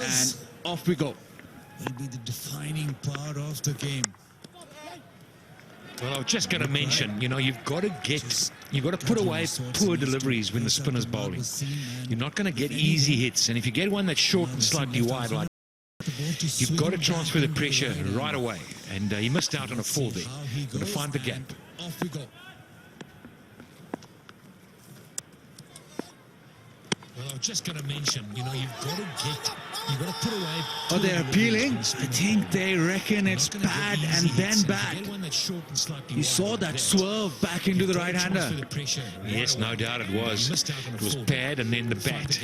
and off we go. It'll be the defining part of the game. Well, I was just going to mention, you know, you've got to put away poor deliveries when the spinner's bowling. You're not going to get easy hits, and if you get one that's short and slightly wide like that, you've got to transfer the pressure right away. And he missed out on a 4 there. Got to find the gap. Off we go. Well, I was just going to mention, you know, you've got to put away. Oh, they're appealing. I think they reckon it's bad and then back. You saw that swerve back into the right-hander. Yes, no doubt it was. It was pad and then the bat.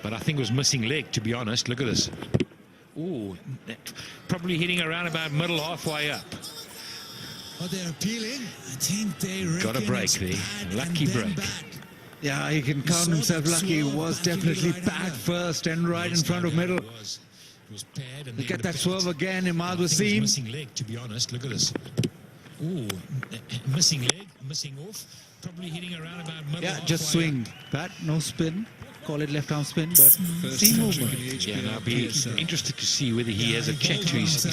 But I think it was missing leg, to be honest. Look at this. Ooh, probably hitting around about middle, halfway up. Oh, they're appealing. I think they reckon. Got a break there. Lucky break. Yeah, he can count himself lucky. It was definitely bad first and right in front of middle. Look at that swerve again. Imad Wasim. Missing leg, to be honest. Look at this. Ooh, missing leg, missing off. Probably hitting around about middle. Yeah, just swing. Bat, no spin. Call it left arm spin, but see movement. Yeah, and I'll be interested to see whether he has a check to his mate.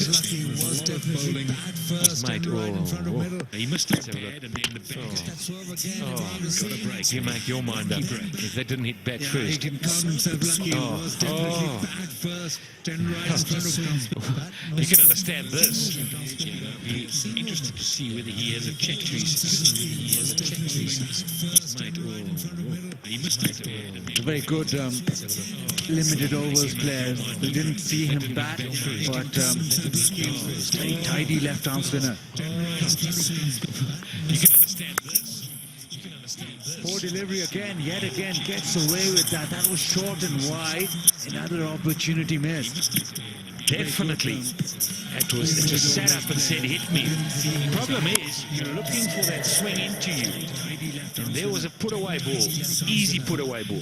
He missed it bad and then the back. Oh, got a break. You make your mind up. If that didn't hit bat first. He can count himself lucky. You can understand this. Be interested to see whether he has a check to his mate. He missed it bad and then very good limited overs players. We didn't see him bat, but very tidy left arm spinner. You can understand this. Poor delivery again, yet again, gets away with that. That was short and wide. Another opportunity missed. Definitely. It was set up and said, hit me. The problem is, you're looking for that swing into you. And there was a put-away ball. Easy put-away ball.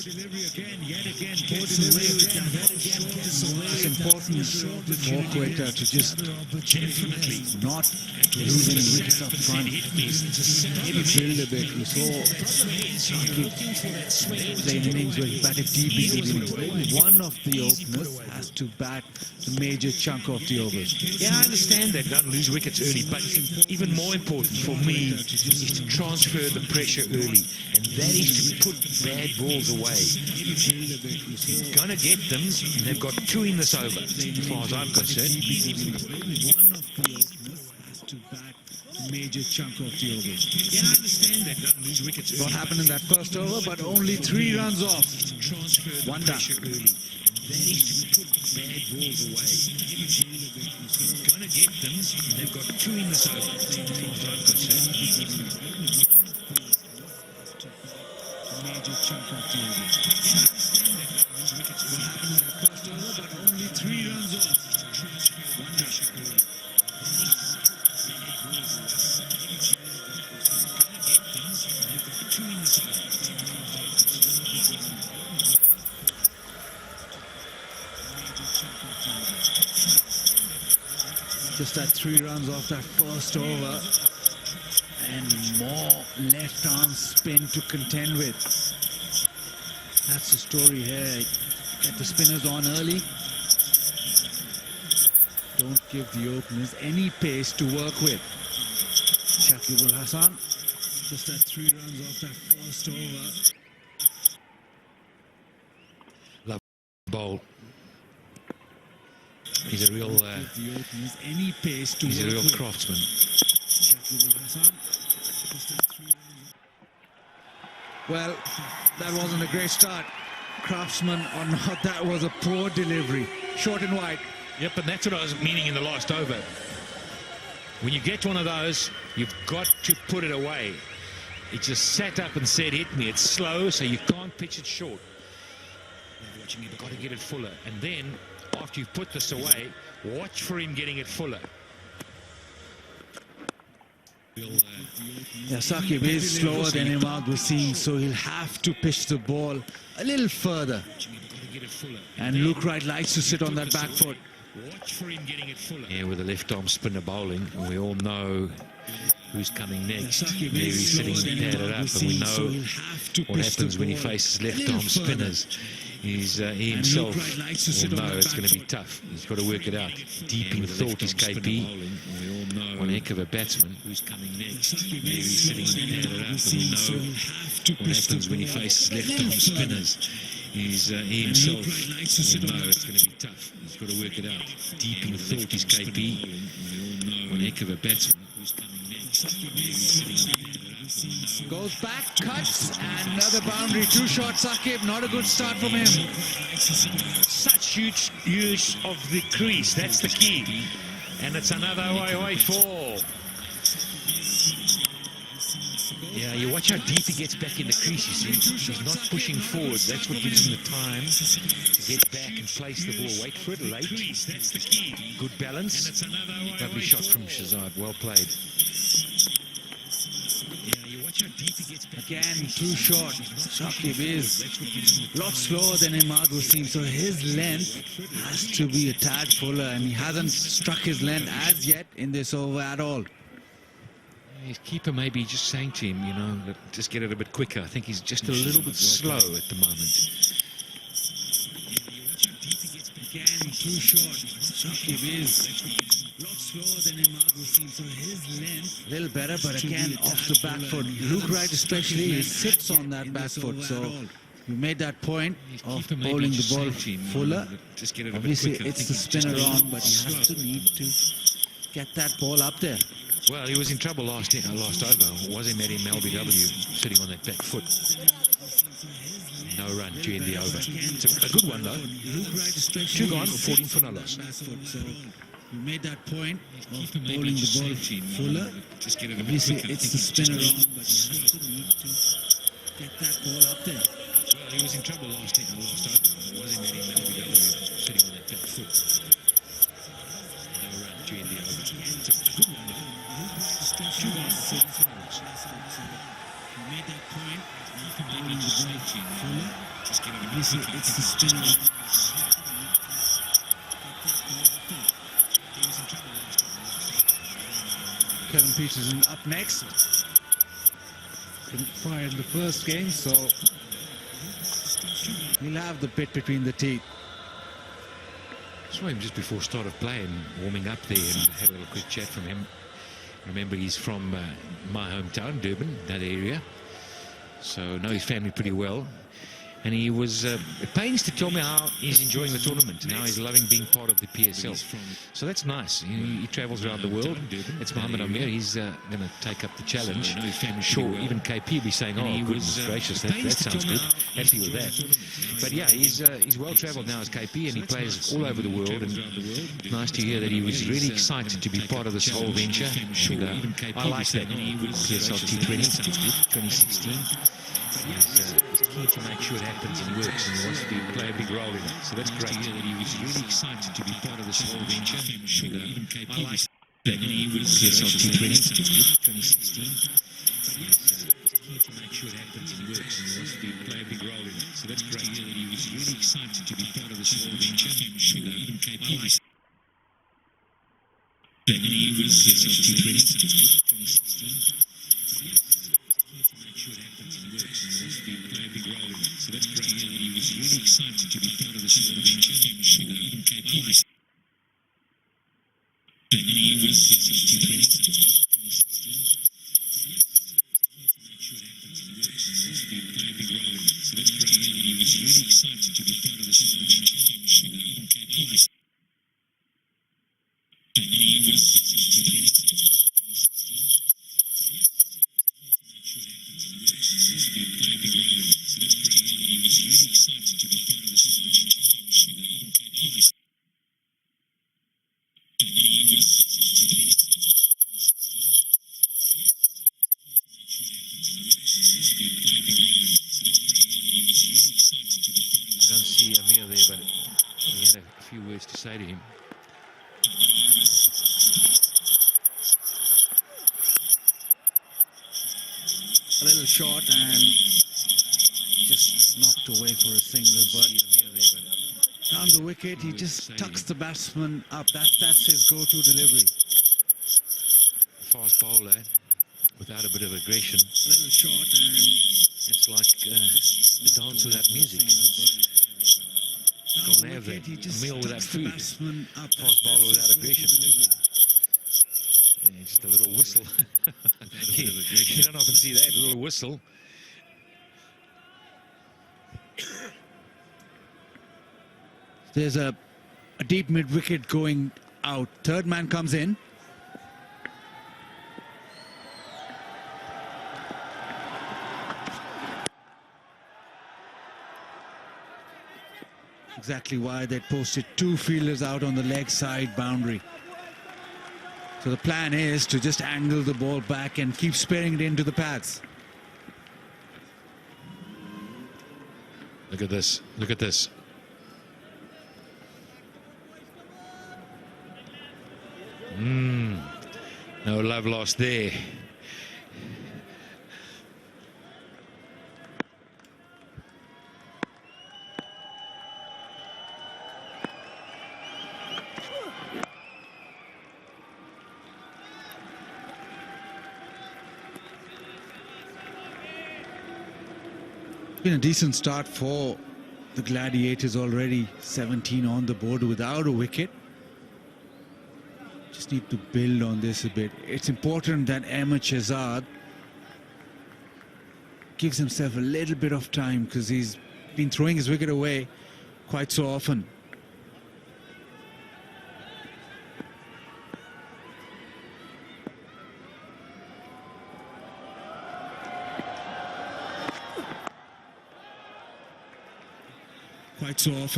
Delivery again, yet again, gets away with that. It's important for Quetta to just definitely not lose any wickets up front. Maybe build a bit. We saw playing innings where he batted deep into the innings. One of the openers has to bat the major chunk of the overs. Yeah, I understand that. Don't lose wickets early, but even more important for me is to transfer the pressure early, and that is to put bad balls away. You're going to get them. They've got 2 in this over, as far as I'm concerned. One of the openers has to bat the major chunk of the overs. Yeah, I understand that. Don't lose wickets early. What happened in that first over, but only 3 runs off. Transfer the pressure early. That is to put bad balls away. You're going to get them. They've got 2 in this over, as far as I'm concerned. Major chunk of the overs. What happened in that first over, but only 3 runs off. Just that 3 runs off that first over. And more left arm spin to contend with. That's the story here. Get the spinners on early. Don't give the openers any pace to work with. Shakib Al Hassan. Just that 3 runs off that first over. Love bowl. He's a real. Don't give the openers any pace to he's work a real with. craftsman. Shakib Al Hassan. Just that 3 runs. Well, that wasn't a great start. Craftsman or not, that was a poor delivery. Short and wide. Yep, and that's what I was meaning in the last over. When you get one of those, you've got to put it away. It just sat up and said, hit me. It's slow, so you can't pitch it short. You've got to get it fuller. And then, after you've put this away, watch for him getting it fuller. Yeah, Saqib is slower than Imad Wasim, so he'll have to pitch the ball a little further. And Luke Wright likes to sit on that back foot. Watch for him getting it fuller. Yeah, with a left arm spinner bowling, we all know who's coming next. There he's sitting padded up, and we know what happens when he faces left arm spinners. he himself will know it's going to be tough. He's got to work it out. Deep in thought is KP. One heck of a batsman. Who's coming next? Maybe he's sitting there around, but we know what happens when he faces left-arm spinners. He himself will know it's going to be tough. He's got to work it out. Deep in thought is KP. One heck of a batsman. Who's coming next? Maybe he's sitting there around. Goes back, cuts, and another boundary. Too short, Saqib. Not a good start from him. Such huge use of the crease. That's the key. And it's another away 4. Yeah, you watch how deep he gets back in the crease, you see. He's not pushing forward. That's what gives him the time to get back and place the ball. Wait for it late. That's the key. Good balance. Lovely shot from Shazad. Well played. Again, too short. Saqib is a lot slower than Imad Wasim, so his length has to be a tad fuller, and he hasn't struck his length as yet in this over at all. His keeper may be just saying to him, you know, just get it a bit quicker. I think he's just a little bit slow at the moment. Again, too short. Saqib is a lot slower than Imad Wasim, so his length a little better, but again, off the back foot. Luke Wright especially, he sits on that back foot, so you made that point of bowling the ball fuller. Obviously, it's the spinner on, but he has to need to get that ball up there. Well, he was in trouble last over. Was he, met him LBW sitting on that back foot? No run during the over. It's a good one though. 2 gone, 14 for no loss. You made that point of bowling the ball fuller. Obviously, it's the spinner on, but you have to need to get that ball up there. Well, he was in trouble last over. Was he, met him LBW sitting on that back foot? No run during the over. It's a good one though. 2 gone, 14 for no loss. You made that point of bowling the ball fuller. Obviously, it's the spinner on. Kevin Peterson up next. Couldn't fire in the first game, so he'll have the bit between the teeth. Saw him just before start of play and warming up there, and had a little quick chat from him. Remember, he's from my hometown, Durban, that area, so know his family pretty well. And he was at pains to tell me how he's enjoying the tournament and how he's loving being part of the PSL. So that's nice. He travels around the world. It's Mohammed Amir. He's going to take up the challenge. Sure, even KP will be saying, oh, goodness gracious, that sounds good. Happy with that. But yeah, he's well travelled now as KP, and he plays all over the world. And nice to hear that he was really excited to be part of this whole venture. And, I like that. PSL T20 2016. He's keen to make sure it happens and works, and he wants to play a big role in it. So that's great. He was really excited to be part of this whole venture. I like that. He was PSL T20 2016. He's keen to make sure it happens and works, and he wants to play a big role in it. So that's great. He was really excited to be part of this whole venture. I like that. He was PSL T20 2016. So that's great. He was really excited to be part of this whole venture. He was So that's great. He was really excited to be part of this whole venture. He was to say to him. A little short and just knocked away for a single, but down the wicket he just tucks the batsman up. That's his go-to delivery. Fast bowler without a bit of aggression. A little short and it's like a dance without music. Can't have that. He just A meal without tucks the food. batsman up. Fast bowler without aggression. Yeah, just a little whistle. You don't often see that, a little whistle. There's a deep mid-wicket going out. Third man comes in. Exactly why they posted two fielders out on the leg side boundary. So the plan is to just angle the ball back and keep sparing it into the pads. Look at this. Look at this. No love lost there. Been a decent start for the Gladiators already. 17 on the board without a wicket. Just need to build on this a bit. It's important that Ahmed Shahzad gives himself a little bit of time because he's been throwing his wicket away quite so often.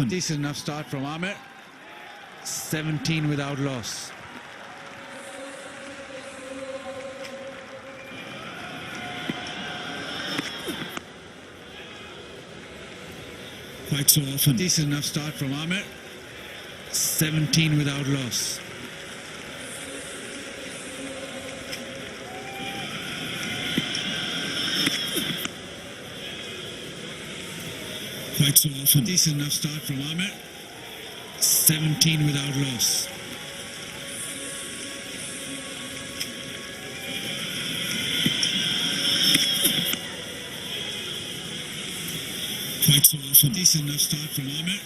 Decent enough start from Ahmed. 17 without loss. Decent enough start from Ahmed. 17 without loss. Decent enough start from Ahmed. 17 without loss. Decent enough start from Ahmed.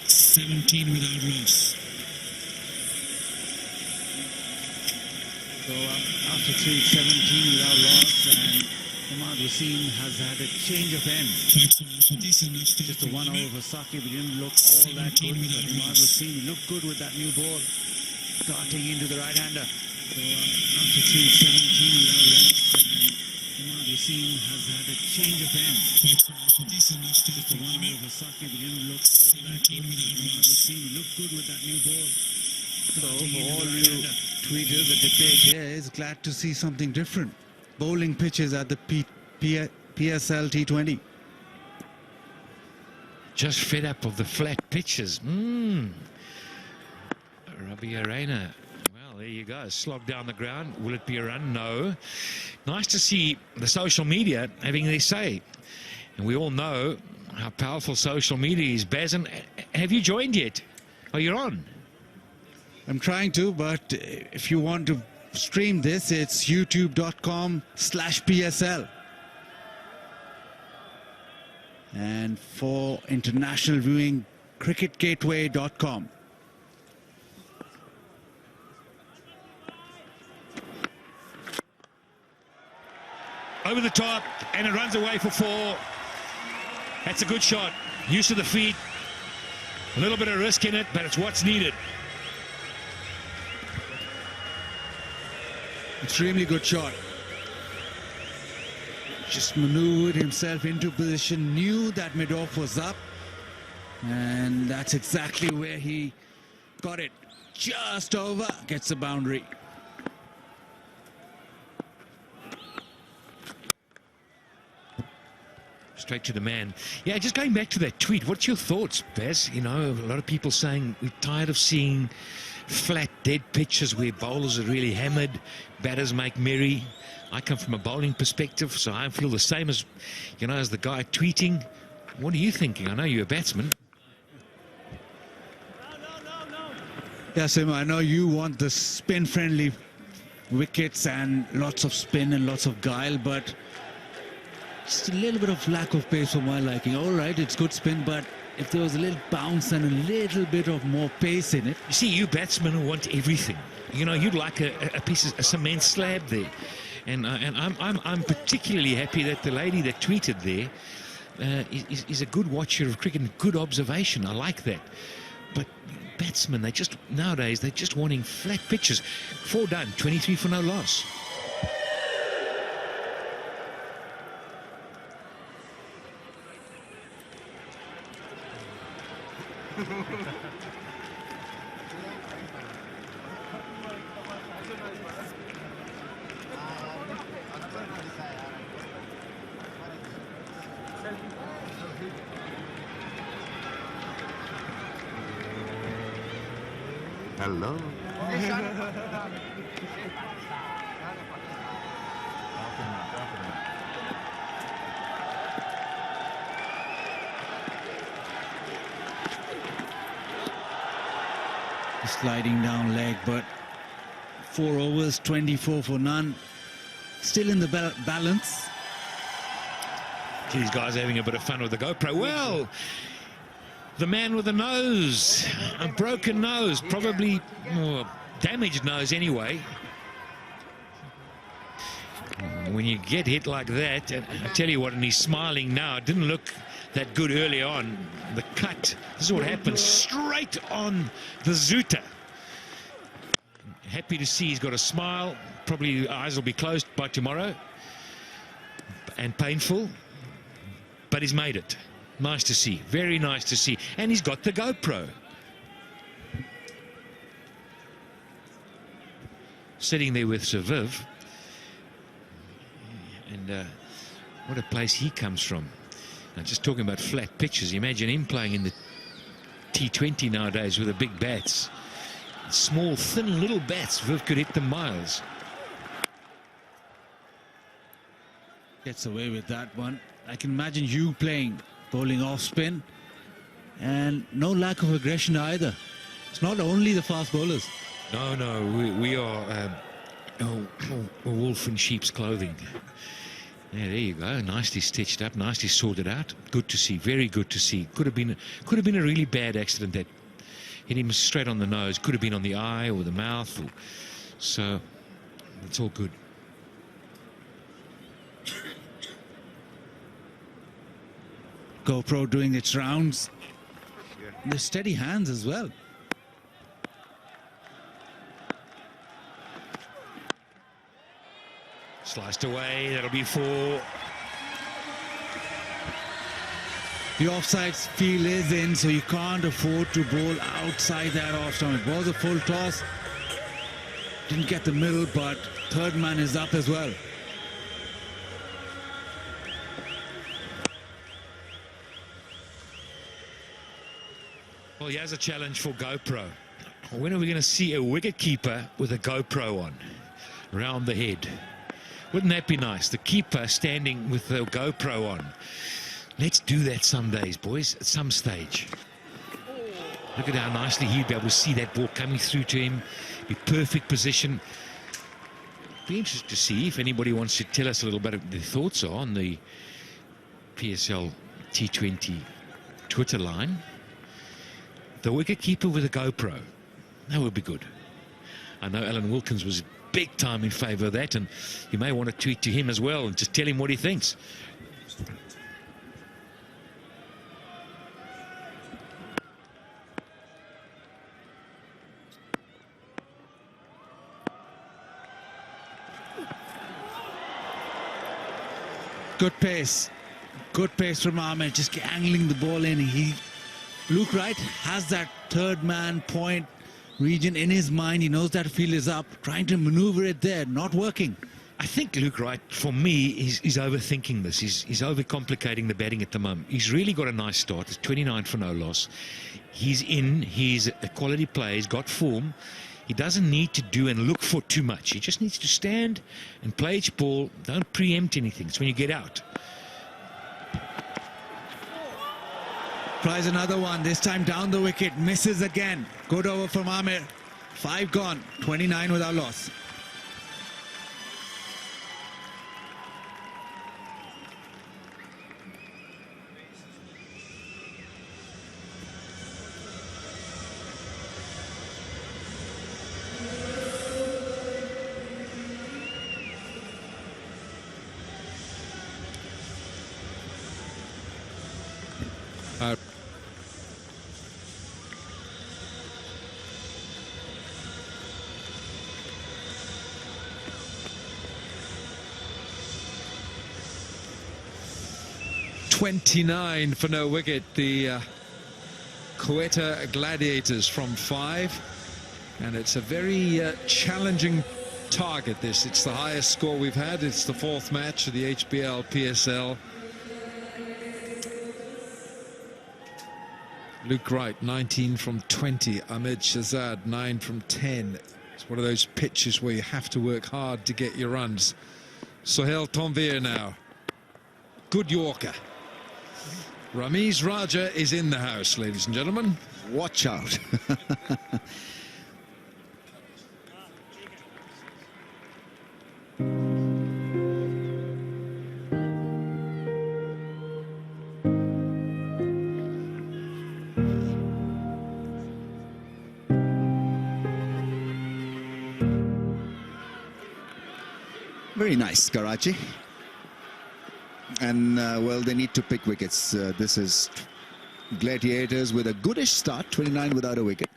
17 without loss. So after 3, 17 without loss, and Imad Wasim has had a change of end. Just a 1 over for Saqib. He didn't look all that good, but Imad Wasim looked good with that new ball, darting into the right-hander. So after 3, 17 without loss, and Imad Wasim has had a change of end. Just a 1 over for Saqib. He didn't look all that good, but Imad Wasim looked good with that new ball. So for all you tweeters, the debate here is glad to see something different. Bowling pitches at the PSL T20. Just fed up of the flat pitches. Rabi Arena. Well, there you go. Slog down the ground. Will it be a run? No. Nice to see the social media having their say. And we all know how powerful social media is. Bazin, have you joined yet? Oh, you're on? I'm trying to, but if you want to stream this, it's youtube.com/PSL. And for international viewing, cricketgateway.com. Over the top, and it runs away for 4. That's a good shot. Use of the feet. A little bit of risk in it, but it's what's needed. Extremely good shot. Just maneuvered himself into position, knew that mid-off was up, and that's exactly where he got it. Just over, gets the boundary. Straight to the man. Yeah, just going back to that tweet, what's your thoughts, Baz? You know, a lot of people saying we're tired of seeing flat, dead pitches where bowlers are really hammered, batters make merry. I come from a bowling perspective, so I feel the same as, you know, as the guy tweeting. What are you thinking? I know you're a batsman. Yeah, Sim, I know you want the spin-friendly wickets and lots of spin and lots of guile, but just a little bit of lack of pace for my liking. All right, it's good spin, but if there was a little bounce and a little bit of more pace in it. You see, you batsmen want everything. You know, you'd like a piece of a cement slab there. And I'm particularly happy that the lady that tweeted there is a good watcher of cricket and good observation. I like that. But batsmen, nowadays, they're just wanting flat pitches. 4 done, 23 for no loss. Hello. Sliding down leg, but 4 overs, 24 for none. Still in the balance. These guys are having a bit of fun with the GoPro. Well, the man with a nose, a broken nose, probably damaged nose anyway. When you get hit like that, and I tell you what, and he's smiling now, it didn't look that good early on. The cut, this is what happens, straight on the Zuta. Happy to see he's got a smile. Probably the eyes will be closed by tomorrow. And painful, but he's made it. Nice to see, very nice to see. And he's got the GoPro. Sitting there with Sir Viv. And what a place he comes from. Now, just talking about flat pitches, imagine him playing in the T20 nowadays with the big bats. Small, thin little bats. Viv could hit them miles. Gets away with that one. I can imagine you playing bowling off spin, and no lack of aggression either. It's not only the fast bowlers. No, we are a wolf in sheep's clothing. Yeah, there you go. Nicely stitched up, nicely sorted out. Good to see, very good to see. Could have been a really bad accident that hit him straight on the nose. Could have been on the eye or the mouth. So it's all good. GoPro doing its rounds. The steady hands as well. Sliced away, that'll be 4. The offside field is in, so you can't afford to bowl outside that off stump. It was a full toss. Didn't get the middle, but third man is up as well. Well, here's a challenge for GoPro. When are we going to see a wicketkeeper with a GoPro on round the head? Wouldn't that be nice? The keeper standing with the GoPro on. Let's do that some days, boys, at some stage. Look at how nicely he'd be able to see that ball coming through to him. Be perfect position. Be interested to see if anybody wants to tell us a little bit of their thoughts on the PSL T20 Twitter line. The wicketkeeper with a GoPro. That would be good. I know Alan Wilkins was big time in favour of that, and you may want to tweet to him as well and just tell him what he thinks. Good pace from Ahmed, just angling the ball in. Luke Wright has that third man point region in his mind. He knows that field is up, trying to maneuver it there, not working. I think Luke Wright, for me, is overthinking this. He's overcomplicating the batting at the moment. He's really got a nice start. It's 29 for no loss. He's in. He's a quality player. He's got form. He doesn't need to do and look for too much. He just needs to stand and play each ball. Don't preempt anything. It's when you get out. Tries another one, this time down the wicket, misses again. Good over from Amir. 5 gone, 29 without loss. $29 for no wicket. The Quetta Gladiators from 5, and it's a very challenging target. It's the highest score we've had. It's the 4th match of the HBL PSL. Luke Wright 19 from 20. Ahmed Shahzad 9 from 10. It's one of those pitches where you have to work hard to get your runs. Sohail Tanvir now, good Yorker. Ramiz Raja is in the house, ladies and gentlemen. Watch out. Very nice, Karachi. And, well, they need to pick wickets. This is Gladiators with a goodish start, 29 without a wicket.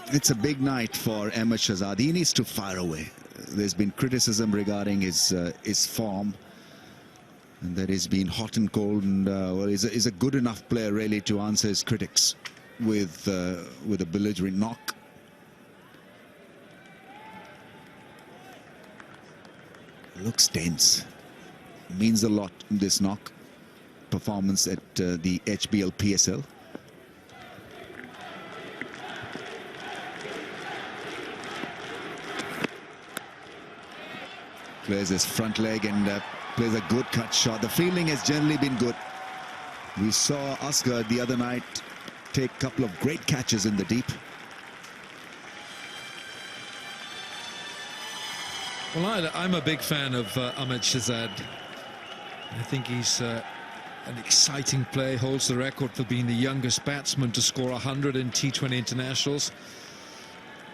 It's a big night for Ahmed Shahzad. He needs to fire away. There's been criticism regarding his form, and that he's been hot and cold, and well, he's a good enough player really to answer his critics with a belligerent knock. Looks tense. Means a lot in this knock performance at the HBL PSL. Plays his front leg and plays a good cut shot. The fielding has generally been good. We saw Asghar the other night take a couple of great catches in the deep. Well, I'm a big fan of Ahmed Shahzad. I think he's an exciting player, holds the record for being the youngest batsman to score 100 in T20 internationals.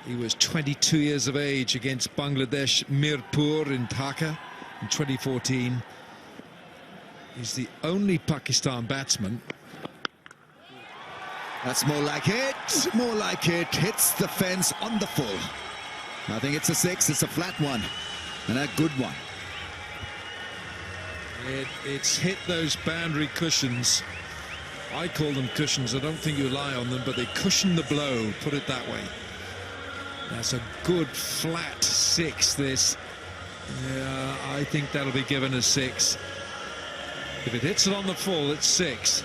He was 22 years of age against Bangladesh Mirpur in Dhaka in 2014. He's the only Pakistan batsman. That's more like it. More like it. Hits the fence on the full. I think it's a 6. It's a flat one. And a good one. It's hit those boundary cushions. I call them cushions. I don't think you lie on them, but they cushion the blow, put it that way. That's a good flat 6, this. Yeah, I think that'll be given a 6. If it hits it on the full, it's 6.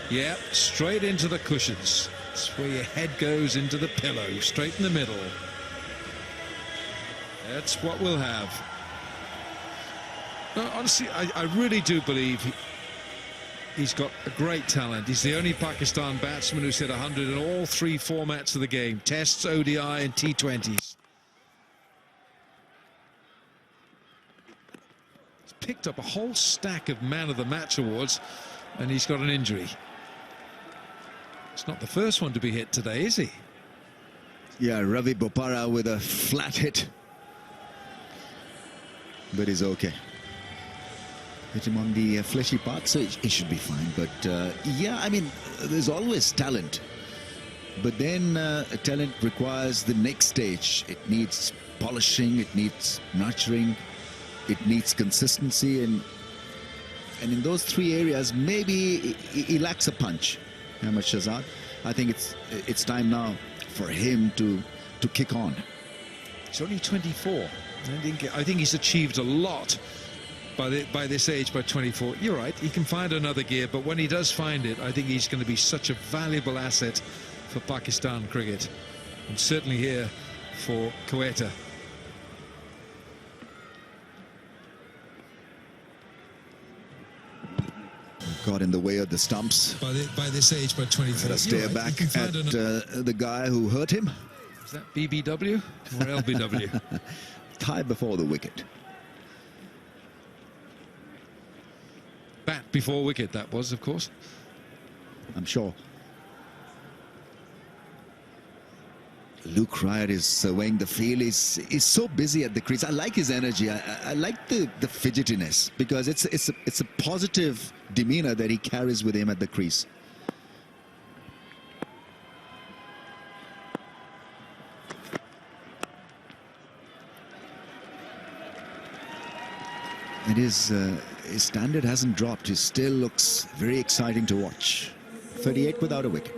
Yep, straight into the cushions. That's where your head goes, into the pillow, straight in the middle. That's what we'll have. No, honestly, I really do believe he's got a great talent. He's the only Pakistan batsman who's hit 100 in all 3 formats of the game: Tests, ODI and T20s. He's picked up a whole stack of Man of the Match awards, and he's got an injury. It's not the first one to be hit today, is he? Yeah, Ravi Bopara with a flat hit. But he's okay. Hit him on the fleshy part, so he should be fine. But yeah, I mean, there's always talent. But then talent requires the next stage. It needs polishing, it needs nurturing, it needs consistency. And in those 3 areas, maybe he lacks a punch, Ahmed Shahzad. I think it's time now for him to kick on. He's only 24. I think he's achieved a lot by this age, by 24. You're right, he can find another gear, but when he does find it, I think he's going to be such a valuable asset for Pakistan cricket, and certainly here for Quetta. Got in the way of the stumps. By this age, by 24. Had a stare back at the guy who hurt him. Is that BBW or LBW? Tie before the wicket. Bat before wicket, that was, of course. I'm sure. Luke Ryan is surveying the field. He's so busy at the crease. I like his energy. I like the fidgetiness, because it's a positive demeanor that he carries with him at the crease. And his standard hasn't dropped. He still looks very exciting to watch. 38 without a wicket.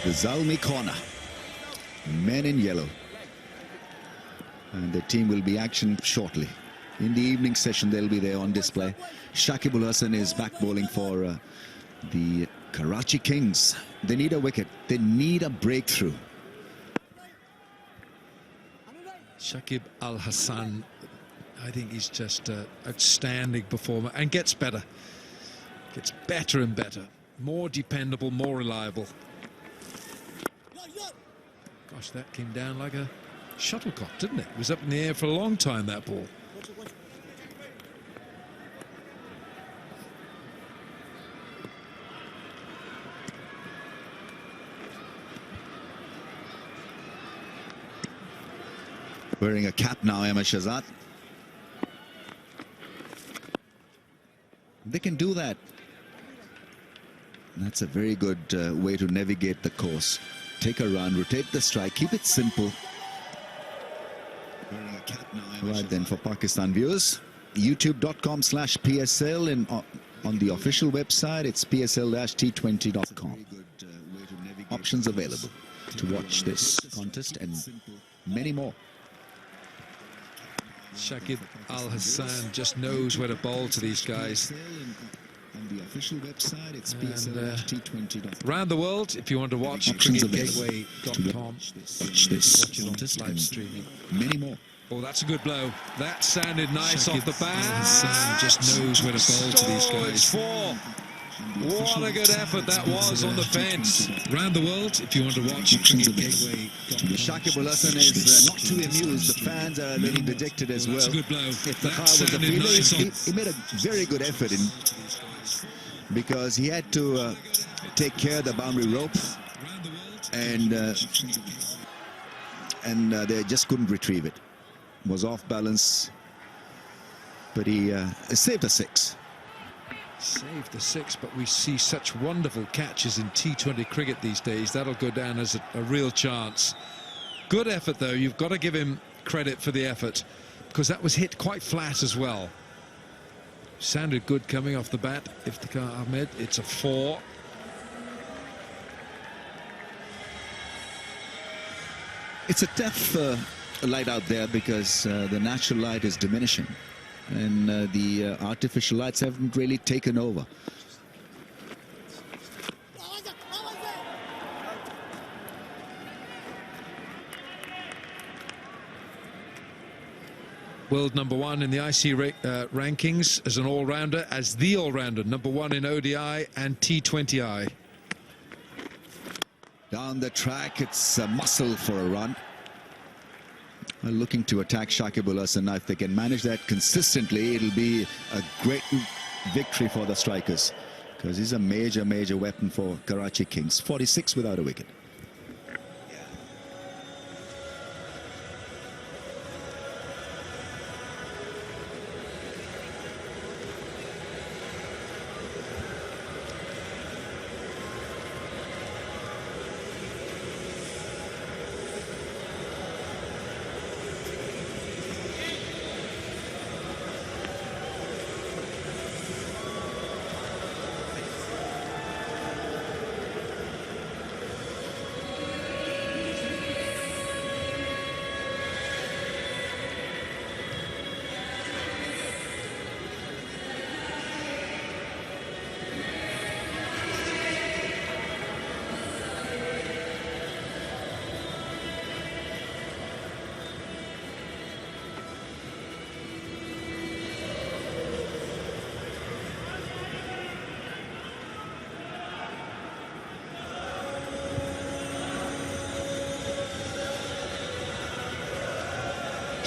The Zalmi corner, men in yellow, and the team will be action shortly. In the evening session, they'll be there on display. Shakib Ul Hasan is back bowling for the Karachi Kings. They need a wicket. They need a breakthrough. Shakib Al Hasan, I think he's just an outstanding performer, and gets better. Gets better and better. More dependable, more reliable. Gosh, that came down like a shuttlecock, didn't it? It was up in the air for a long time, that ball. Wearing a cap now, Ahmed Shahzad. They can do that. That's a very good way to navigate the course. Take a run, rotate the strike, keep it simple. Right then, for Pakistan viewers, youtube.com/PSL, and on the official website, it's PSL-T20.com. Options available to watch this contest and many more. Shakib Al Hasan just knows where to bowl to these guys. On the official website, it's PSL-T20.com. Around the world, if you want to watch, cricketgateway.com. Watch this Watch it on live streaming. Many more. Oh, that's a good blow. That sounded nice off the bat. Al Hasan just knows where to bowl to these guys. What a good effort that was on the fence. Around the world, if you want to watch, cricketgateway.com. Shakib Ul Hasan is not too amused. The fans are a little dejected as well. That's a good blow. If the That car was a sounded fielder, nice he made a very good effort in, because he had to take care of the boundary rope, and they just couldn't retrieve it. Was off balance, but he saved a six. Saved the six, but we see such wonderful catches in T20 cricket these days. That'll go down as a real chance. Good effort, though. You've got to give him credit for the effort, because that was hit quite flat as well. Sounded good coming off the bat. Iftikhar Ahmed, it's a 4. It's a tough light out there, because the natural light is diminishing, and the artificial lights haven't really taken over. World #1 in the IC rankings as an all-rounder, as the all-rounder, #1 in ODI and T20I. Down the track, it's a muscle for a run. Looking to attack Shakib Ul Hasan. If they can manage that consistently, it'll be a great victory for the strikers, because he's a major weapon for Karachi Kings. 46 without a wicket.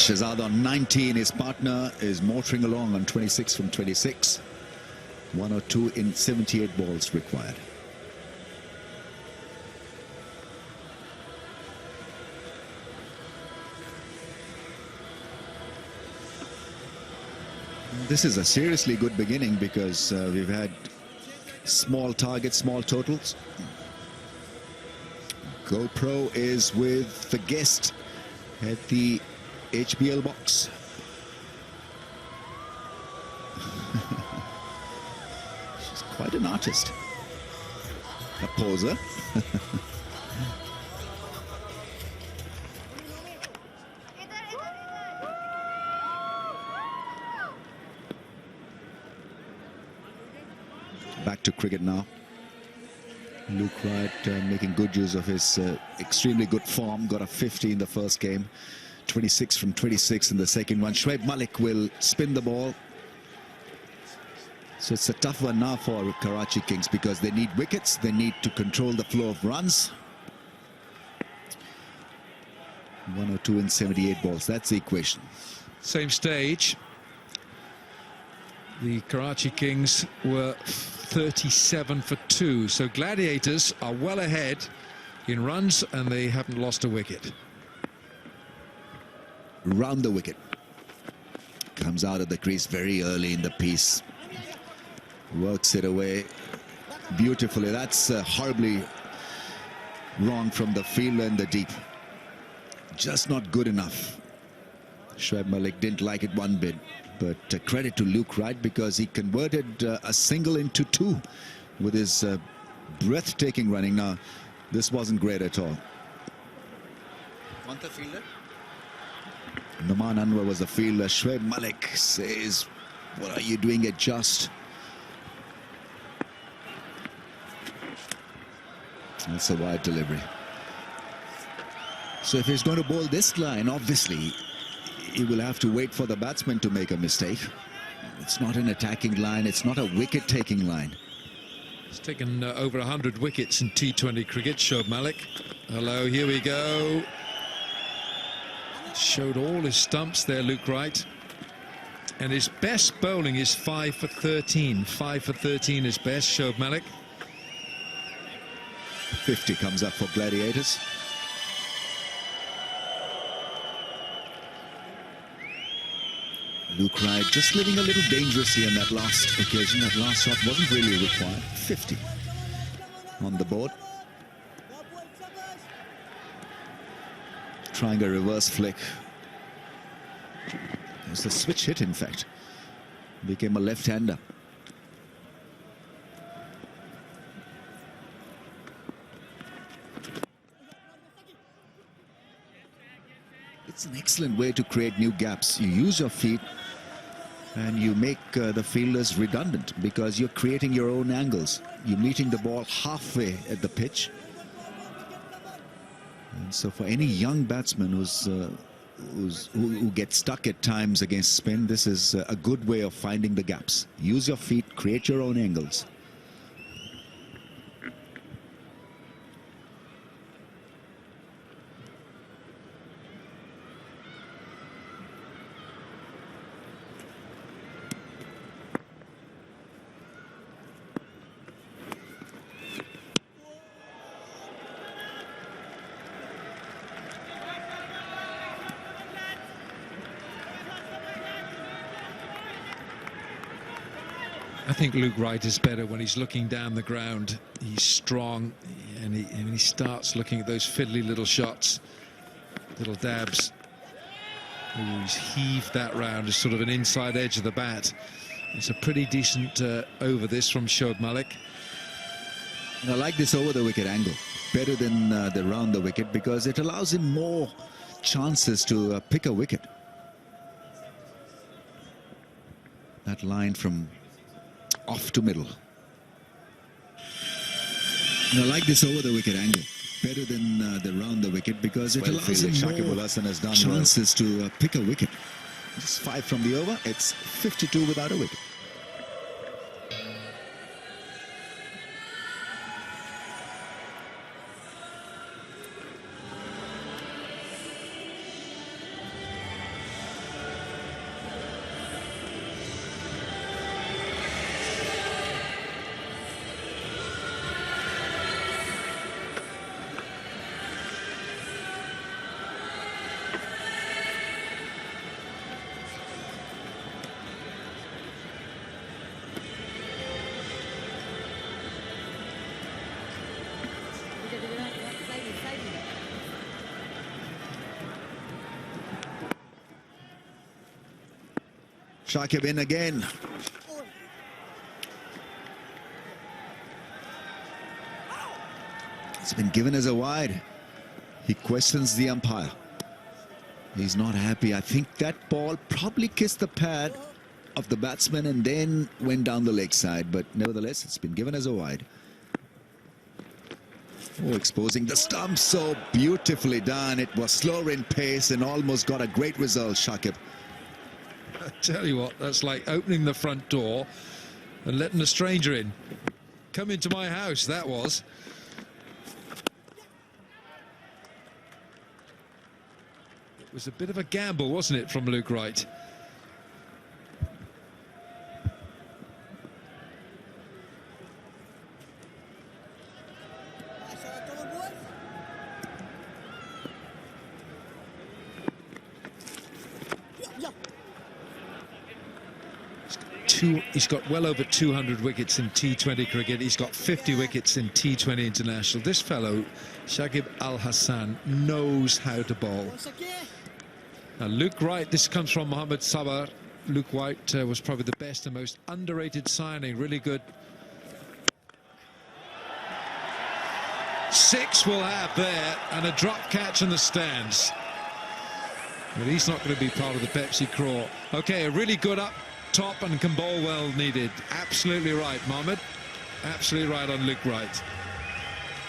Shahzad on 19. His partner is motoring along on 26 from 26. 102 in 78 balls required. This is a seriously good beginning because we've had small targets, small totals. GoPro is with the guest at the HBL box. She's quite an artist. A poser. Back to cricket now. Luke Wright making good use of his extremely good form. Got a 50 in the first game. 26 from 26 in the second one. Shoaib Malik will spin the ball. So it's a tough one now for Karachi Kings because they need wickets. They need to control the flow of runs. 102 in 78 balls. That's the equation. Same stage. The Karachi Kings were 37 for 2. So Gladiators are well ahead in runs and they haven't lost a wicket. Round the wicket. Comes out of the crease very early in the piece. Works it away beautifully. That's horribly wrong from the fielder in the deep. Just not good enough. Shoaib Malik didn't like it one bit. But credit to Luke Wright because he converted a single into two with his breathtaking running. Now, this wasn't great at all. Want the fielder? Numan Anwar was the fielder. Shoaib Malik says, what are you doing? Adjust. That's a wide delivery. So if he's going to bowl this line, obviously, he will have to wait for the batsman to make a mistake. It's not an attacking line. It's not a wicket-taking line. He's taken over 100 wickets in T20 cricket, Shoaib Malik. Hello, here we go. Showed all his stumps there, Luke Wright. And his best bowling is 5 for 13. 5 for 13 is best, Shoaib Malik. 50 comes up for Gladiators. Luke Wright just living a little dangerously on that last occasion. That last shot wasn't really required. 50 on the board. Trying a reverse flick. It was a switch hit, in fact. Became a left-hander. It's an excellent way to create new gaps. You use your feet and you make the fielders redundant because you're creating your own angles. You're meeting the ball halfway at the pitch. And so for any young batsman who gets stuck at times against spin, this is a good way of finding the gaps. Use your feet, create your own angles. I think Luke Wright is better when he's looking down the ground. He's strong and he starts looking at those fiddly little shots, little dabs. Ooh, he's heaved that round as sort of an inside edge of the bat. It's a pretty decent over this from Shoaib Malik. And I like this over the wicket angle better than the round the wicket because it allows him more chances to pick a wicket. That line from off to middle. And I like this over the wicket angle better than the round the wicket because it allows him more chances to pick a wicket. Just 5 from the over. It's 52 without a wicket. Shakib in again. It's been given as a wide. He questions the umpire. He's not happy. I think that ball probably kissed the pad of the batsman and then went down the leg side, but nevertheless it's been given as a wide. Oh, exposing the stump, so beautifully done. It was slower in pace and almost got a great result, Shakib. I tell you what, that's like opening the front door and letting a stranger in. Come into my house, that was. It was a bit of a gamble, wasn't it, from Luke Wright? He's got well over 200 wickets in T20 cricket. He's got 50 wickets in T20 international. This fellow, Shakib Al Hassan, knows how to bowl. Now, Luke Wright, this comes from Mohammed Sabar. Luke Wright was probably the best and most underrated signing. Really good. 6 will have there, and a drop catch in the stands. But he's not going to be part of the Pepsi craw. Okay, a really good up top and can bowl well needed. Absolutely right, Mohammed. Absolutely right on Luke Wright.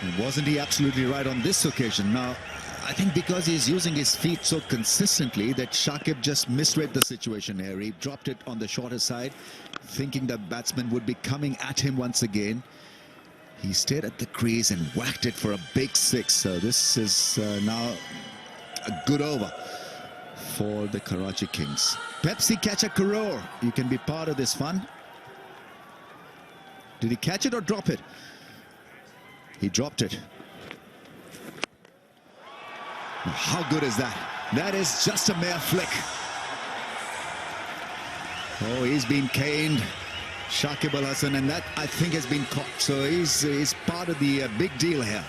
And wasn't he absolutely right on this occasion? Now, I think because he's using his feet so consistently that Shakib just misread the situation here. He dropped it on the shorter side, thinking the batsman would be coming at him once again. He stayed at the crease and whacked it for a big 6. So this is now a good over for the Karachi Kings. Pepsi catch a crore. You can be part of this fun. Did he catch it or drop it? He dropped it. How good is that? That is just a mere flick. Oh, he's been caned, Shakib Al Hassan, and that I think has been caught. So he's part of the big deal here.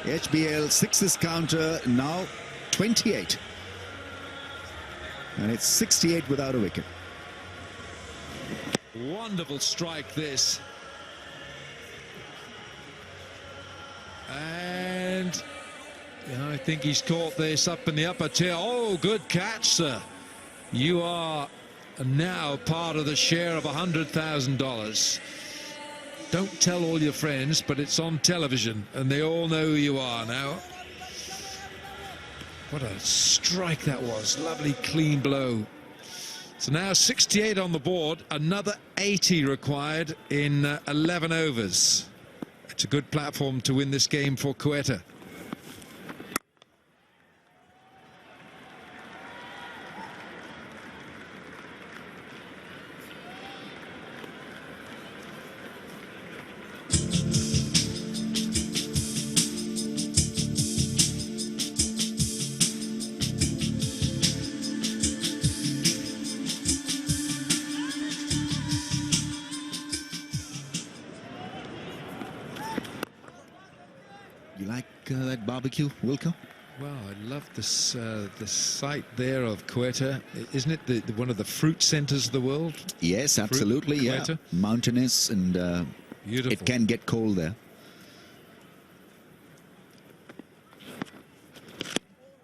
HBL 6's counter now 28. And it's 68 without a wicket. Wonderful strike, this. And yeah, I think he's caught this up in the upper tier. Oh, good catch, sir. You are now part of the share of $100,000. Don't tell all your friends, but it's on television, and they all know who you are now. What a strike that was. Lovely clean blow. So now 68 on the board, another 80 required in 11 overs. It's a good platform to win this game for Quetta. That barbecue, Wilco? Well, I love this the site there of Quetta. Isn't it one of the fruit centers of the world? Yes, absolutely. Yeah, mountainous, and beautiful. It can get cold there.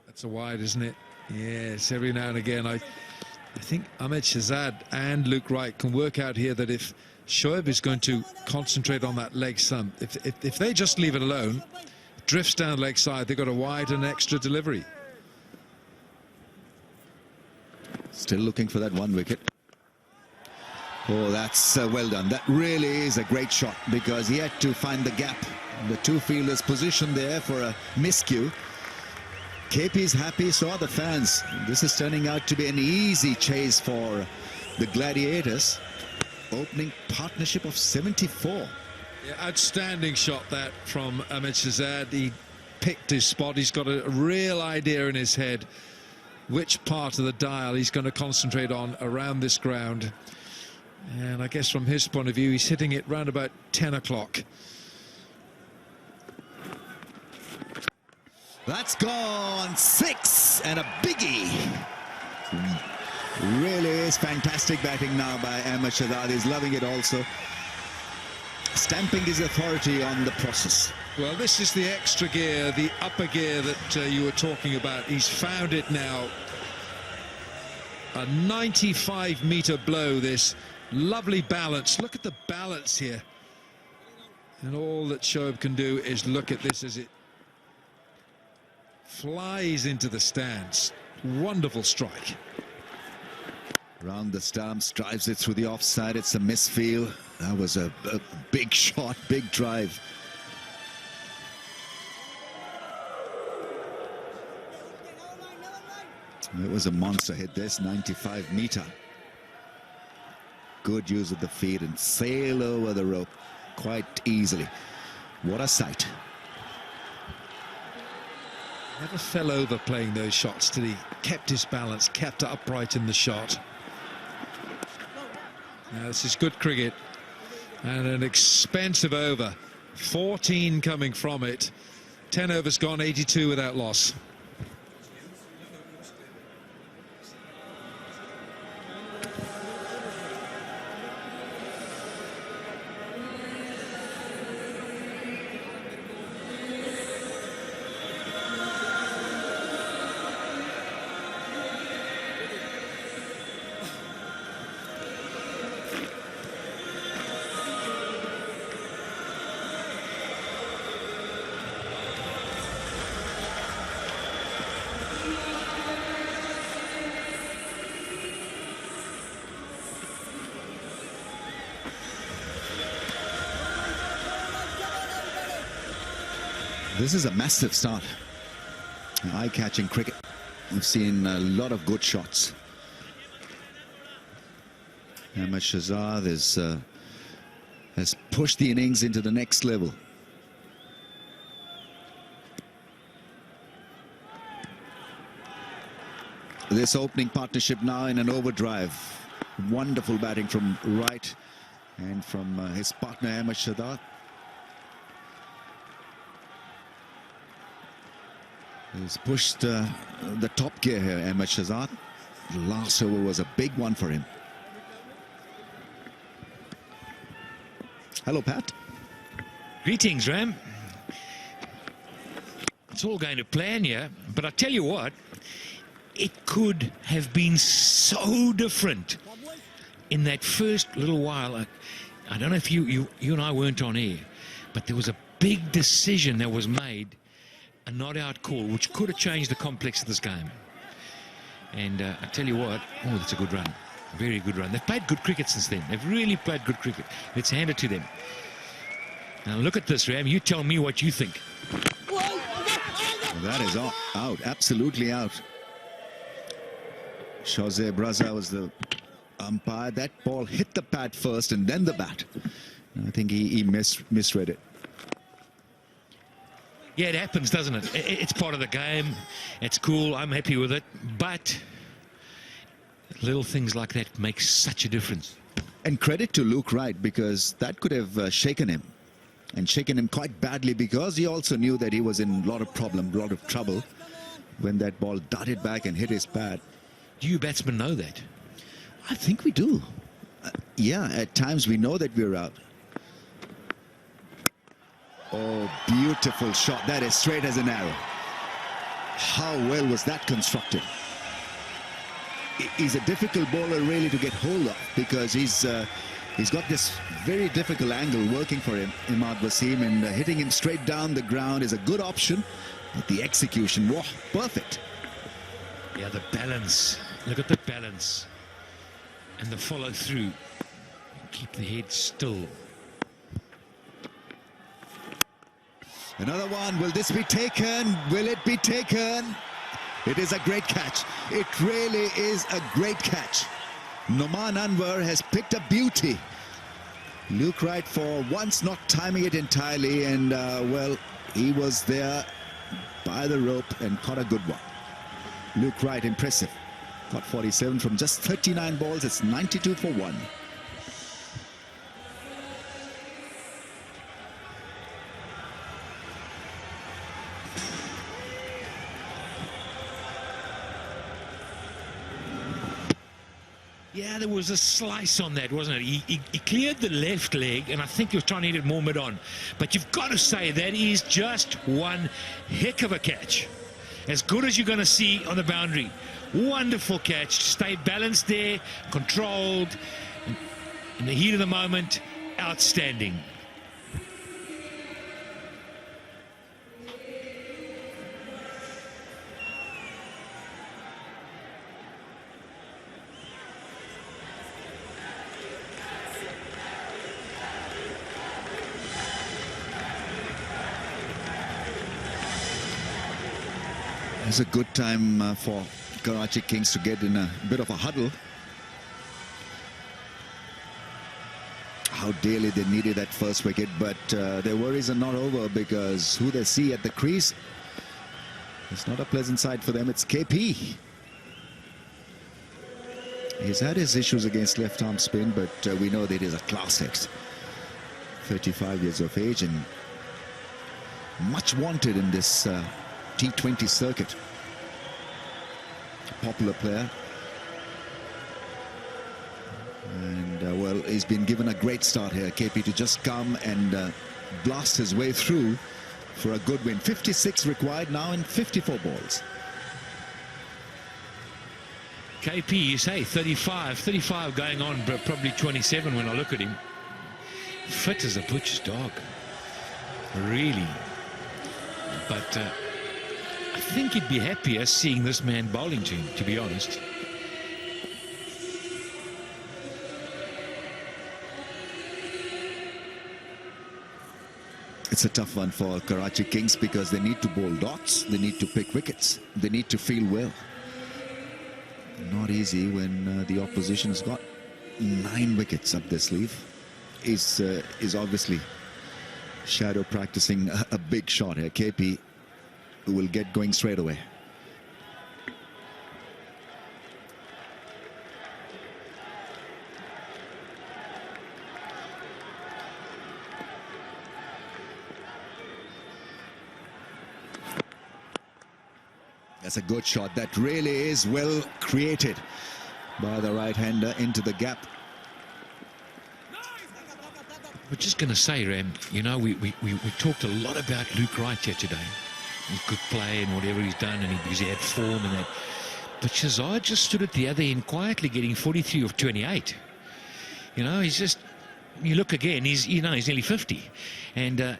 That's a wide, isn't it? Yes, every now and again. I think Ahmed Shahzad and Luke Wright can work out here that if Shoaib is going to concentrate on that leg stump, if they just leave it alone, drifts down leg side, they've got a wide and extra delivery. Still looking for that 1 wicket. Oh, that's well done. That really is a great shot because he had to find the gap. The 2 fielders positioned there for a miscue. KP's happy, so are the fans. This is turning out to be an easy chase for the Gladiators. Opening partnership of 74. Yeah, outstanding shot that from Ahmed Shahzad. He picked his spot. He's got a real idea in his head which part of the dial he's going to concentrate on around this ground. And I guess from his point of view, he's hitting it round about 10 o'clock. That's gone 6 and a biggie. Really is fantastic batting now by Ahmed Shahzad. He's loving it also. Stamping his authority on the process. Well, this is the extra gear, the upper gear that you were talking about. He's found it now. A 95-meter blow, this lovely balance. Look at the balance here. And all that Shoaib can do is look at this as it flies into the stands. Wonderful strike. Round the stumps, drives it through the offside. It's a misfield. That was a big shot, big drive. It was a monster hit. This 95-meter. Good use of the feet and sail over the rope quite easily. What a sight. Never fell over playing those shots, did he? Kept his balance, kept upright in the shot. Now, this is good cricket and an expensive over. 14 coming from it. 10 overs gone, 82 without loss. This is a massive start. Eye-catching cricket. We've seen a lot of good shots. Ahmed Shahzad has pushed the innings into the next level. This opening partnership now in an overdrive. Wonderful batting from Wright and from his partner Ahmed Shahzad. He's pushed the top gear here, Ahmed Shahzad. The last over was a big one for him. Hello, Pat. Greetings, Ram. It's all going to plan here, but I tell you what, it could have been so different in that first little while. I don't know if you and I weren't on air, but there was a big decision that was made, a not-out call, which could have changed the complex of this game. And I tell you what, oh, that's a good run. Very good run. They've played good cricket since then. They've really played good cricket. Let's hand it to them. Now look at this, Ram. You tell me what you think. Well, that is out, absolutely out. Jose Braza was the umpire. That ball hit the pad first and then the bat. I think he misread it. Yeah, it happens, doesn't it? It's part of the game. It's cool. I'm happy with it. But little things like that make such a difference. And credit to Luke Wright, because that could have shaken him. And shaken him quite badly, because he also knew that he was in a lot of trouble when that ball darted back and hit his pad. Do you batsmen know that? I think we do. Yeah, at times we know that we're out. Oh, beautiful shot. That is straight as an arrow. How well was that constructed? He's a difficult bowler really to get hold of, because he's got this very difficult angle working for him, Imad Wasim, and hitting him straight down the ground is a good option, but the execution, whoa, perfect. Yeah, the balance. Look at the balance. And the follow through. Keep the head still. Another one. Will this be taken? Will it be taken? It is a great catch. It really is a great catch. Noman Anwar has picked a beauty. Luke Wright for once not timing it entirely, and well, he was there by the rope and caught a good one. Luke Wright, impressive. Got 47 from just 39 balls. It's 92 for 1. Yeah, there was a slice on that, wasn't it? He cleared the left leg, and I think he was trying to hit it more mid-on. But you've got to say that is just one heck of a catch. As good as you're going to see on the boundary. Wonderful catch. Stayed balanced there, controlled. In the heat of the moment, outstanding. It's a good time for Karachi Kings to get in a bit of a huddle. How dearly they needed that first wicket, but their worries are not over, because who they see at the crease, it's not a pleasant sight for them. It's KP. He's had his issues against left arm spin, but we know that he's a class act. 35 years of age and much wanted in this T20 circuit. A popular player. And well, he's been given a great start here, KP, to just come and blast his way through for a good win. 56 required now in 54 balls. KP, you say 35 going on, but probably 27 when I look at him. Fit as a butcher's dog, really. But I think he'd be happier seeing this man bowling to him, to be honest. It's a tough one for Karachi Kings, because they need to bowl dots, they need to pick wickets, they need to field well. Not easy when the opposition has got 9 wickets up their sleeve. Is obviously shadow practicing a big shot here. KP will get going straight away. That's a good shot. That really is well created by the right-hander into the gap. We're just going to say, Ram, you know, we talked a lot about Luke Wright here today. He could play and whatever he's done, and because he had form and that. But Shazad just stood at the other end quietly, getting 43 of 28. You know, he's just, you look again, he's nearly 50. And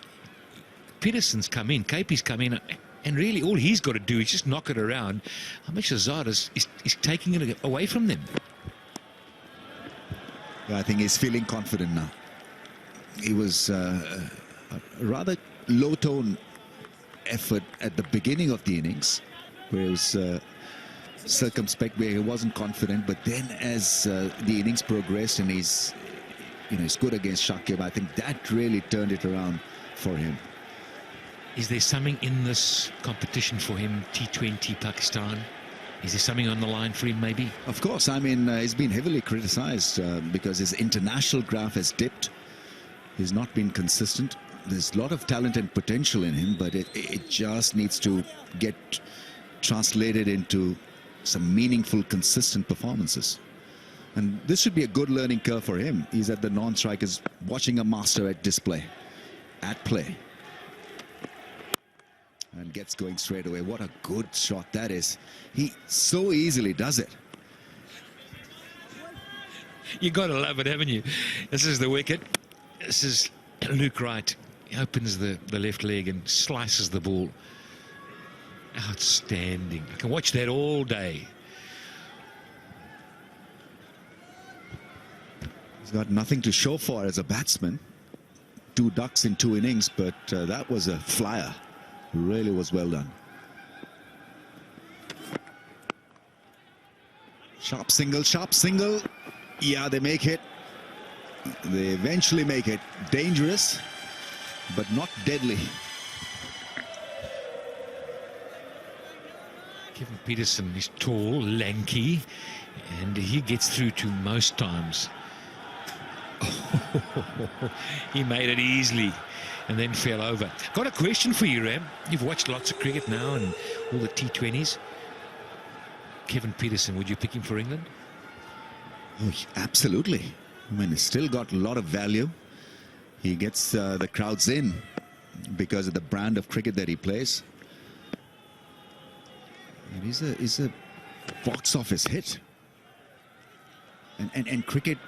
Peterson's come in, KP's come in, and really all he's got to do is just knock it around. I mean, Shazad is taking it away from them. Yeah, I think he's feeling confident now. It was a rather low-tone effort at the beginning of the innings, where it was circumspect, where he wasn't confident. But then as the innings progressed and he's good against Shakib, I think that really turned it around for him. Is there something in this competition for him, T20 Pakistan? Is there something on the line for him, maybe? Of course. I mean, he's been heavily criticized because his international graph has dipped. He's not been consistent. There's a lot of talent and potential in him, but it just needs to get translated into some meaningful, consistent performances. And this should be a good learning curve for him. He's at the non-strikers, watching a master at play. And gets going straight away. What a good shot that is. He so easily does it. You got to love it, haven't you? This is the wicket. This is Luke Wright. He opens the left leg and slices the ball. Outstanding. I can watch that all day. He's got nothing to show for as a batsman. 2 ducks in 2 innings, but that was a flyer. Really was well done. Sharp single. Yeah, they make it. They eventually make it. Dangerous, but not deadly. Kevin Peterson is tall, lanky, and he gets through to most times. He made it easily and then fell over. Got a question for you, Ram. You've watched lots of cricket now and all the T20s. Kevin Peterson, would you pick him for England? Oh, absolutely. I mean, he's still got a lot of value. He gets the crowds in because of the brand of cricket that he plays. And he's a box office hit. And cricket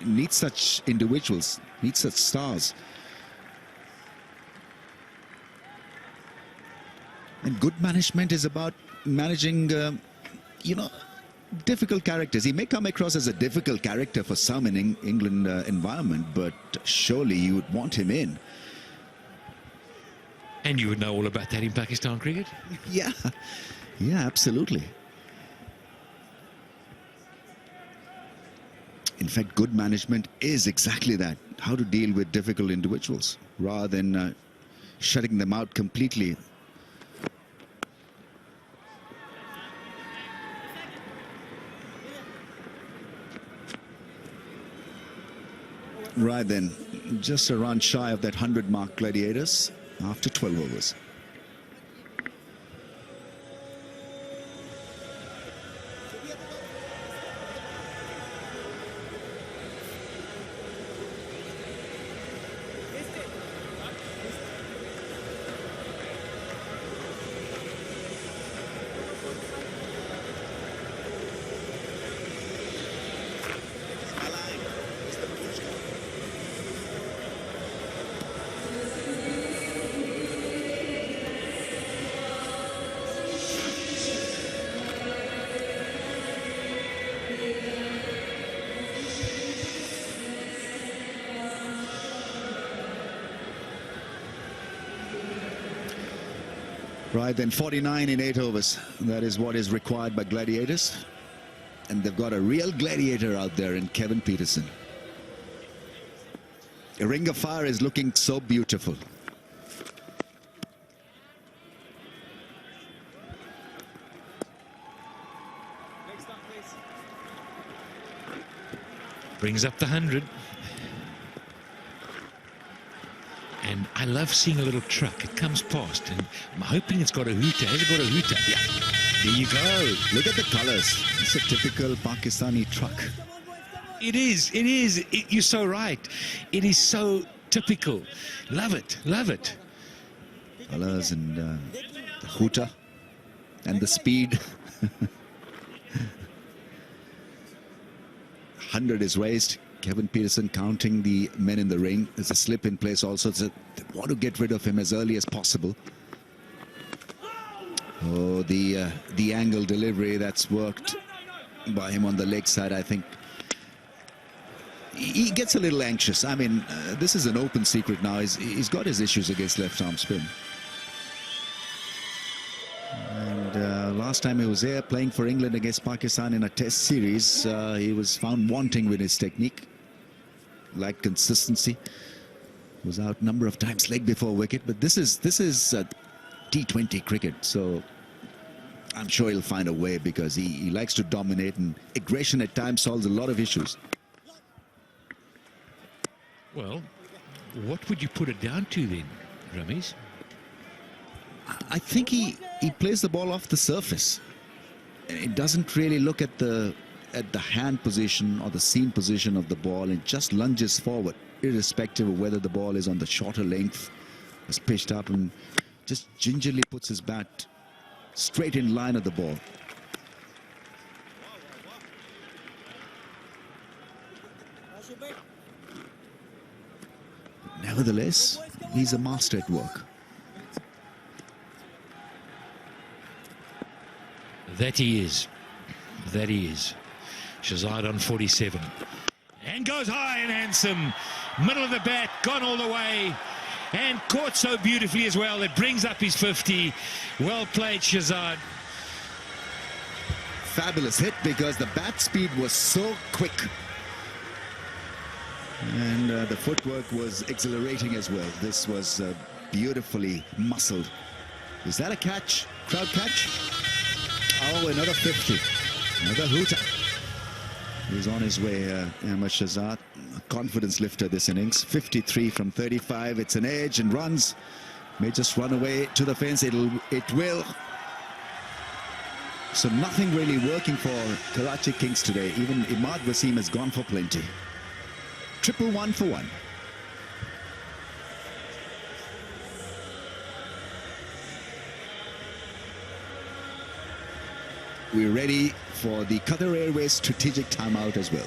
needs such individuals, needs such stars. And good management is about managing, you know, difficult characters. He may come across as a difficult character for some in England environment, but surely you would want him in. And you would know all about that in Pakistan cricket. Yeah, yeah, absolutely. In fact, good management is exactly that. How to deal with difficult individuals rather than shutting them out completely. Right then, just a run shy of that 100 mark, Gladiators, after 12 overs. Right then, 49 in 8 overs. That is what is required by Gladiators. And they've got a real gladiator out there in Kevin Peterson. A ring of fire is looking so beautiful. Brings up the 100. And I love seeing a little truck. It comes past, and I'm hoping it's got a hooter. Has it got a hooter? Yeah. There you go. Look at the colors. It's a typical Pakistani truck. It is. It is. You're so right. It is so typical. Love it. Love it. Colors and the hooter and the speed. 100 is raised. Kevin Peterson counting the men in the ring. There's a slip in place also. So they want to get rid of him as early as possible. Oh, the angle delivery that's worked by him on the leg side, I think. He gets a little anxious. I mean, this is an open secret now. He's got his issues against left arm spin. And last time he was there playing for England against Pakistan in a test series, he was found wanting with his technique. Lacked consistency. Was out a number of times leg before wicket. But this is T20 cricket, so I'm sure he'll find a way because he likes to dominate, and aggression at times solves a lot of issues. Well, what would you put it down to then, Ramesh? I think he plays the ball off the surface. It doesn't really look at the hand position or the seam position of the ball, and just lunges forward, irrespective of whether the ball is on the shorter length, is pitched up, and just gingerly puts his bat straight in line of the ball. Nevertheless, he's a master at work. That he is. That he is. Shahzad on 47. And goes high and handsome. Middle of the bat, gone all the way. And caught so beautifully as well. It brings up his 50. Well played, Shahzad. Fabulous hit because the bat speed was so quick. And the footwork was exhilarating as well. This was beautifully muscled. Is that a catch? Crowd catch? Oh, another 50. Another hooter. He's on his way, Ahmad Shahzad. Confidence lifter this innings. 53 from 35. It's an edge and runs. May just run away to the fence. It will. So nothing really working for Karachi Kings today. Even Imad Wasim has gone for plenty. Triple 1 for 1. We're ready for the Qatar Airways strategic timeout as well.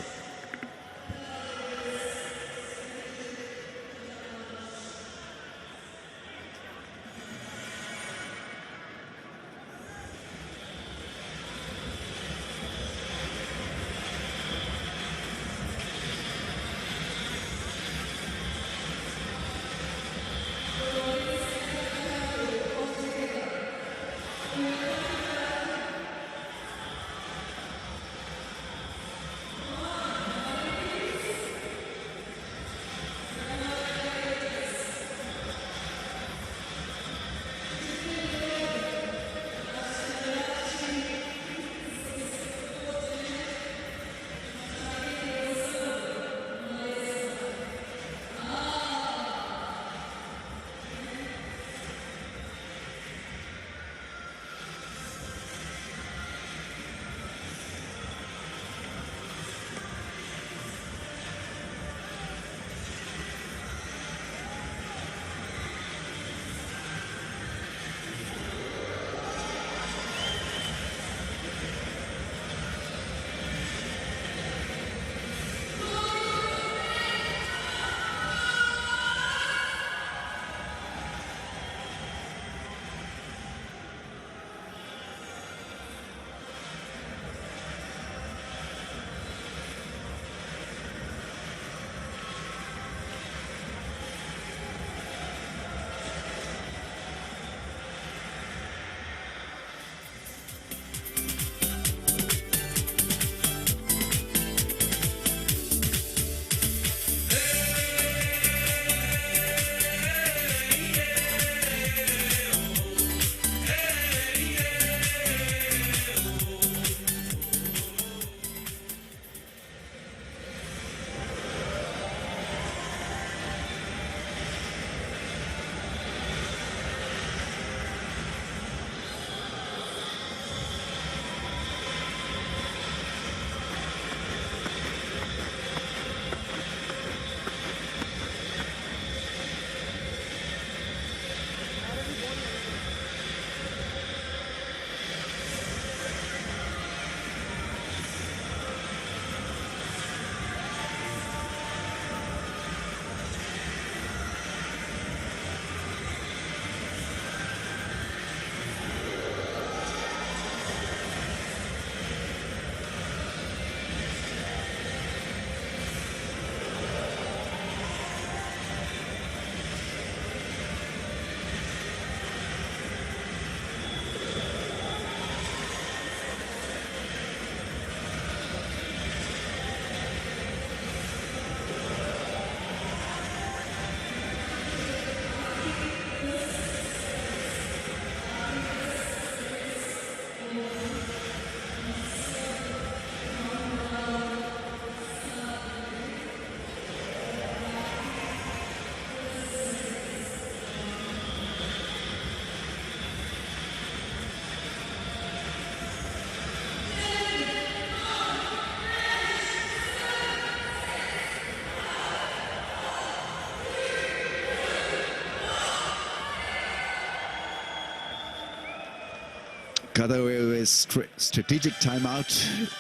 Qatar Airways strategic timeout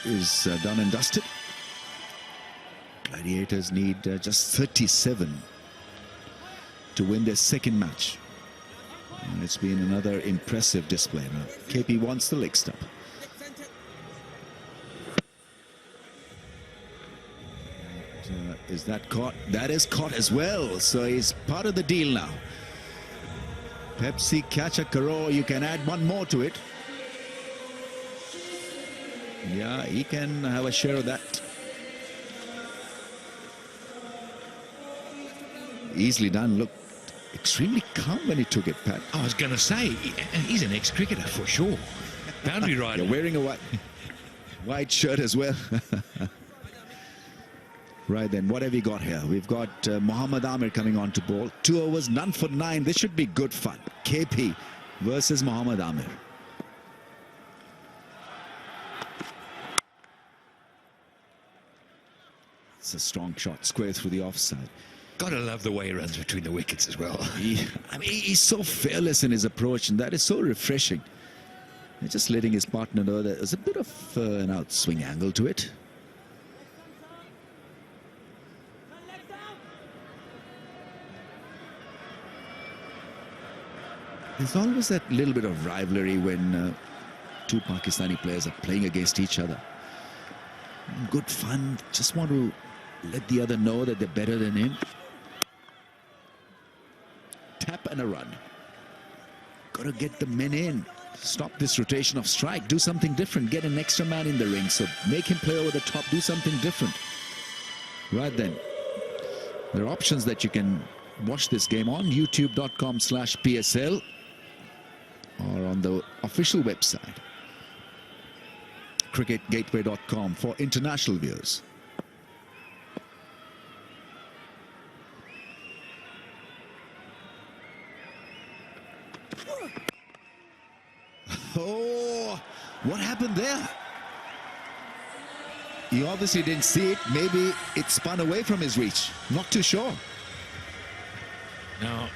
is done and dusted. Gladiators need just 37 to win their second match. And it's been another impressive display. Now, KP wants the leg stop. Is that caught? That is caught as well. So he's part of the deal now. Pepsi catch a crore. You can add one more to it. Yeah, he can have a share of that. Easily done. Look, extremely calm when he took it, Pat. I was going to say, he's an ex-cricketer for sure. Boundary rider. You're wearing a white shirt as well. Right then, what have we got here? We've got Mohammad Amir coming on to bowl. 2 overs, none for 9. This should be good fun. KP versus Mohammad Amir. It's a strong shot, square through the offside. Gotta love the way he runs between the wickets as well. He's so fearless in his approach, and that is so refreshing. And just letting his partner know that there's a bit of an outswing angle to it. There's always that little bit of rivalry when two Pakistani players are playing against each other. Good fun. Just want to let the other know that they're better than him. Tap and a run. Got to get the men in. Stop this rotation of strike. Do something different. Get an extra man in the ring. So make him play over the top. Do something different. Right then. There are options that you can watch this game on youtube.com/PSL or on the official website cricketgateway.com for international viewers. Oh, what happened there? He obviously didn't see it. Maybe it spun away from his reach. Not too sure. Now,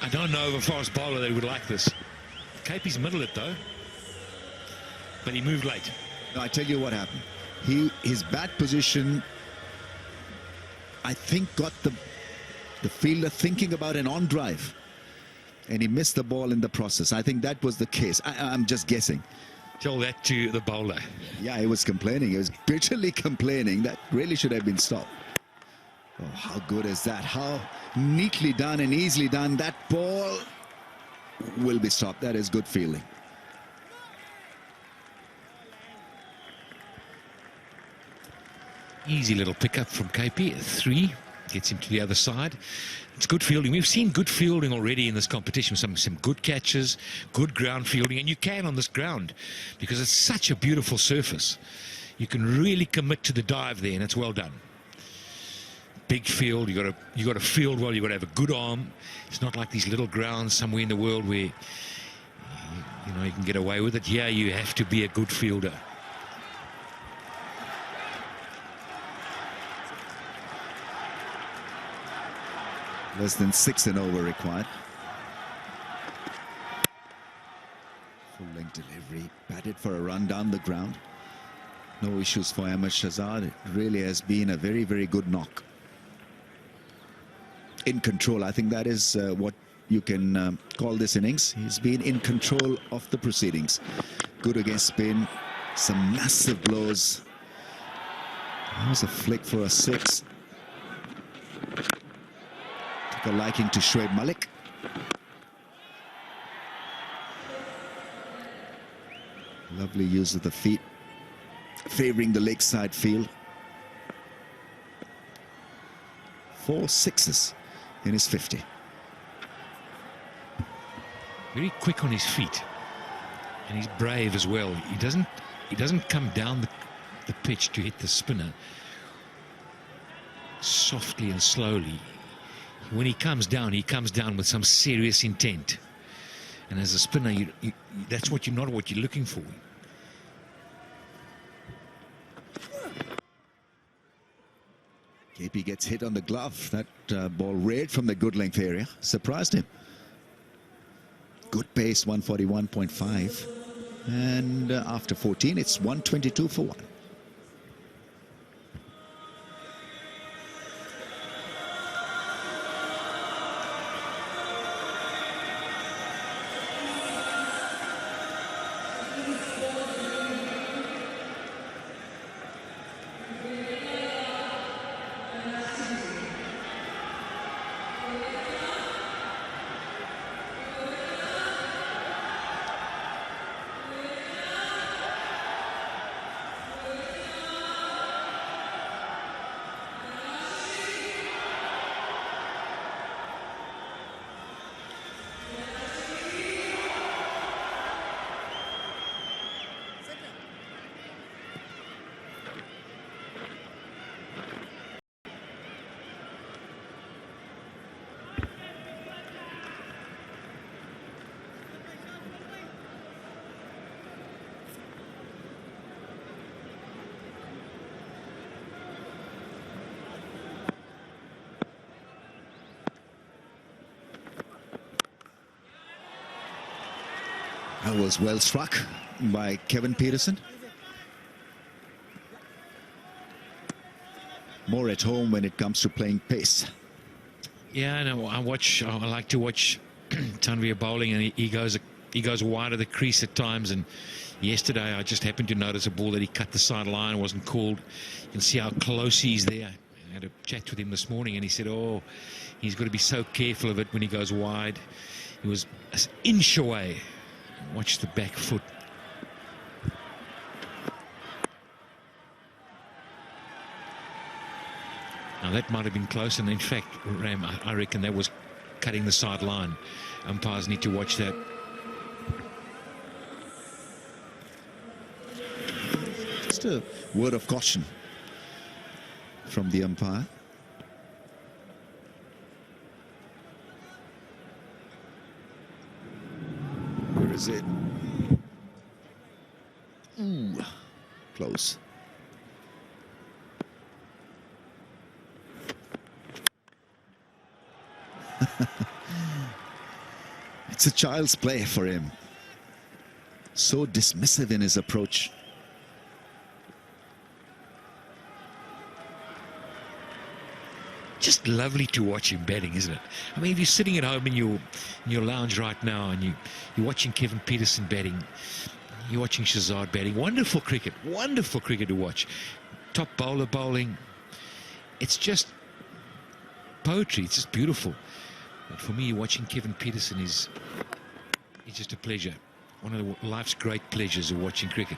I don't know of a fast bowler that would like this. KP's middle it though, but he moved late. No, I tell you what happened. His bat position, I think, got the fielder thinking about an on drive, and he missed the ball in the process. I think that was the case. I'm just guessing. Tell that to the bowler. Yeah, he was complaining. He was bitterly complaining. That really should have been stopped. Oh, how good is that? How neatly done and easily done. That ball will be stopped. That is good fielding. Easy little pickup from KP at 3. Gets him to the other side. It's good fielding. We've seen good fielding already in this competition. Some good catches, good ground fielding, and you can on this ground because it's such a beautiful surface. You can really commit to the dive there, and it's well done. Big field. You got to field well. You got to have a good arm. It's not like these little grounds somewhere in the world where you can get away with it. Here you have to be a good fielder. Less than 6 and over required. Full length delivery. Batted for a run down the ground. No issues for Ahmed Shahzad. It really has been a very, very good knock. In control. I think that is what you can call this innings. He's been in control of the proceedings. Good against spin. Some massive blows. That was a flick for a 6. Took a liking to Shoaib Malik. Lovely use of the feet, favouring the lakeside field. 4 sixes in his 50. Very quick on his feet, and he's brave as well. He doesn't come down the pitch to hit the spinner softly and slowly. When he comes down with some serious intent. And as a spinner, that's not what you're looking for. KP gets hit on the glove. That ball reared from the good length area. Surprised him. Good pace, 141.5. And after 14, it's 122 for 1. That was well struck by Kevin Peterson. More at home when it comes to playing pace. Yeah, no, I like to watch Tanvir bowling, and he goes wide of the crease at times. And yesterday, I just happened to notice a ball that he cut the sideline, wasn't called. You can see how close he's there. I had a chat with him this morning, and he said, "Oh, he's got to be so careful of it when he goes wide." He was an inch away. Watch the back foot. Now that might have been close, and in fact, Ram, I reckon that was cutting the sideline. Umpires need to watch that. Just a word of caution from the umpire. Where is it? Ooh, close. It's a child's play for him. So dismissive in his approach. Just lovely to watch him batting, isn't it? I mean, if you're sitting at home in your lounge right now and you're watching Kevin Peterson batting, you're watching Shahzad batting, wonderful cricket to watch. Top bowler bowling. It's just poetry. It's just beautiful. But for me, watching Kevin Peterson is just a pleasure. One of life's great pleasures of watching cricket.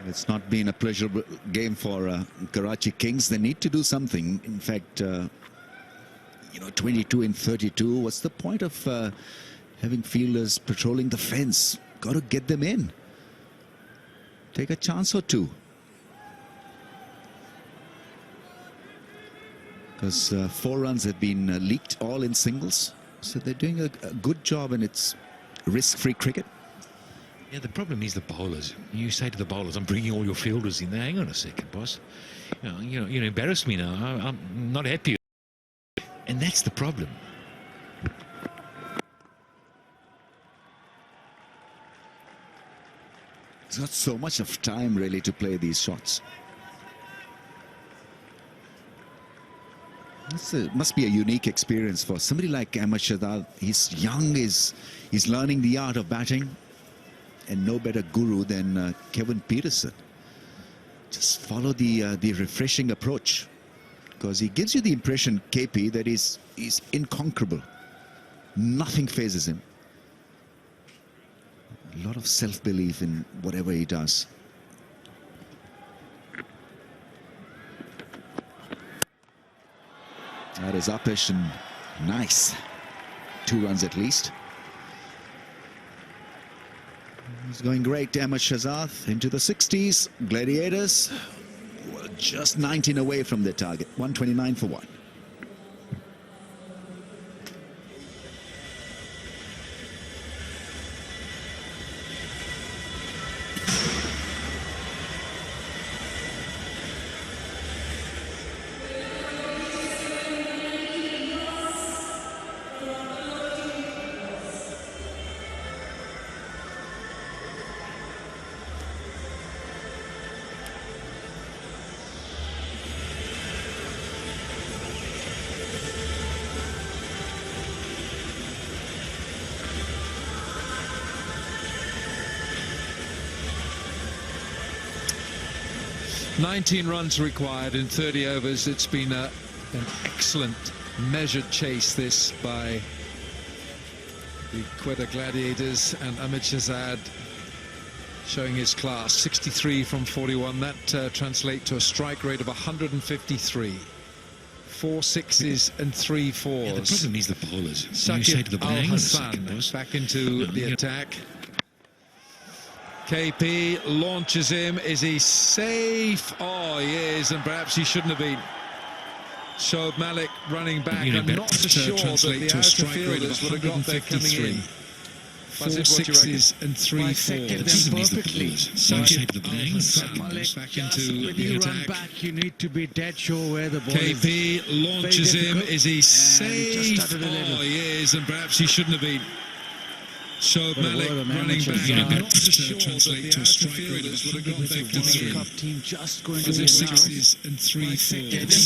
It's not been a pleasurable game for Karachi Kings. They need to do something. In fact, 22 in 32. What's the point of having fielders patrolling the fence? Got to get them in. Take a chance or two. Because 4 runs have been leaked, all in singles. So they're doing a good job, and it's risk-free cricket. Yeah, the problem is the bowlers. You say to the bowlers, "I'm bringing all your fielders in there." Hang on a second, boss. You embarrass me now. I'm not happy. And that's the problem. He's got so much of time, really, to play these shots. Must be a unique experience for somebody like Ahmed Shahzad. He's young, he's learning the art of batting, and no better guru than Kevin Peterson. Just follow the refreshing approach, because he gives you the impression, KP, that he's inconquerable. Nothing phases him. A lot of self-belief in whatever he does. That is uppish and nice. 2 runs at least. He's going great, Ahmed Shahzad, into the 60s. Gladiators were just 19 away from their target. 129 for 1. "19 runs required in 30 overs. It's been an excellent measured chase, this, by the Quetta Gladiators, and Ahmed Shahzad showing his class. 63 from 41. That translates to a strike rate of 153. 4 sixes and 3 fours. Yeah, the problem is the bowlers. You say Saqib to the bowler, "Hang on a second, Al-Hassan boss." back into the attack. KP launches him. Is he safe? Oh, he is, and perhaps he shouldn't have been. Shoaib Malik running back. I'm not so sure that the outer fielders would have got there coming in. 4 sixes and 3 fours. Them perfectly. Back into When the you run attack. back, you need to be dead sure where the ball is. KP launches him. difficult. Is he And safe? he just stuttered a little. Oh, he is, and perhaps he shouldn't have been. So Malik word of running amateur back. zone. I'm not so sure that the outer fielders would have got back to World 3. Cup team just going to 4 win now. sixes and 3 Just a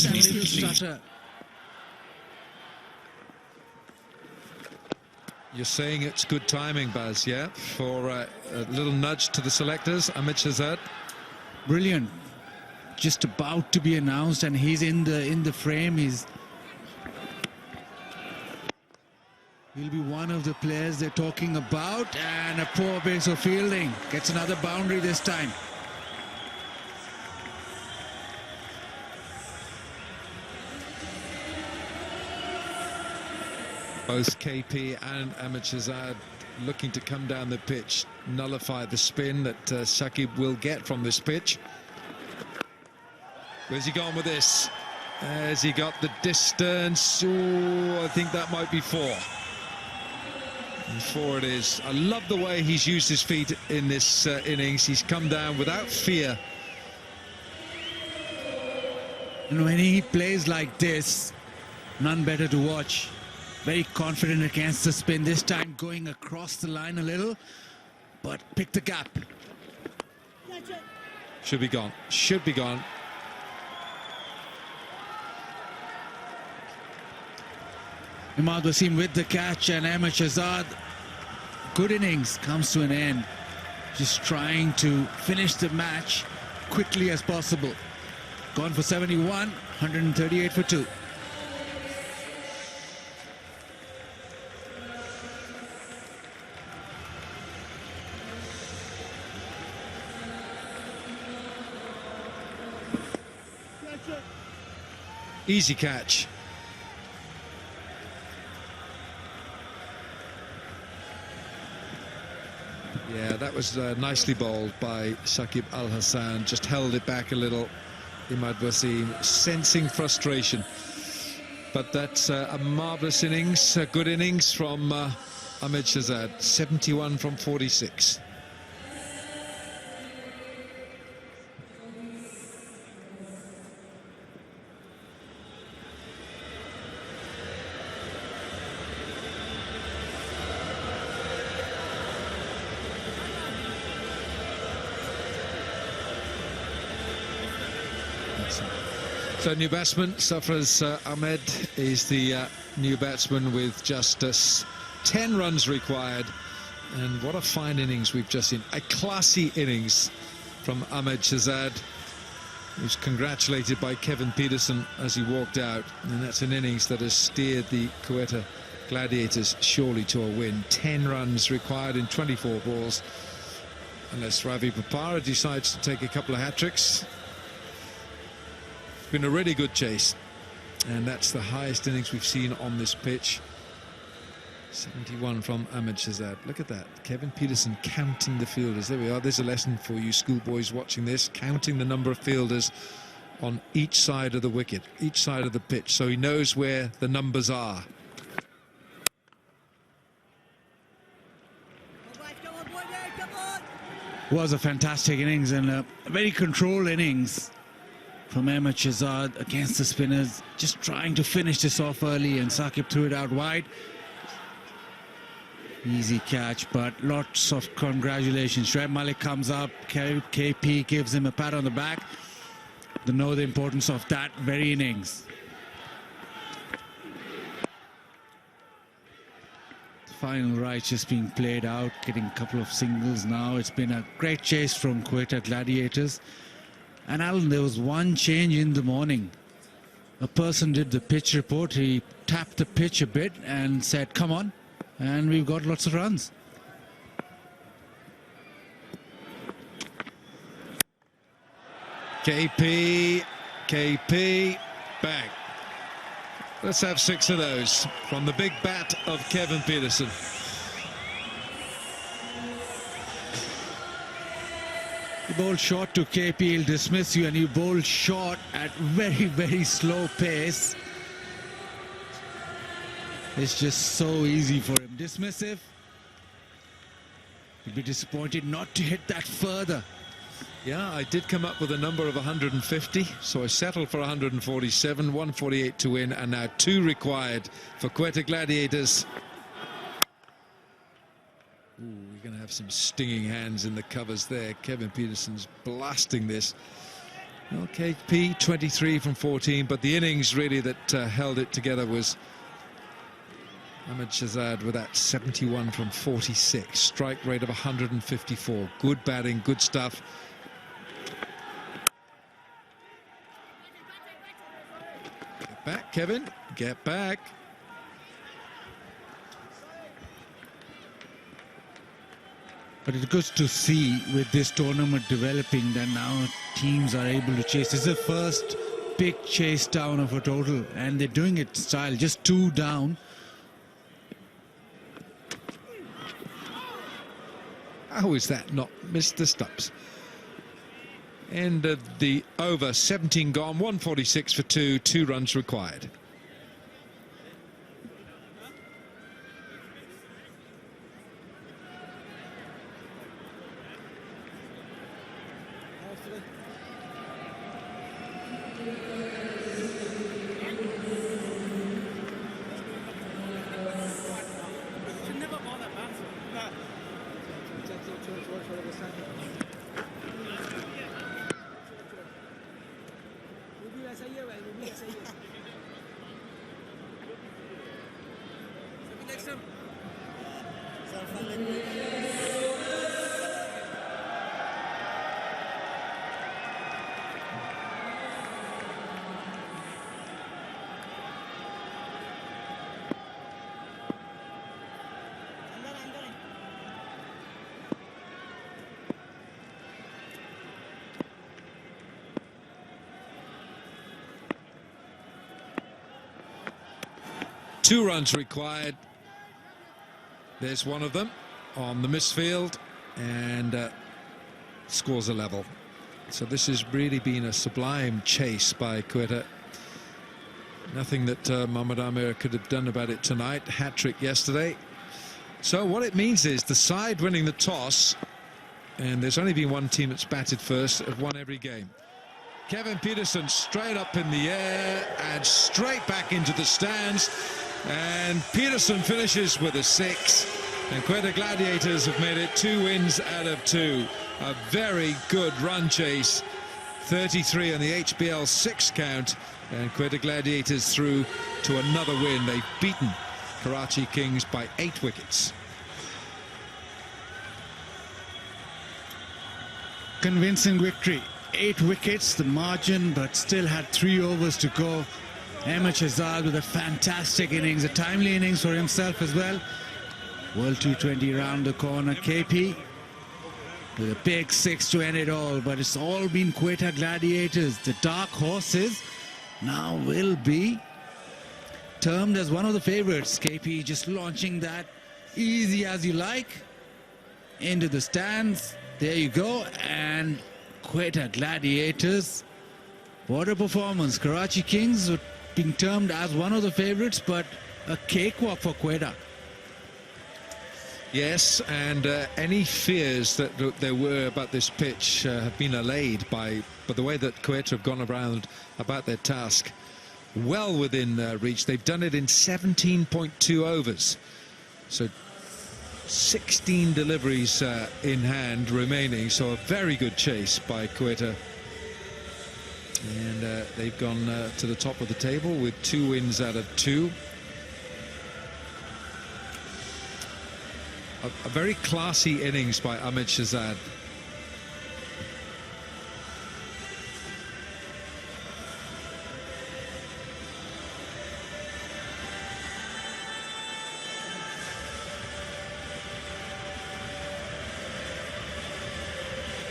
fours. little stutter. You're saying it's good timing, Baz, yeah? For a little nudge to the selectors, Ahmed Shahzad. Brilliant. Just about to be announced, and he's in the frame. He'll be one of the players they're talking about, and a poor base of fielding. Gets another boundary this time. Both KP and Ahmed Shahzad looking to come down the pitch, nullify the spin that Shakib will get from this pitch. Where's he gone with this? Has he got the distance? Oh, I think that might be 4. And 4 it is. I love the way he's used his feet in this innings. He's come down without fear. And when he plays like this, none better to watch. Very confident against the spin, this time going across the line a little, but pick the gap. Should be gone. Should be gone. Imad Wasim with the catch, and Ahmed Shahzad, good innings, comes to an end. Just trying to finish the match quickly as possible. Gone for 71, 138 for 2. Easy catch. Yeah, that was nicely bowled by Shakib Al Hassan. Just held it back a little. Imad Wasim sensing frustration. But that's a marvellous innings, a good innings from Ahmed Shahzad. 71 from 46. So new batsman, Safraz Ahmed is the new batsman with just 10 runs required. And what a fine innings we've just seen. A classy innings from Ahmed Shahzad, who's congratulated by Kevin Peterson as he walked out. And that's an innings that has steered the Quetta Gladiators surely to a win. 10 runs required in 24 balls. Unless Ravi Papara decides to take a couple of hat-tricks. Been a really good chase, and that's the highest innings we've seen on this pitch. 71 from Ahmed Shahzad. Look at that. Kevin Peterson counting the fielders. There we are. There's a lesson for you schoolboys watching this. Counting the number of fielders on each side of the wicket, each side of the pitch, so he knows where the numbers are. Was a fantastic innings, and a very controlled innings from Ahmed Shahzad against the spinners, just trying to finish this off early, and Saqib threw it out wide. Easy catch, but lots of congratulations. Shoaib Malik comes up, KP gives him a pat on the back. They know the importance of that very innings. The final right just being played out, getting a couple of singles now. It's been a great chase from Quetta Gladiators. And Alan, there was one change in the morning. A person did the pitch report. He tapped the pitch a bit and said, come on. And we've got lots of runs. KP, bang. Let's have 6 of those from the big bat of Kevin Peterson. You bowl short to KP, he'll dismiss you, and you bowl short at very, very slow pace. It's just so easy for him. Dismissive. You'd be disappointed not to hit that further. Yeah, I did come up with a number of 150, so I settled for 147, 148 to win, and now 2 required for Quetta Gladiators. Ooh, we're going to have some stinging hands in the covers there. Kevin Peterson's blasting this. Okay, P 23 from 14, but the innings really that held it together was Ahmed Shahzad with that 71 from 46. Strike rate of 154. Good batting, good stuff. Get back, Kevin. Get back. But it's good to see with this tournament developing that now teams are able to chase. This is the first big chase down of a total, and they're doing it style, just 2 down. How is that not missed the stumps? End of the over, 17 gone, 146 for 2, 2 runs required. Two runs required. There's one of them on the misfield, and scores a level. So this has really been a sublime chase by Quetta. Nothing that Mohammad Amir could have done about it tonight. Hat-trick yesterday. So what it means is the side winning the toss, and there's only been one team that's batted first, have won every game. Kevin Peterson straight up in the air and straight back into the stands. And Peterson finishes with a 6, and Quetta Gladiators have made it 2 wins out of 2. A very good run chase, 33 on the HBL 6 count, and Quetta Gladiators through to another win. They've beaten Karachi Kings by 8 wickets. Convincing victory, 8 wickets the margin, but still had 3 overs to go. Ahmed Shahzad with a fantastic innings, a timely innings for himself as well. World T20 round the corner. KP with a big 6 to end it all, but it's all been Quetta Gladiators. The dark horses now will be termed as one of the favorites. KP just launching that easy as you like into the stands. There you go. And Quetta Gladiators, what a performance. Karachi Kings being termed as one of the favorites, but a cakewalk for Quetta. Yes, and any fears that there were about this pitch have been allayed by the way that Quetta have gone around about their task. Well within reach. They've done it in 17.2 overs. So 16 deliveries in hand remaining. So a very good chase by Quetta. And they've gone to the top of the table with 2 wins out of 2. A very classy innings by Ahmed Shahzad.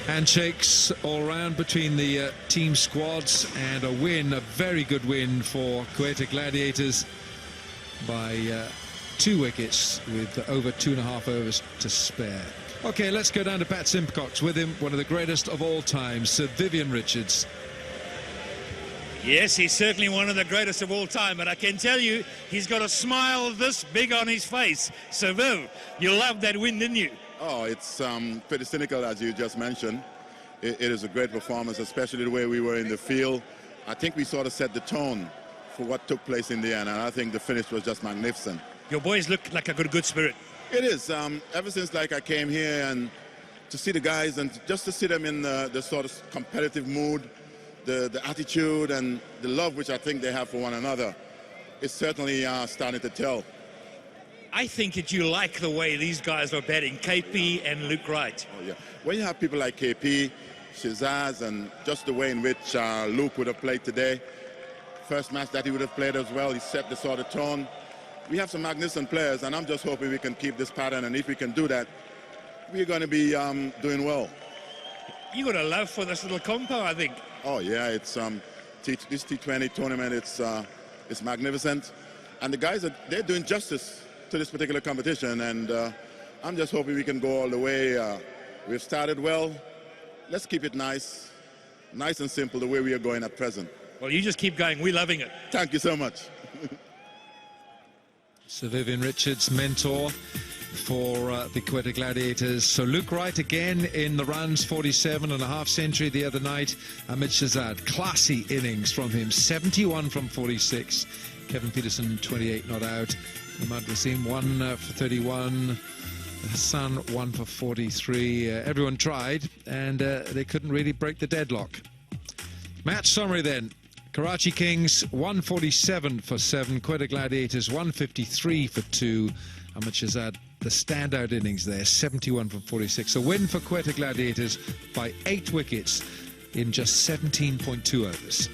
Handshakes all round between the team squads, and a win, a very good win for Quetta Gladiators by 2 wickets with over 2.5 overs to spare. Okay, let's go down to Pat Simcox. With him, one of the greatest of all time, Sir Vivian Richards. Yes, he's certainly one of the greatest of all time, but I can tell you, he's got a smile this big on his face. So, Viv, you loved that win, didn't you? Oh, it's pretty cynical, as you just mentioned. It is a great performance, especially the way we were in the field. I think we sort of set the tone for what took place in the end, and I think the finish was just magnificent. Your boys look like a good spirit. It is. Ever since I came here and to see the guys and just to see them in the sort of competitive mood, the attitude and the love which I think they have for one another, it's certainly starting to tell. I think that you like the way these guys are betting, KP and Luke Wright. Oh, yeah. When you have people like KP, Shazaz, and just the way in which Luke would have played today, first match that he would have played as well, he set the sort of tone. We have some magnificent players, and I'm just hoping we can keep this pattern, and if we can do that, we're going to be doing well. You got a love for this little compo, I think. Oh, yeah, it's this T20 tournament, it's magnificent. And the guys, they're doing justice to this particular competition, and I'm just hoping we can go all the way. We've started well. Let's keep it nice and simple the way we are going at present. Well, you just keep going. We're loving it. Thank you so much. Sir Vivian Richards, mentor for the Quetta Gladiators. So Luke Wright again in the runs, 47.5 century the other night. Ahmed Shahzad, classy innings from him, 71 from 46. Kevin Peterson, 28 not out. Ahmad Wasim, 1 for 31. Hassan, 1 for 43. Everyone tried, and they couldn't really break the deadlock. Match summary then. Karachi Kings, 147 for 7. Quetta Gladiators, 153 for 2. Ahmed Shahzad, the standout innings there, 71 from 46. A win for Quetta Gladiators by 8 wickets in just 17.2 overs.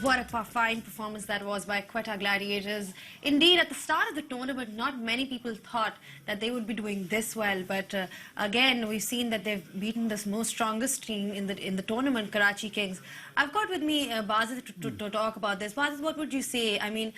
What a fine performance that was by Quetta Gladiators. Indeed, at the start of the tournament, not many people thought that they would be doing this well. But again, we've seen that they've beaten the most strongest team in the tournament, Karachi Kings. I've got with me Bazid to talk about this. Bazid, what would you say? I mean,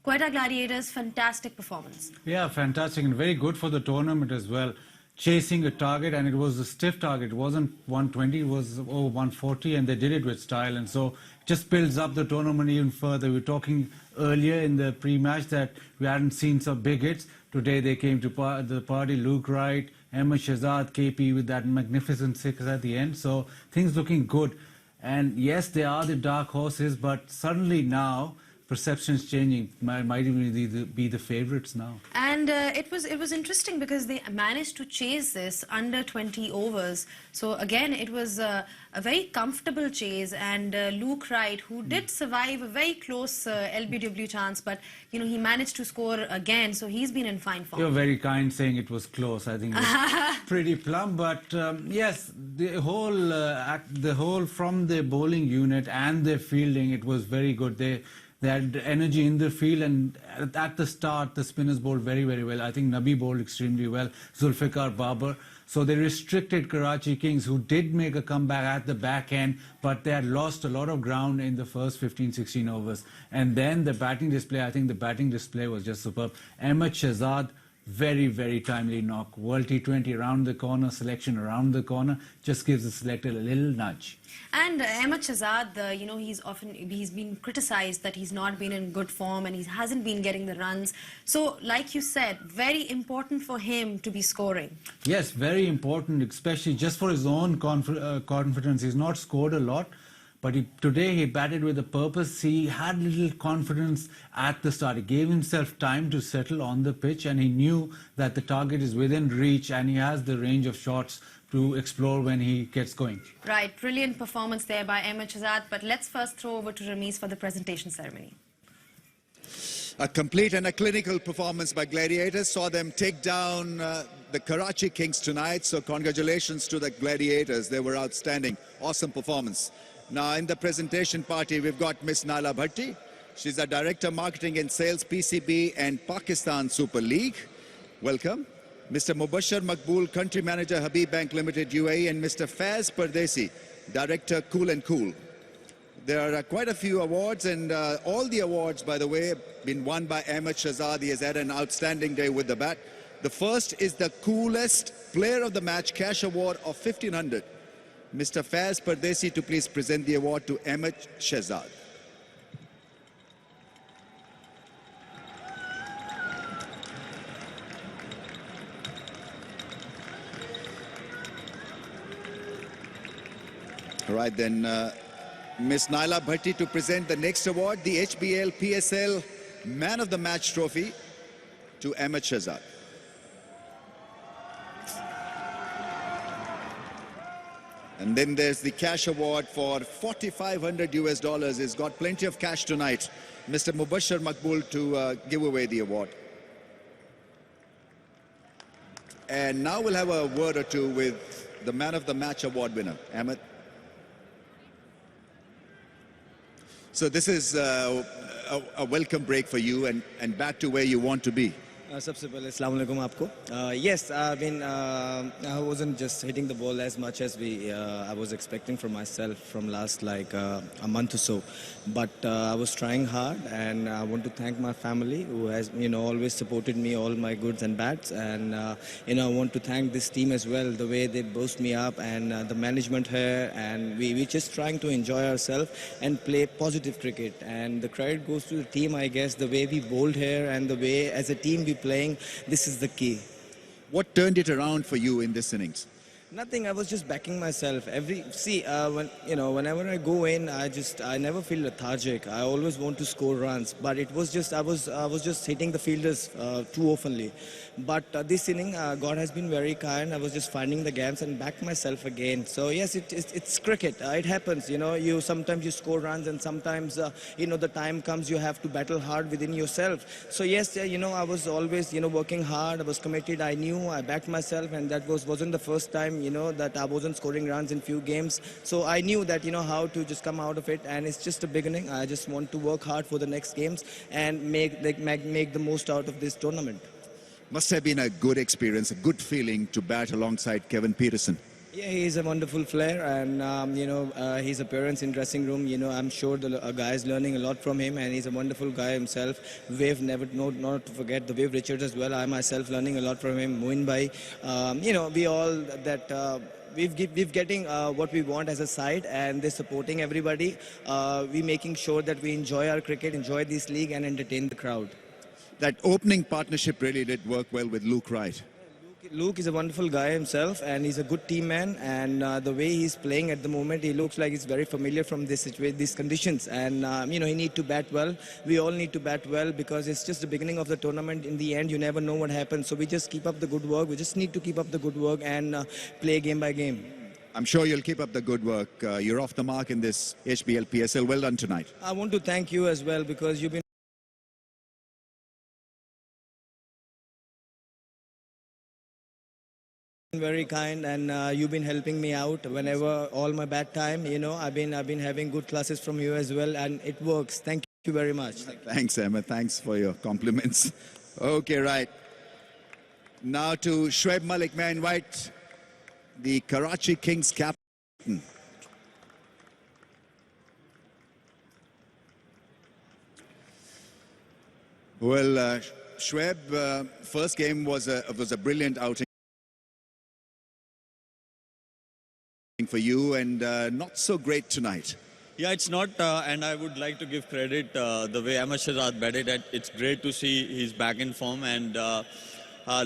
Quetta Gladiators, fantastic performance. Yeah, fantastic and very good for the tournament as well. Chasing a target, and it was a stiff target. It wasn't 120, it was over 140, and they did it with style, and so it just builds up the tournament even further. We were talking earlier in the pre-match that we hadn't seen some big hits. Today they came to the party, Luke Wright, Ahmed Shahzad, KP with that magnificent six at the end, so things looking good. And yes, they are the dark horses, but suddenly now perception's changing. Might even be the favourites now. And it was interesting because they managed to chase this under 20 overs. So again, it was a very comfortable chase. And Luke Wright, who did survive a very close LBW chance, but you know he managed to score again. So he's been in fine form. You're very kind saying it was close. I think it's pretty plumb. But yes, the whole from the bowling unit and their fielding, it was very good. They had energy in the field, and at the start, the spinners bowled very, very well. I think Nabi bowled extremely well, Zulfikar Babar. So they restricted Karachi Kings, who did make a comeback at the back end, but they had lost a lot of ground in the first 15, 16 overs. And then the batting display, I think the batting display was just superb. Ahmed Shahzad, very, very timely knock. World T20 around the corner, selection around the corner, just gives the selector a little nudge. And Ahmed Shahzad, you know, he's been criticized that he's not been in good form and he hasn't been getting the runs. So, like you said, very important for him to be scoring. Yes, very important, especially just for his own confidence. He's not scored a lot, but today he batted with a purpose. He had little confidence at the start. He gave himself time to settle on the pitch, and he knew that the target is within reach and he has the range of shots to explore when he gets going. Right, brilliant performance there by Ahmed Shahzad. But let's first throw over to Ramiz for the presentation ceremony. A complete and a clinical performance by Gladiators saw them take down the Karachi Kings tonight. So congratulations to the Gladiators. They were outstanding. Awesome performance. Now in the presentation party, we've got Miss Naila Bhatti. She's the Director Marketing and Sales, PCB and Pakistan Super League. Welcome. Mr. Mubashir Maqbool, Country Manager, Habib Bank Limited, UAE, and Mr. Faz Pardesi, Director, Cool and Cool. There are quite a few awards, and all the awards, by the way, have been won by Ahmed Shahzad. He has had an outstanding day with the bat. The first is the coolest player of the match cash award of 1,500. Mr. Faz Pardesi to please present the award to Ahmed Shahzad. All right, then Miss Naila Bhatti to present the next award, the HBL PSL Man of the Match Trophy to Ahmed Shahzad. And then there's the cash award for $4,500 US. He's got plenty of cash tonight. Mr. Mubashir Maqbool to give away the award. And now we'll have a word or two with the Man of the Match award winner, Ahmed. So this is a welcome break for you and back to where you want to be. सबसे पहले अस्सलाम वालेकुम आपको. Yes, I mean I wasn't just hitting the ball as much as I was expecting from myself from last like a month or so, but I was trying hard, and I want to thank my family who has always supported me, all my goods and bads, and I want to thank this team as well, the way they boost me up, and the management here, and we just trying to enjoy ourselves and play positive cricket, and the credit goes to the team, I guess, the way we bowled here and the way as a team we playing. This is the key. What turned it around for you in this innings? Nothing. I was just backing myself. Whenever I go in, I never feel lethargic. I always want to score runs, but it was just I was just hitting the fielders too oftenly. But this inning, God has been very kind. I was just finding the gaps and back myself again. So yes, it's cricket. It happens. You sometimes you score runs, and sometimes the time comes you have to battle hard within yourself. So yes, I was always working hard. I was committed. I knew I backed myself, and that wasn't the first time you know, that I wasn't scoring runs in few games. So I knew that, you know, how to just come out of it, and it's just a beginning. I just want to work hard for the next games and make the most out of this tournament. Must have been a good experience, a good feeling to bat alongside Kevin Peterson. Yeah, he's a wonderful player, and you know, his appearance in dressing room, you know, I'm sure the guys learning a lot from him, and he's a wonderful guy himself. Wave, not to forget the Wave Richards as well. I myself learning a lot from him. Moin bhai, you know, we all that. We've getting what we want as a side, and they're supporting everybody. We making sure that we enjoy our cricket, enjoy this league, and entertain the crowd. That opening partnership really did work well with Luke Wright. Luke is a wonderful guy himself, and he's a good team man, and the way he's playing at the moment, he looks like he's very familiar from this situation, these conditions, and you know, he need to bat well. We all need to bat well because it's just the beginning of the tournament. In the end, you never know what happens, so we just keep up the good work. We just need to keep up the good work and play game by game. I'm sure you'll keep up the good work. You're off the mark in this HBL PSL. Well done tonight. I want to thank you as well, because you've been very kind, and you've been helping me out whenever all my bad time, you know, I've been having good classes from you as well, and it works. Thank you very much. Thanks, Ahmed. Thanks for your compliments. Okay, right. Now to Shoaib Malik. May I invite the Karachi Kings captain. Well, Shoaib, first game was a brilliant outing for you, and not so great tonight. Yeah, it's not, and I would like to give credit the way Ahmed Shahzad batted. It's great to see he's back in form, and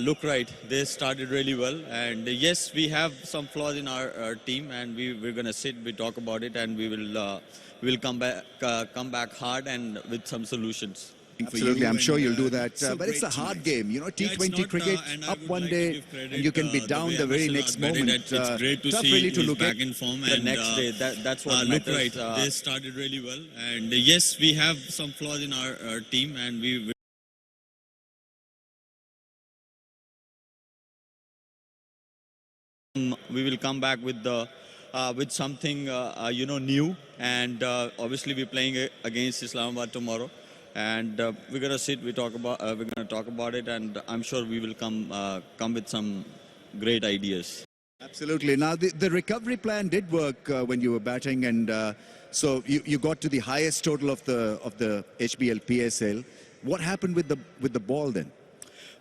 look right, they started really well. And yes, we have some flaws in our team, and we're going to sit, we talk about it, and we'll come back hard and with some solutions. Absolutely, I'm sure you'll do that. But it's a hard game, you know, T20 cricket, up one day, and you can be down the very next moment. It's great to see really to look back at in form, the and next day. That's what look matters. right, they started really well, and yes, we have some flaws in our team, and we will come back with something you know, new, and obviously we're playing against Islamabad tomorrow. And we're gonna sit. We're gonna talk about it, and I'm sure we will come with some great ideas. Absolutely. Now the recovery plan did work when you were batting, and so you got to the highest total of the HBL PSL. What happened with the ball then?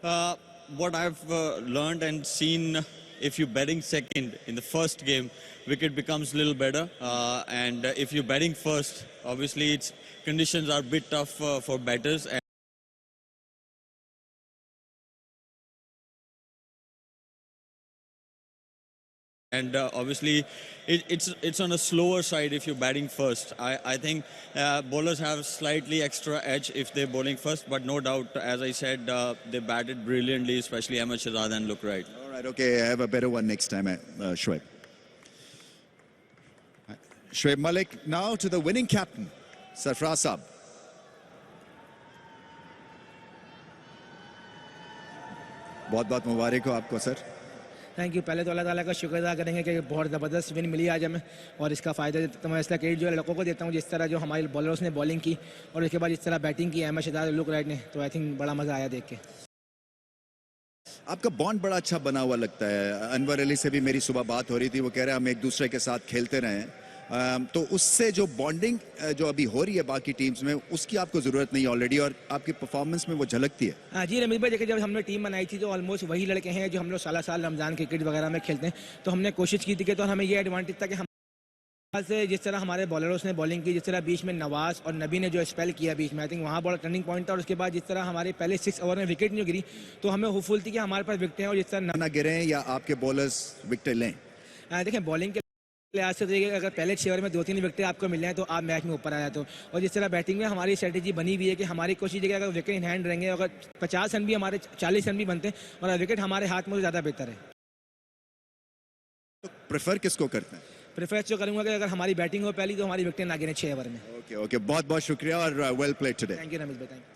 What I've learned and seen, if you're batting second in the first game, wicket becomes a little better, and if you're batting first, obviously conditions are a bit tough for batters, and obviously it's on a slower side if you're batting first. I think bowlers have slightly extra edge if they're bowling first, but no doubt, as I said, they batted brilliantly, especially Ahmed Shahzad and Look Right. All right, okay, I have a better one next time, Shoaib. Shoaib Malik, now to the winning captain, Sarfraz Saab. बहुत मुबारक हो आपको sir. Thank you. पहले तो अल्लाह ताला का शुक्र अदा करेंगे कि बहुत ज़बरदस्त विन मिली आज हमें, और इसका फ़ायदा तो मैं इसका क्रेडिट जो है लड़कों को देता हूँ, जिस तरह जो हमारे बॉलर्स ने बॉलिंग की और उसके बाद जिस तरह बैटिंग की अहमद शहजाद लुक राइट ने, तो आई थिंक बड़ा मज़ा आया देख के. आपका बॉन्ड बड़ा अच्छा बना हुआ लगता है. अनवर अली से भी मेरी सुबह बात हो रही थी, वो कह रहे हैं हम एक दूसरे के साथ खेलते रहे, तो उससे जो बॉन्डिंग जो अभी हो रही है बाकी टीम्स में, उसकी आपको ज़रूरत नहीं ऑलरेडी, और आपकी परफॉर्मेंस में वो झलकती है. हाँ जी रमीज भाई, देखिए जब हमने टीम बनाई थी तो ऑलमोस्ट वही लड़के हैं जो हम लोग साल रमज़ान क्रिकेट वगैरह में खेलते हैं, तो हमने कोशिश की थी कि तो हमें ये एडवांटेज था कि हम से जिस तरह हमारे बॉलरों ने बॉलिंग की, जिस तरह बीच में नवाज और नबी ने जो स्पेल किया बीच में, आई थिंक वहाँ बड़ा टर्निंग पॉइंट था. और उसके बाद जिस तरह हमारे पहले 6 ओवर में विकेट नहीं गिरी, तो हमें होपफुल थी कि हमारे पास विकेट हैं, और जिस तरह ना गिरे या आपके बॉलर्स विकेट लें. देखें बॉलिंग के लिहाज से देखिए, अगर पहले 6 ओवर में 2-3 विकेट आपको मिल जाए तो आप मैच में ऊपर आ जाते हो. और जिस तरह बैटिंग में हमारी स्ट्रेटेजी बनी हुई है कि हमारी कोशिश है कि अगर विकेट इन हैंड रहेंगे, अगर 50 रन भी हमारे 40 रन भी बनते हैं और विकेट हमारे हाथ में, तो ज़्यादा बेहतर है. तो प्रेफर किसको करते हैं? प्रेफर जो करूंगा कि अगर हमारी बैटिंग हो पहली, तो हमारी विकेट ना गिरे 6 ओवर में. ओके, बहुत शुक्रिया और well played today. Thank you Ramesh bhai. Thank you.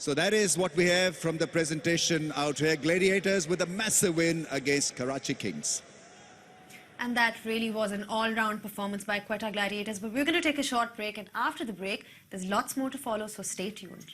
So that is what we have from the presentation out here. Gladiators with a massive win against Karachi Kings. And that really was an all-round performance by Quetta Gladiators. But we're going to take a short break, and after the break, there's lots more to follow, so stay tuned.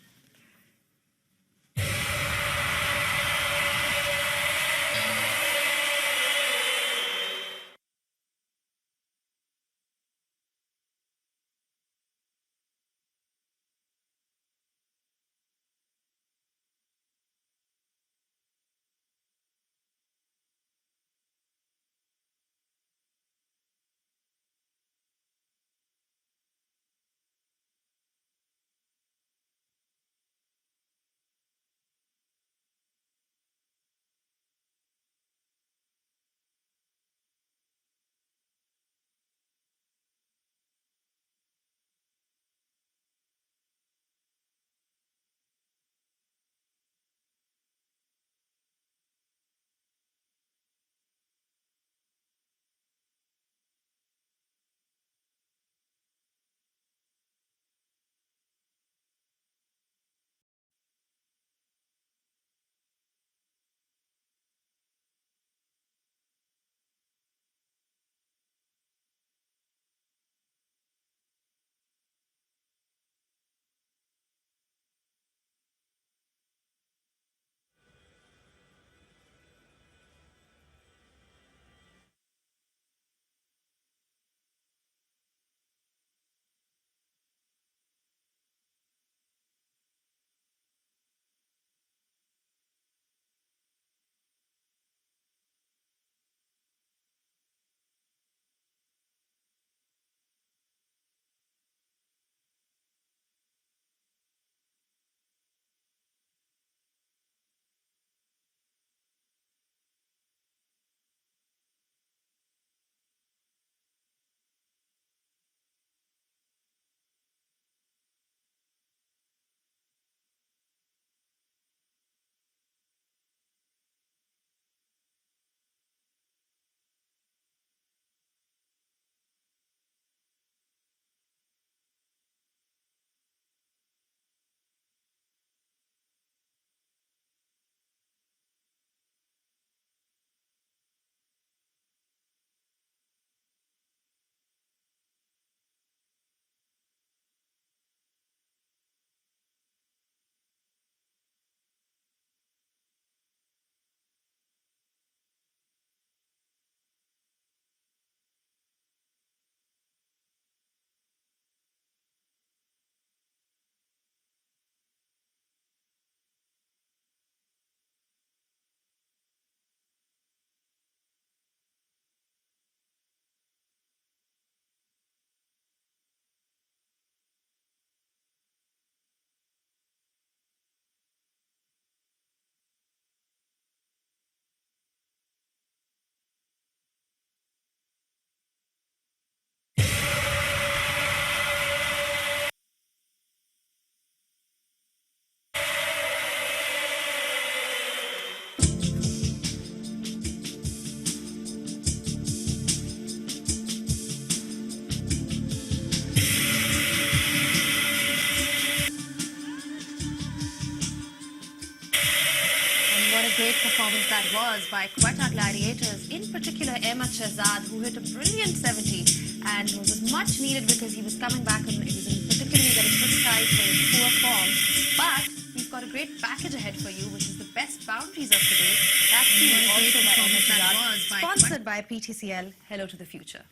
Great performance that was by Quetta Gladiators, in particular Ahmed Shahzad, who hit a brilliant 70 and was much needed because he was coming back and he was particularly getting criticized for his poor form. But we've got a great package ahead for you, which is the best boundaries of the day. That's also by Ahmed Shahzad, sponsored by PTCL. Hello to the future.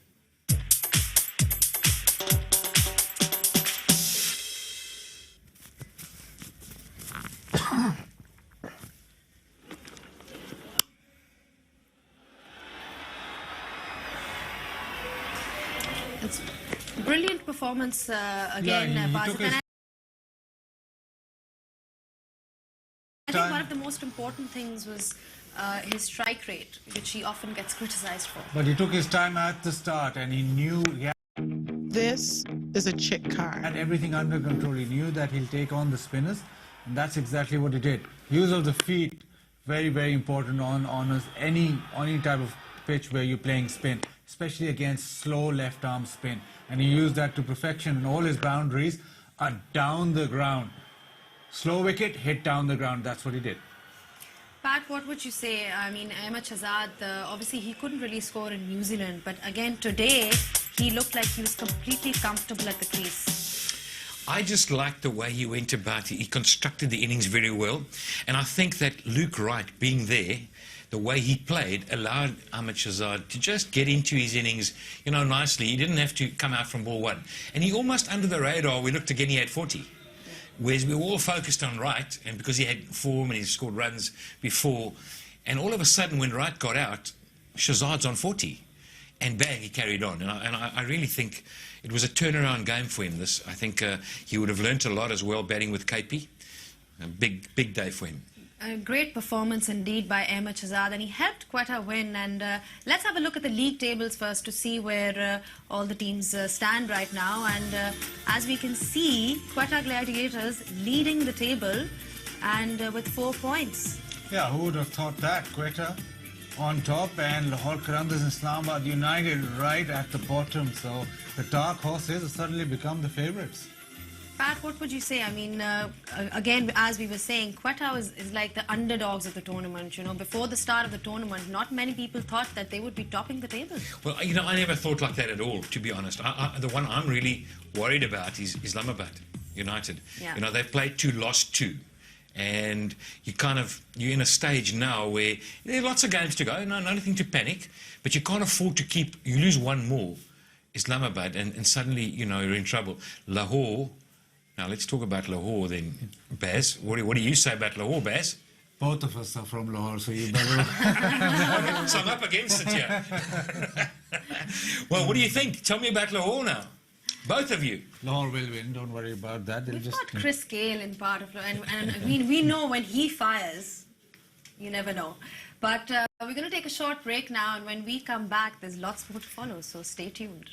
It's brilliant performance again. I think one of the most important things was his strike rate, which he often gets criticized for. But he took his time at the start and he knew he had This is a chick card. everything under control. He knew that he'll take on the spinners, and that's exactly what he did. Use of the feet, very, very important on any type of pitch where you're playing spin, especially against slow left arm spin. And he used that to perfection, and all his boundaries are down the ground. Slow wicket, hit down the ground. That's what he did. Pat, what would you say? I mean, Ahmed Shahzad, obviously he couldn't really score in New Zealand, but again today he looked like he was completely comfortable at the crease. I just liked the way he went about it. He constructed the innings very well. And I think that Luke Wright being there, the way he played, allowed Ahmed Shahzad to just get into his innings, you know, nicely. He didn't have to come out from ball one. And he almost under the radar, we looked again, he had 40. Whereas we were all focused on Wright, and because he had form and he scored runs before. And all of a sudden, when Wright got out, Shahzad's on 40. And bang, he carried on. And I really think it was a turnaround game for him. I think he would have learnt a lot as well, batting with KP. A big day for him. A great performance indeed by Ahmed Shahzad, and he helped Quetta win. And let's have a look at the league tables first to see where all the teams stand right now. And as we can see, Quetta Gladiators leading the table and with 4 points. Yeah, who would have thought that? Quetta on top and Lahore Qalandars and Islamabad United right at the bottom. So the dark horses have suddenly become the favourites. Pat, what would you say? I mean, again, as we were saying, Quetta is like the underdogs of the tournament. You know, before the start of the tournament, not many people thought that they would be topping the table. Well, you know, I never thought like that at all, to be honest. The one I'm really worried about is Islamabad United. Yeah. You know, they've played 2, lost 2. And you're in a stage now where there are lots of games to go, nothing to panic, but you can't afford to you lose one more, Islamabad, and suddenly, you know, you're in trouble. Lahore, now let's talk about Lahore then. Baz, what do you say about Lahore, Baz? Both of us are from Lahore, so you better... So I'm up against it here. Well, what do you think? Tell me about Lahore now. Both of you. Lahore will win, don't worry about that. We've got Chris Gale in part of... And we know when he fires, you never know. But we're going to take a short break now, and when we come back, there's lots more to follow, so stay tuned.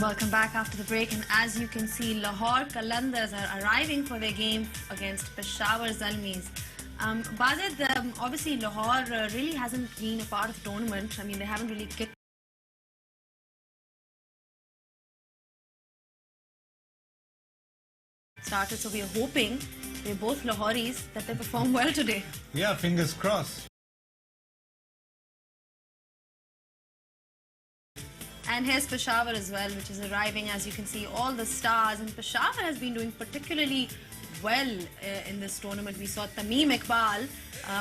Welcome back after the break, and as you can see, Lahore Qalandars are arriving for their game against Peshawar Zalmis. Bazid, obviously Lahore really hasn't been a part of the tournament. I mean, they haven't really kicked started, so we are hoping, we're both Lahoris, that they perform well today. Yeah, fingers crossed. And here's Peshawar as well, which is arriving. As you can see, all the stars. And Peshawar has been doing particularly well in this tournament. We saw Tamim Iqbal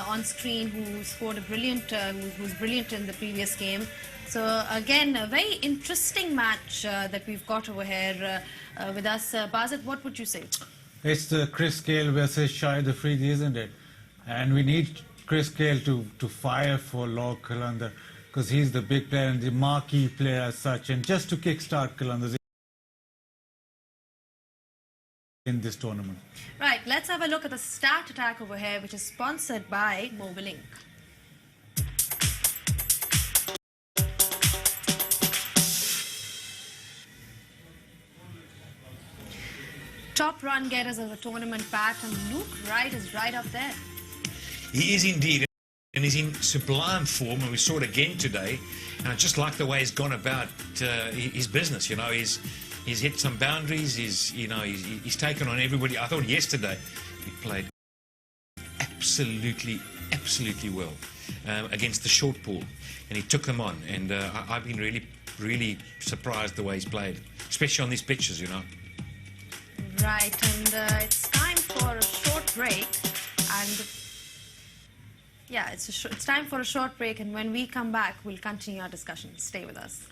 on screen, who scored a brilliant, who was brilliant in the previous game. So again, a very interesting match that we've got over here with us. Bazid, what would you say? It's the Chris Gale versus Shahid Afridi, isn't it? And we need Chris Gale to fire for Lahore Qalandar, because he's the big player and the marquee player as such, and just to kickstart Qalandars in this tournament. Right, let's have a look at the Start Attack over here, which is sponsored by Mobilink. Top run getters of the tournament, Pat, and Luke Wright is right up there. He is indeed, and he's in sublime form, and we saw it again today. And I just like the way he's gone about his business. You know, he's hit some boundaries. He's taken on everybody. I thought yesterday he played absolutely well against the short ball, and he took them on. And I've been really surprised the way he's played, especially on these pitches. You know. Right, and it's time for a short break, and yeah, it's time for a short break, and when we come back, we'll continue our discussion. Stay with us.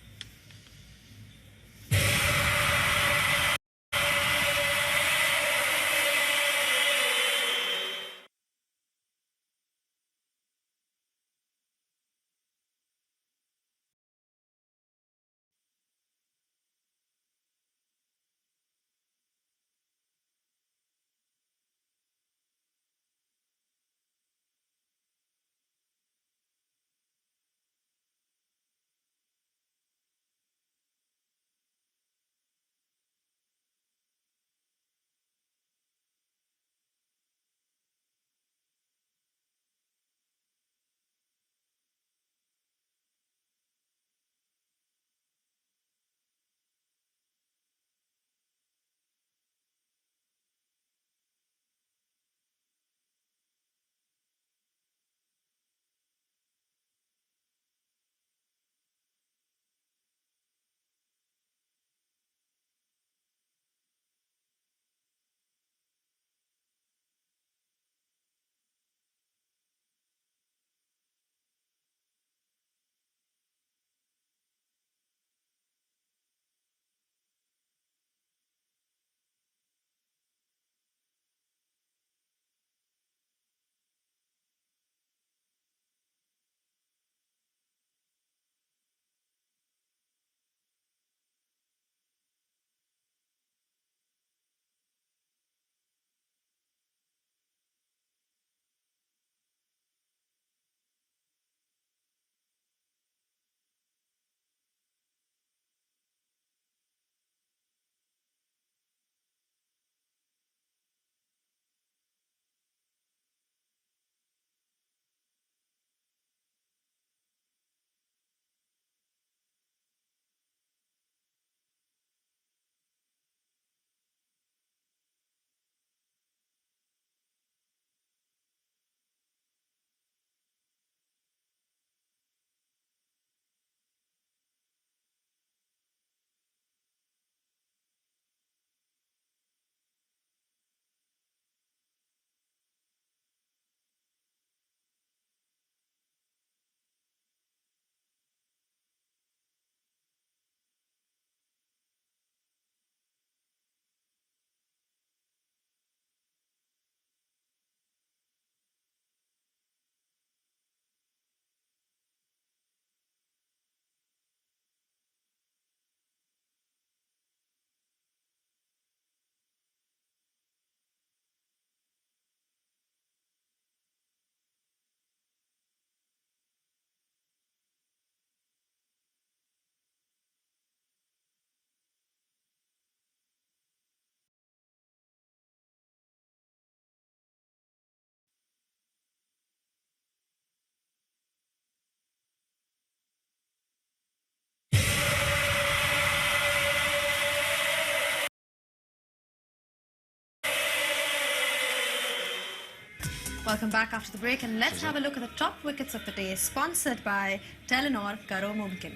Welcome back after the break, and let's have a look at the top wickets of the day, sponsored by Telenor Karo Mumkin.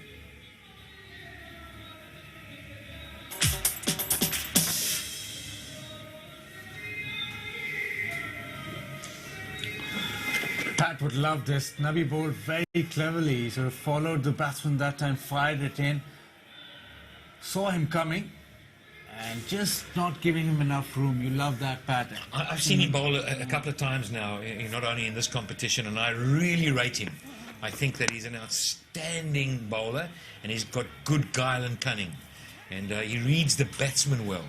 Pat would love this. Nabi bowled very cleverly. He sort of followed the batsman that time, fired it in, saw him coming, and just not giving him enough room. You love that pattern. I've seen him bowl a couple of times now, not only in this competition, and I really rate him. I think that he's an outstanding bowler, and he's got good guile and cunning, and he reads the batsman well.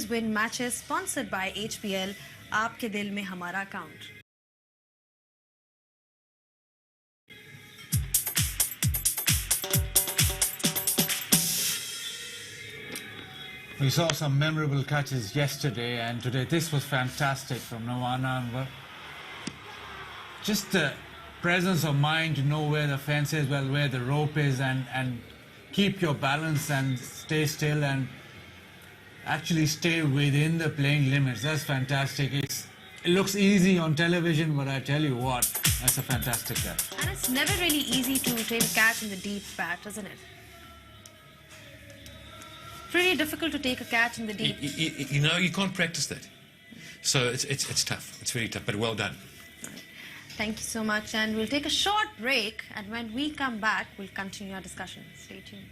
Win matches sponsored by HPL. Aapke dil mein hamara account. We saw some memorable catches yesterday and today. This was fantastic from Nawana Anwar. Just the presence of mind to know where the fence is, well, where the rope is, and keep your balance and stay still and actually stay within the playing limits. That's fantastic. It looks easy on television, but I tell you what, that's a fantastic catch. And it's never really easy to take a catch in the deep pat, isn't it? Pretty difficult to take a catch in the deep. You know, you can't practice that. So it's tough. It's very tough, but well done. Right. Thank you so much. And we'll take a short break. And when we come back, we'll continue our discussion. Stay tuned.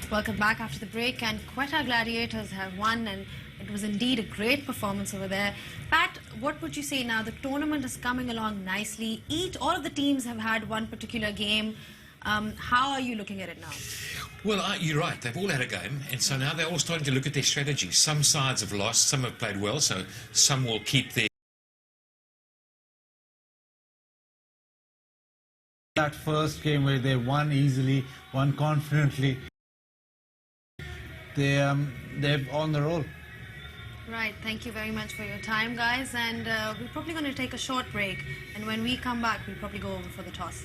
Welcome back after the break, and Quetta Gladiators have won, and it was indeed a great performance over there. Pat, what would you say now? The tournament is coming along nicely. All of the teams have had one particular game. How are you looking at it now? Well, you're right. They've all had a game, and so now they're all starting to look at their strategy. Some sides have lost, some have played well, so some will keep their... That first game where they won easily, won confidently, they're on the roll. Right, thank you very much for your time, guys, and we're probably going to take a short break, and when we come back, we'll probably go over for the toss.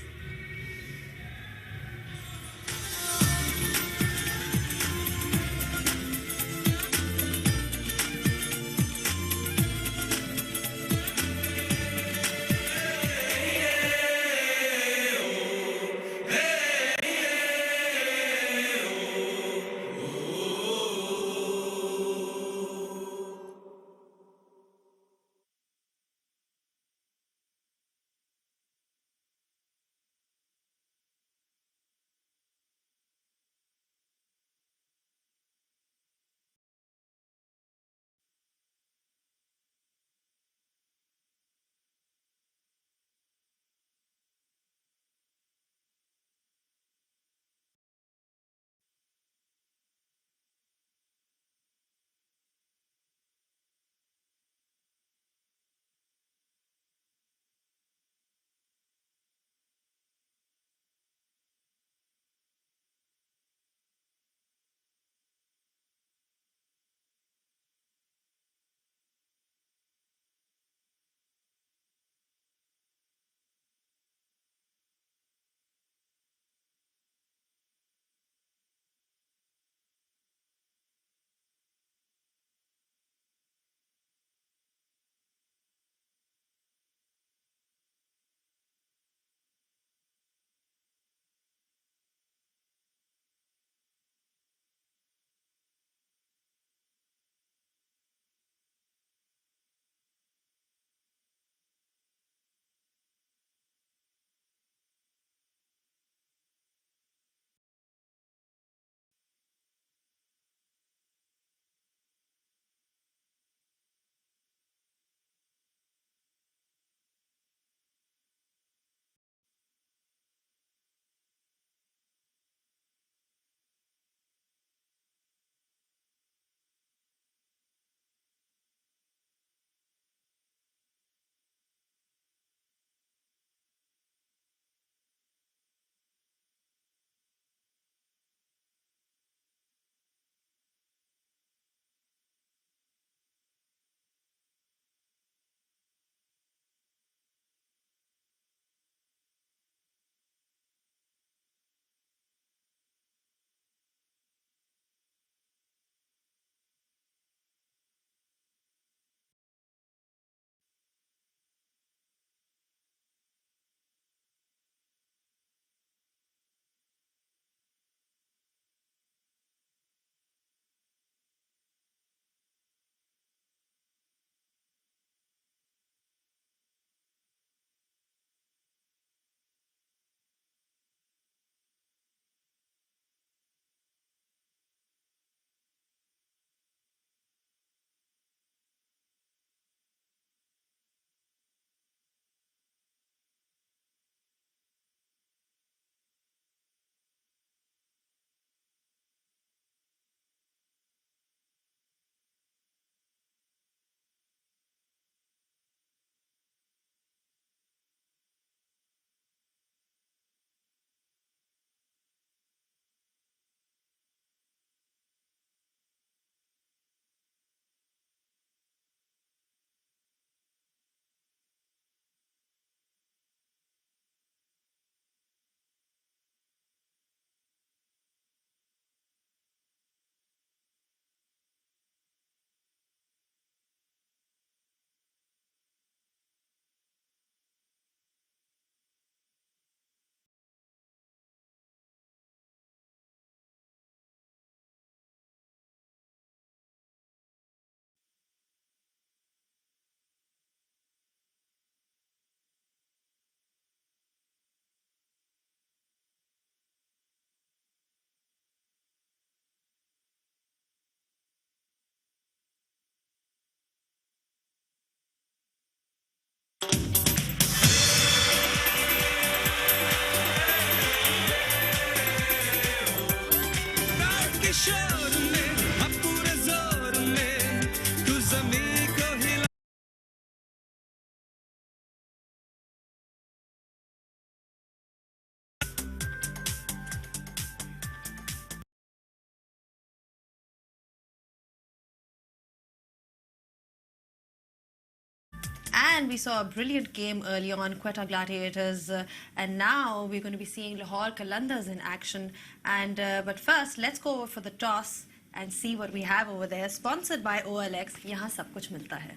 And we saw a brilliant game early on, Quetta Gladiators, and now we're going to be seeing Lahore Qalandars in action. And but first, let's go over for the toss and see what we have over there. Sponsored by OLX, यहाँ सब कुछ मिलता है.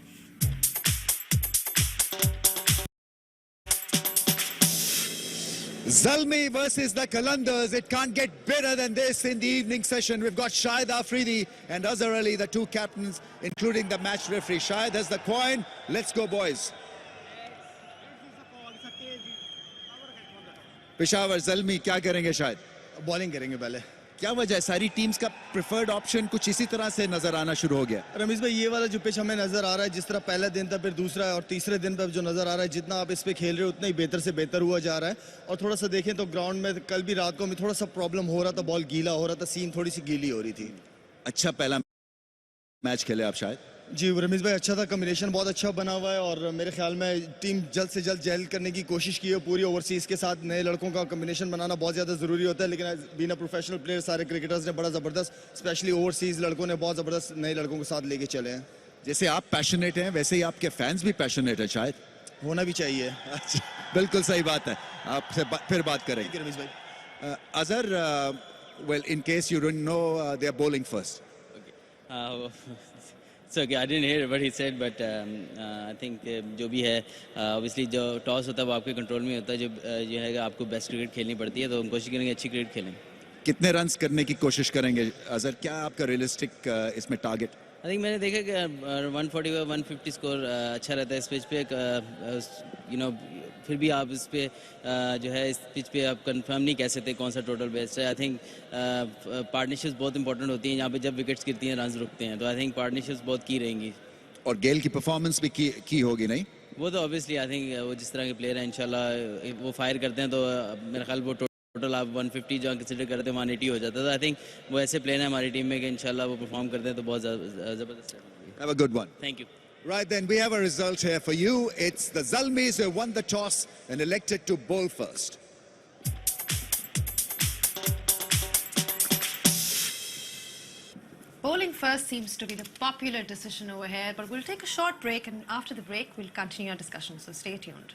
Zalmi versus the Qalandars. It can't get better than this in the evening session. We've got Shahid Afridi and Azhar Ali, the two captains, including the match referee. Shahid has the coin. Let's go, boys. Peshawar, Zalmi, क्या करेंगे शायद? Bowling करेंगे पहले. क्या वजह है? सारी teams का प्रेफर्ड ऑप्शन कुछ इसी तरह से नजर आना शुरू हो गया. रमीज भाई, ये वाला जो पिच हमें नजर आ रहा है, जिस तरह पहला दिन था, फिर दूसरा और तीसरे दिन पर जो नजर आ रहा है, जितना आप इस पे खेल रहे हो उतना ही बेहतर से बेहतर हुआ जा रहा है. और थोड़ा सा देखें तो ग्राउंड में कल भी रात को हमें थोड़ा सा प्रॉब्लम हो रहा था, बॉल गीला हो रहा था, सीम थोड़ी सी गीली हो रही थी. अच्छा पहला मैच खेले आप शायद? जी रमीज भाई, अच्छा था, कम्बिनेशन बहुत अच्छा बना हुआ है और मेरे ख्याल में टीम जल्द से जल्द जेल करने की कोशिश की है. पूरी ओवरसीज़ के साथ नए लड़कों का कम्बिनेशन बनाना बहुत ज़्यादा ज़रूरी होता है, लेकिन बीइंग अ प्रोफेशनल प्लेयर सारे क्रिकेटर्स ने बड़ा ज़बरदस्त, स्पेशली ओवरसीज़ लड़कों ने बहुत ज़बरदस्त नए लड़कों के साथ लेके चले हैं. जैसे आप पैशनेट हैं वैसे ही आपके फैंस भी पैशनेट हैं, शायद होना भी चाहिए. बिल्कुल सही बात है. आपसे फिर बात करेंगे. रमीज भाई, Azhar, well, in case you don't know, they are bowling first. So okay, I didn't hear what he said, but I think जो भी है, obviously जो टॉस होता है वो आपके कंट्रोल में होता है. जो है आपको बेस्ट क्रिकेट खेलनी पड़ती है, तो हम कोशिश करेंगे अच्छी क्रिकेट खेलें. कितने रन्स करने की कोशिश करेंगे अजहर? क्या आपका रियलिस्टिक इसमें टारगेट? आई थिंक मैंने देखा कि 140 और 150 स्कोर अच्छा रहता है इस पिच पे. फिर भी आप इस पे जो है इस पिच पे आप कंफर्म नहीं कह सकते कौन सा टोटल बेस्ट है. आई थिंक पार्टनरशिप्स बहुत इंपॉर्टेंट होती हैं. यहाँ पे जब विकेट्स गिरती हैं रन्स रुकते हैं, तो आई थिंक पार्टनरशिप्स बहुत की रहेंगी. और गेल की परफॉर्मेंस भी की होगी नहीं? वो तो ऑब्वियसली आई थिंक वो जिस तरह के प्लेयर हैं, इंशाल्लाह वो फायर करते हैं, तो मेरा ख्याल वो टोटल आप 150 जो कंसिडर करते हैं 180 हो जाता है. तो आई थिंक वो ऐसे प्लेयर हैं हमारी टीम में कि इंशाल्लाह वो परफॉर्म करते हैं तो बहुत ज़बरदस्त है. Have a good one. Thank you. Right then, we have a result here for you. It's the Zalmis who won the toss and elected to bowl first. Bowling first seems to be the popular decision over here, but we'll take a short break, and after the break, we'll continue our discussion, so stay tuned.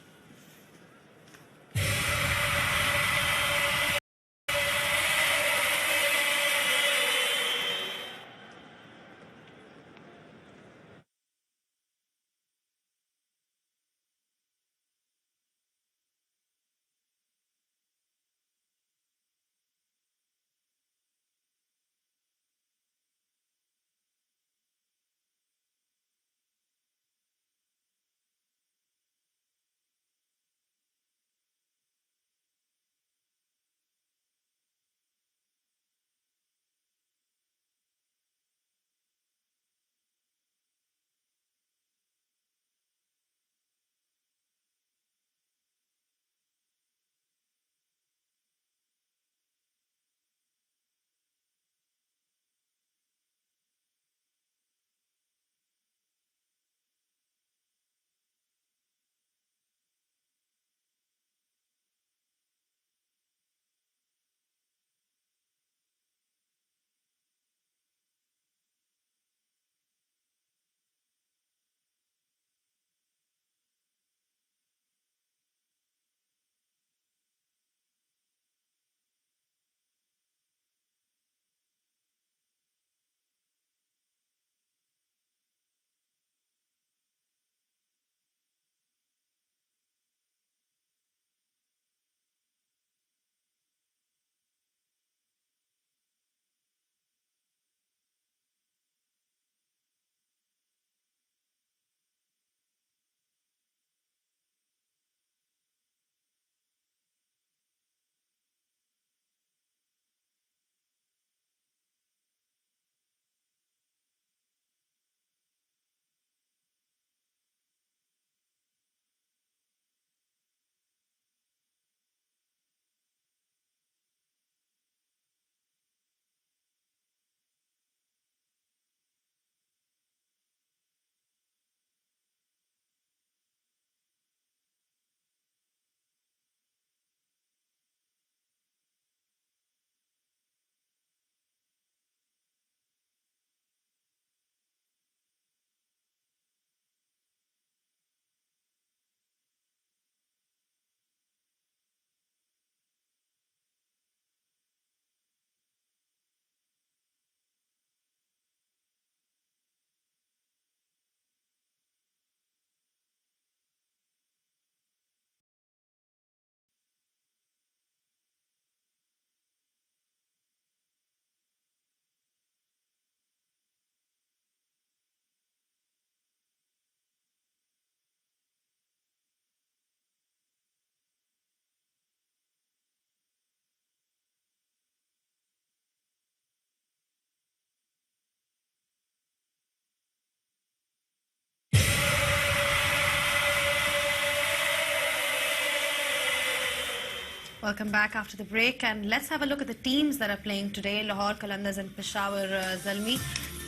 Welcome back after the break, and let's have a look at the teams that are playing today. Lahore, Qalandars and Peshawar, Zalmi.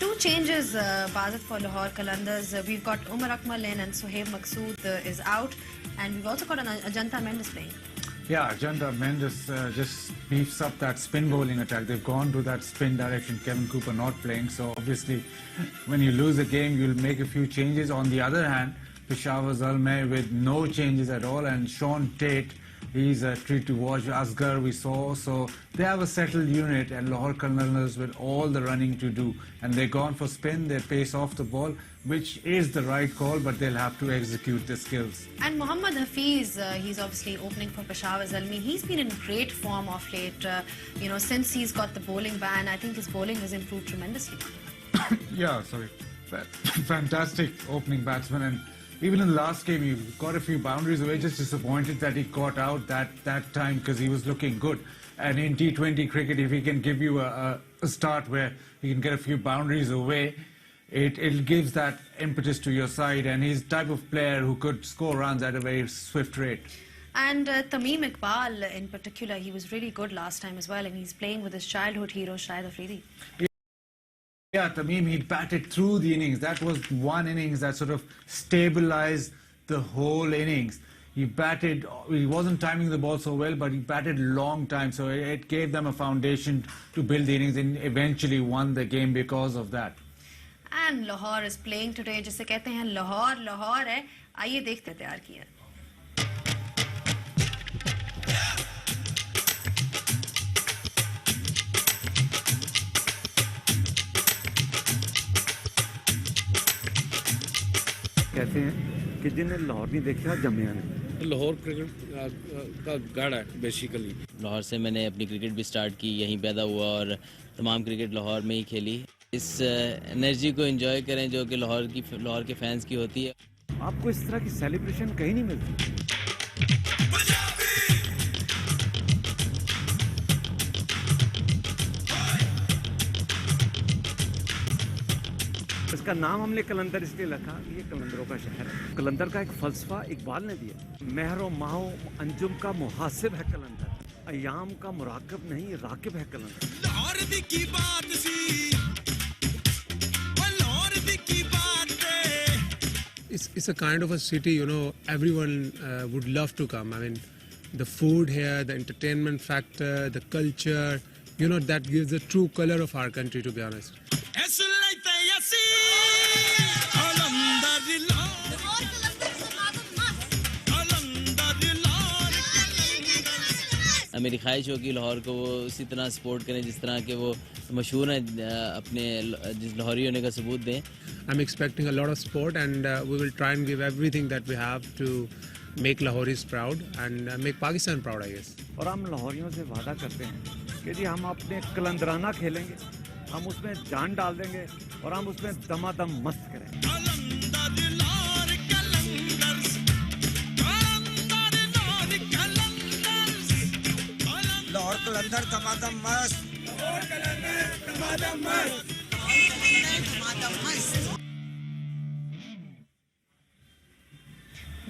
Two changes, Bazat, for Lahore Qalandars. We've got Umar Akmal in and Suhaib Maqsood is out, and we've also got Ajanta Mendes playing. Yeah, Ajanta Mendes just beefs up that spin bowling attack. They've gone to that spin direction. Kevin Cooper not playing, so obviously when you lose a game, you'll make a few changes. On the other hand, Peshawar Zalmi with no changes at all, and Sean Tate, he's a treat to watch. Asghar we saw, so they have a settled unit, and Lahore Qalandars with all the running to do. And they're gone for spin, they pace off the ball, which is the right call, but they'll have to execute the skills. And Mohammad Hafiz, he's obviously opening for Peshawar Zalmi. He's been in great form of late. Since he's got the bowling ban, I think his bowling has improved tremendously. Yeah, sorry. Fantastic opening batsman, and even in the last game, he got a few boundaries away. Just disappointed that he got out that time because he was looking good. And in T20 cricket, if he can give you a start where he can get a few boundaries away, it gives that impetus to your side. And he's the type of player who could score runs at a very swift rate. And Tamim Iqbal in particular, he was really good last time as well. And he's playing with his childhood hero, Shahid Afridi. Yeah, Tamim, he batted through the innings. That was one innings that sort of stabilized the whole innings. He wasn't timing the ball so well, but he batted long time. So it gave them a foundation to build the innings, and eventually won the game because of that. And Lahore is playing today. जिसे कहते हैं Lahore है. आइए देखते तैयार किया. कहते हैं कि जिन्हें लाहौर नहीं देखा जमिया ने लाहौर क्रिकेट का गढ़ है बेसिकली लाहौर से मैंने अपनी क्रिकेट भी स्टार्ट की यहीं पैदा हुआ और तमाम क्रिकेट लाहौर में ही खेली इस एनर्जी को एंजॉय करें जो कि लाहौर के फैंस की होती है आपको इस तरह की सेलिब्रेशन कहीं नहीं मिलती इसका नाम हमने कलंदर इसलिए रखा ये कलंदरों का शहर है कलंदर का एक फलसफा इकबाल ने दिया महरो माहो अंजुम का मुहासिब है कलंदर अयाम का मुराकब नहीं राकिब है कलंदर लाहौर की बात सी लाहौर की बात it's a kind of a city everyone would love to come I mean the food here the entertainment factor the culture that gives the true color of our country to be honest मेरी ख्वाहिश हो कि लाहौर को वो उसी तरह support करें जिस तरह के वो मशहूर हैं अपने लाहौरी होने का सबूत दें I'm expecting a lot of support and we will try and give everything that we have to make Lahoris proud and make Pakistan proud I guess और हम लाहौरियों से वादा करते हैं कि जी हम अपने कलंदराना खेलेंगे हम उसमें जान डाल देंगे और हम उसमें दमादम मस्त करेंगे लाहौर कलंदर दमादम मस्त लाहौर कलंदर दमादम मस्त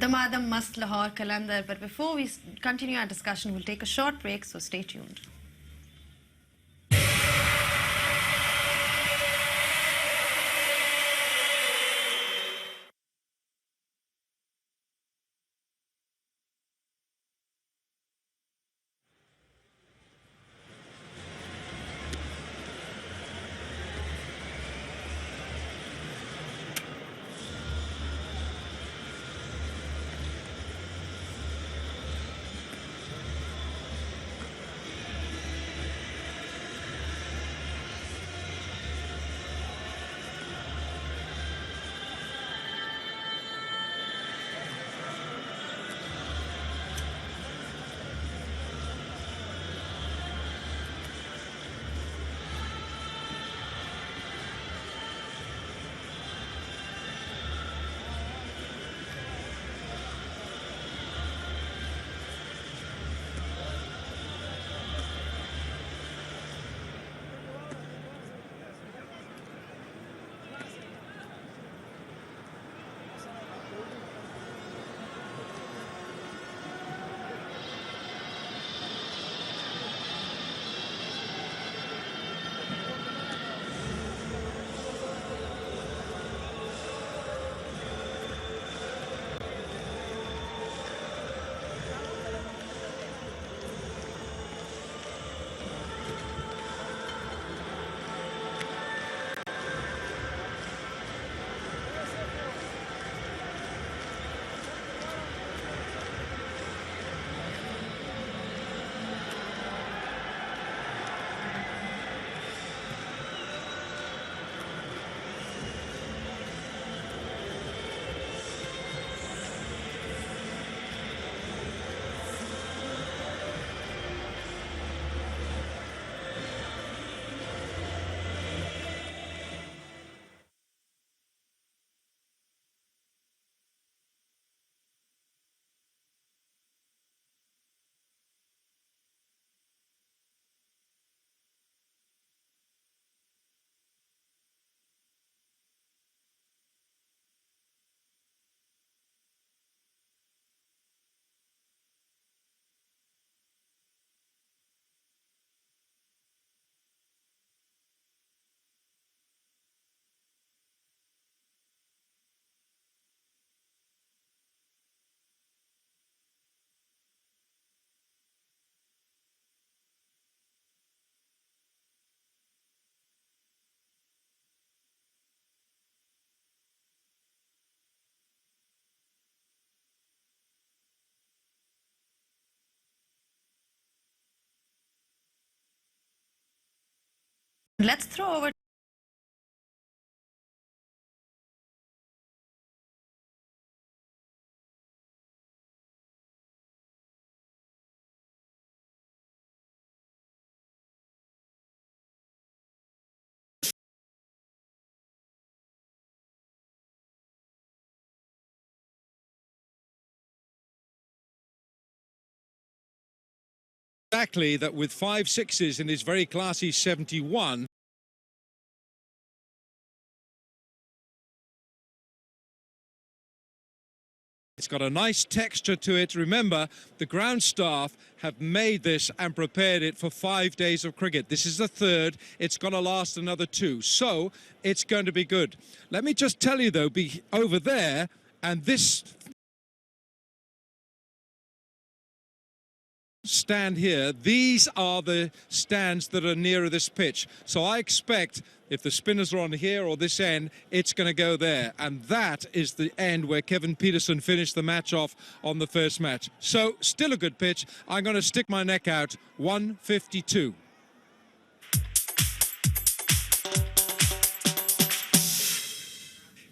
Damadam must Lahore Qalandar. But before we continue our discussion, we'll take a short break, so stay tuned. Let's throw over Exactly that with 5 sixes in his very classy 71. It's got a nice texture to it. Remember, the ground staff have made this and prepared it for 5 days of cricket. This is the third. It's going to last another 2. So it's going to be good. Let me just tell you, though, be over there, and this stand here, these are the stands that are nearer this pitch. So I expect if the spinners are on here or this end, it's going to go there. And that is the end where Kevin Peterson finished the match off on the first match. So still a good pitch. I'm going to stick my neck out. 152.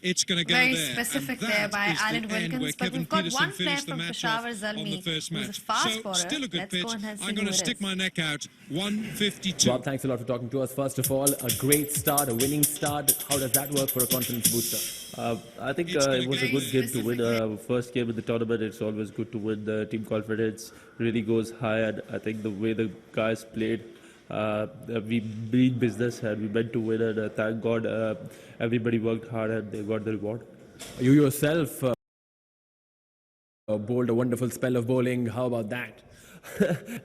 It's going to go very there. specific there by Alan Wilkins. But we've got one player from Peshawar, Zalmi, who's a fast bowler. Still a good Let's pitch. go and see I'm going to stick my neck out. 152. Rob, thanks a lot for talking to us. First of all, a great start, a winning start. How does that work for a confidence booster? I think it was a good game to win. First game in the tournament, it's always good to win. The team confidence really goes high, and I think the way the guys played, we mean business and we meant to win, and thank God everybody worked hard and they got the reward. You yourself bowled a wonderful spell of bowling. How about that?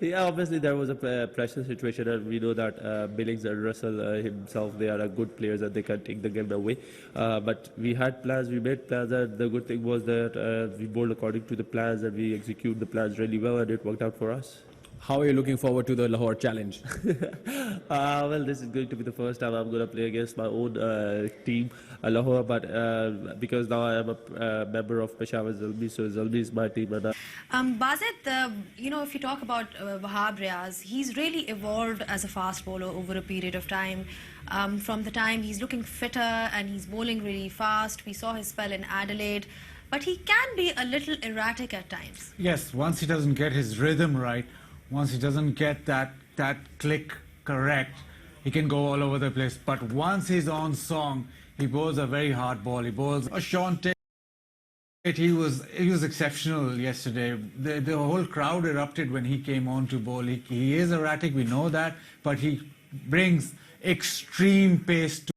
Yeah, obviously there was a pressure situation, and we know that Billings and Russell himself, they are good players and they can take the game away. But we had plans, we made plans, and the good thing was that we bowled according to the plans and we executed the plans really well, and it worked out for us. How are you looking forward to the Lahore challenge? Well, this is going to be the first time I'm going to play against my own team, Lahore, but because now I am a member of Peshawar Zalmi, so Zalmi is my team. And Bazid, you know, if you talk about Wahab Riaz, he's really evolved as a fast bowler over a period of time. From the time he's looking fitter and he's bowling really fast. We saw his spell in Adelaide, but he can be a little erratic at times. Yes, once he doesn't get his rhythm right, once he doesn't get that click correct, he can go all over the place. But once he's on song, he bowls a very hard ball. He bowls a Sean Tate. He was exceptional yesterday. The whole crowd erupted when he came on to bowl. He is erratic, we know that, but he brings extreme pace to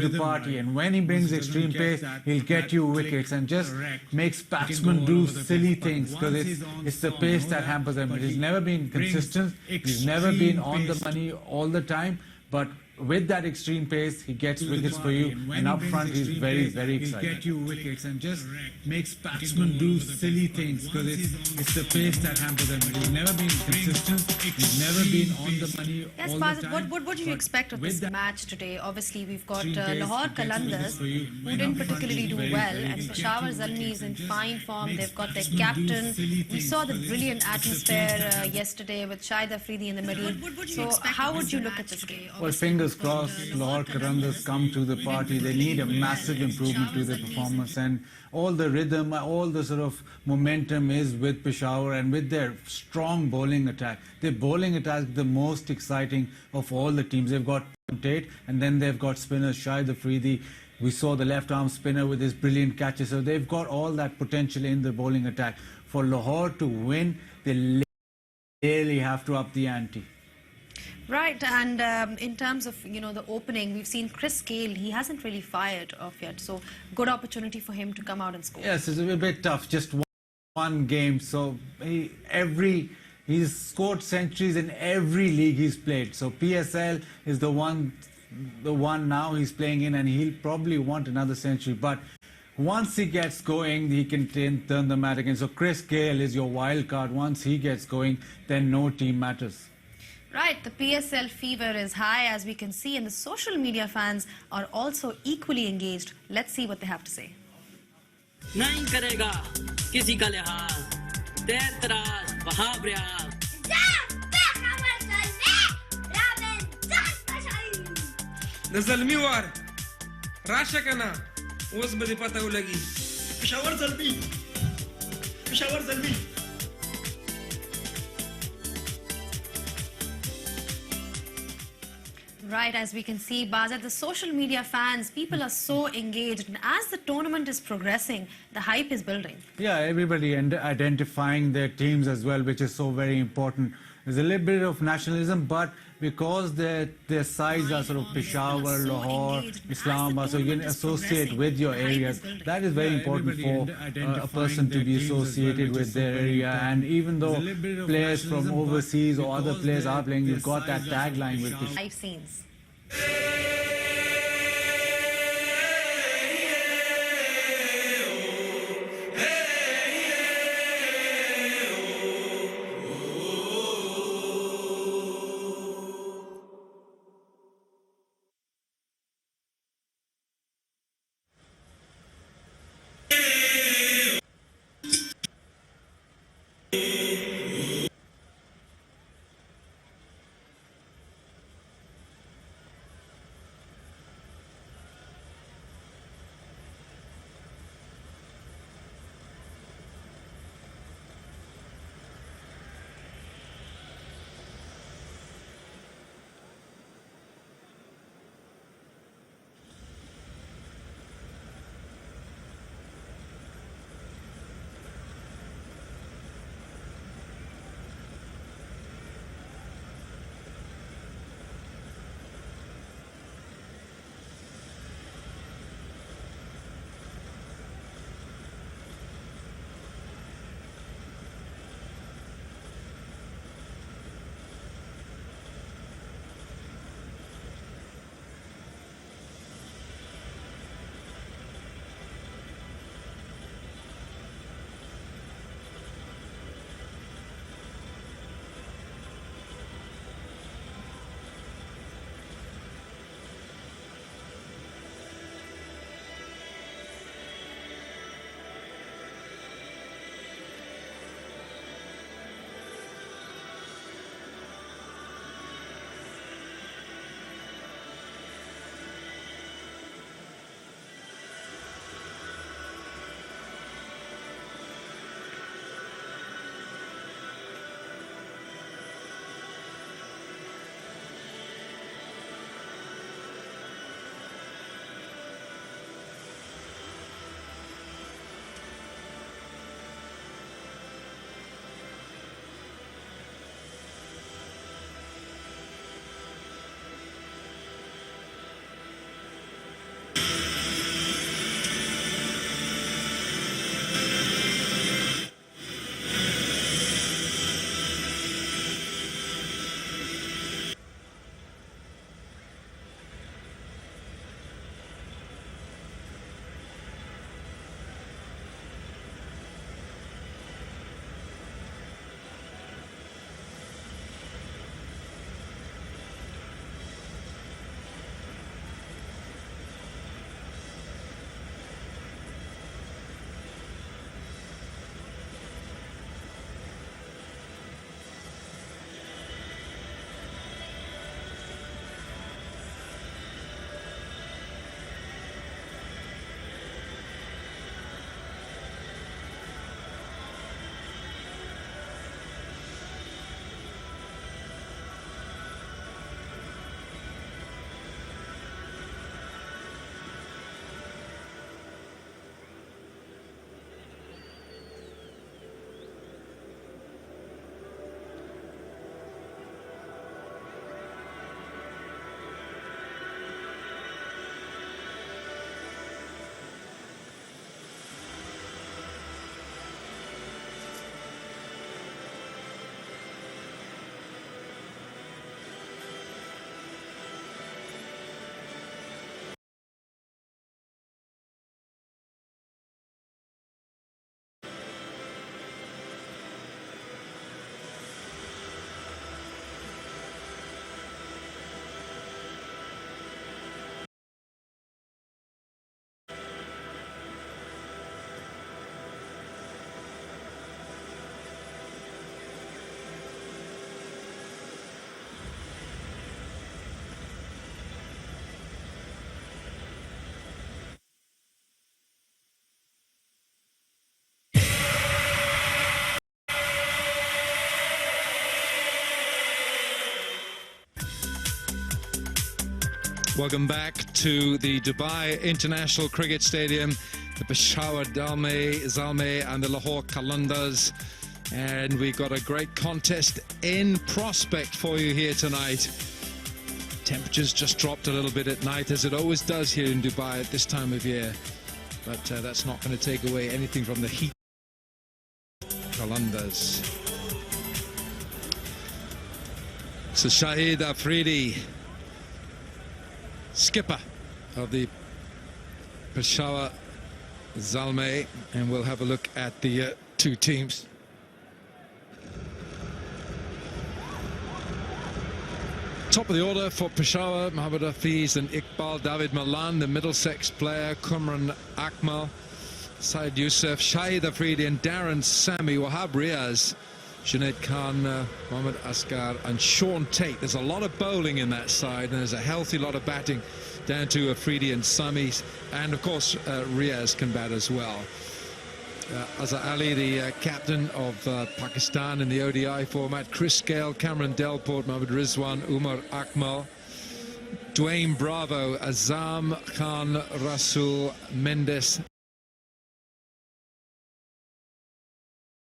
the party, and when he brings extreme pace, he'll get you wickets and just makes batsmen do silly things, because it's the pace that hampers them. But he's never been consistent, he's never been on the money all the time, but with that extreme pace, he gets wickets for you, and up front he's very, very exciting. Get you wickets and just makes batsmen do silly things, because it's the pace that hampers them. He's never been consistent, he's never been on the money Yes, all Bazid, the time. what do you expect of this match today? Obviously, we've got Lahore Qalandars, who didn't particularly do well, and Peshawar Zalmi is in fine form. They've got their captain. We saw the brilliant atmosphere yesterday with Shahid Afridi in the middle. So how would you look at this game? Well, fingers crossed, Lahore Qalandars come to the party. They need a massive improvement to their performance, and all the rhythm, all the sort of momentum is with Peshawar, and with their strong bowling attack. Their bowling attack is the most exciting of all the teams. They've got Tate, and then they've got spinners, Shahid Afridi. We saw the left-arm spinner with his brilliant catches. So they've got all that potential in the bowling attack. For Lahore to win, they really have to up the ante. Right, and in terms of, you know, the opening, we've seen Chris Gale. He hasn't really fired off yet, so good opportunity for him to come out and score. Yes, it's a bit tough, just one game. So he's scored centuries in every league he's played. So PSL is the one now he's playing in, and he'll probably want another century. But once he gets going, he can turn the mat again. So Chris Gale is your wild card. Once he gets going, then no team matters. Right, the PSL fever is high, as we can see, and the social media fans are also equally engaged. Let's see what they have to say. नहीं करेगा किसी का लिहाज तेर तराज Wahab Riaz د زلمی وار راشه کنه اوس به دې پته ولګي پېښور زلمی پېښور زلمی Right, as we can see, Bazat, the social media fans, people are so engaged. And as the tournament is progressing, the hype is building. Yeah, everybody and identifying their teams as well, which is so very important. There's a little bit of nationalism, but because their sides are sort of Peshawar, Lahore, Islamabad, so you can associate with your areas. That is very important for a person to be associated with their area. And even though players from overseas or other players are playing, you've got that tagline with the Live scenes. Welcome back to the Dubai International Cricket Stadium, the Peshawar Zalmi and the Lahore Qalandars. And we've got a great contest in prospect for you here tonight. Temperatures just dropped a little bit at night, as it always does here in Dubai at this time of year. But that's not going to take away anything from the heat. Qalandars. So Shahid Afridi, skipper of the Peshawar Zalmi, and we'll have a look at the two teams. Top of the order for Peshawar, Mohammad Hafiz and Iqbal, David Malan, the Middlesex player, Kumran Akmal, Syed Youssef, Shahid Afridi and Darren Sami, Wahab Riaz, Junaid Khan, Mohammad Asghar and Sean Tate. There's a lot of bowling in that side, and there's a healthy lot of batting down to Afridi and Sami, and of course Riaz can bat as well. Azhar Ali, the captain of Pakistan in the ODI format, Chris Gale, Cameron Delport, Mohammad Rizwan, Umar Akmal, Dwayne Bravo, Azam Khan, Rasul Mendes,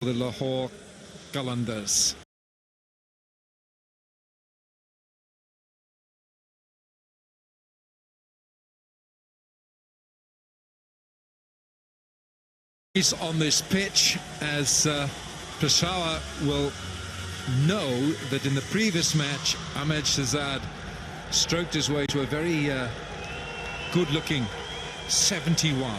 the Lahore Qalandars. On this pitch, as Peshawar will know that in the previous match Ahmed Shahzad stroked his way to a very good-looking 71.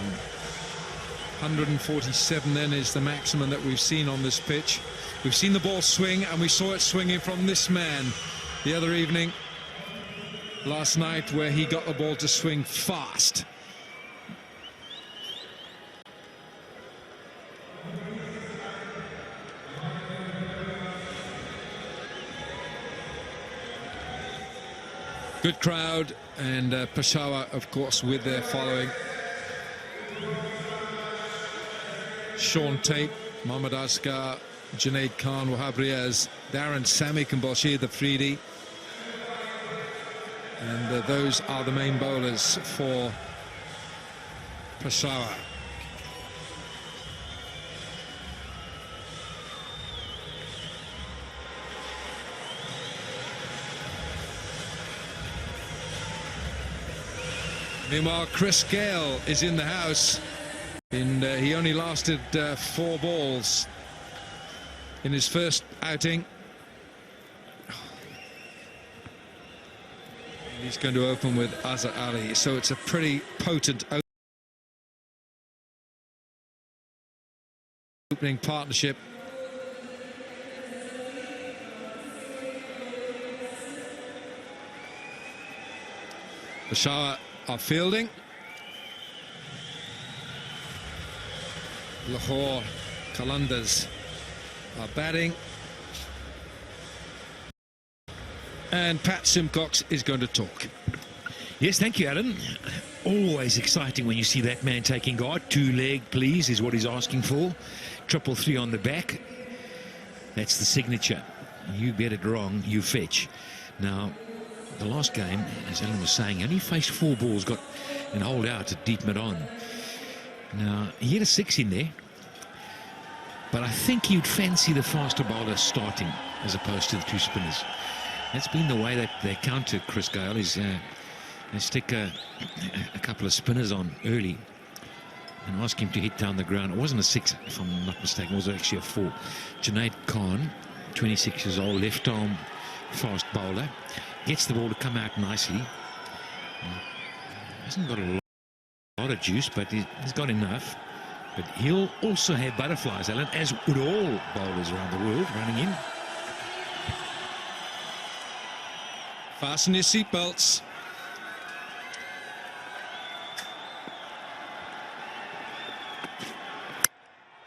147 then is the maximum that we've seen on this pitch. We've seen the ball swing, and we saw it swinging from this man the other evening last night, where he got the ball to swing fast. Good crowd, and Peshawar, of course, with their following. Sean Tate, Mohammad Asghar, Junaid Khan, Wahab Riaz, Darren Sami and Bashir Afridi. And those are the main bowlers for Peshawar. Meanwhile, Chris Gale is in the house, and he only lasted 4 balls in his first outing. And he's going to open with Azhar Ali, so it's a pretty potent opening partnership. Peshawar are fielding. Lahore Qalandars are batting. And Pat Simcox is going to talk. Yes, thank you, Alan. Always exciting when you see that man taking guard. 2 leg, please, is what he's asking for. 333 on the back. That's the signature. You bet it wrong, you fetch. Now, the last game, as Alan was saying, only faced 4 balls, got and hold out at deep mid-on. Now, he had a 6 in there, but I think he'd fancy the faster bowler starting as opposed to the 2 spinners. That's been the way that they counter Chris Gale, is they stick a couple of spinners on early and ask him to hit down the ground. It wasn't a 6, if I'm not mistaken, it was actually a 4. Junaid Khan, 26 years old, left-arm fast bowler. Gets the ball to come out nicely. Hasn't got a lot of juice, but he's got enough. But he'll also have butterflies, Alan, as would all bowlers around the world running in. Fasten your seatbelts.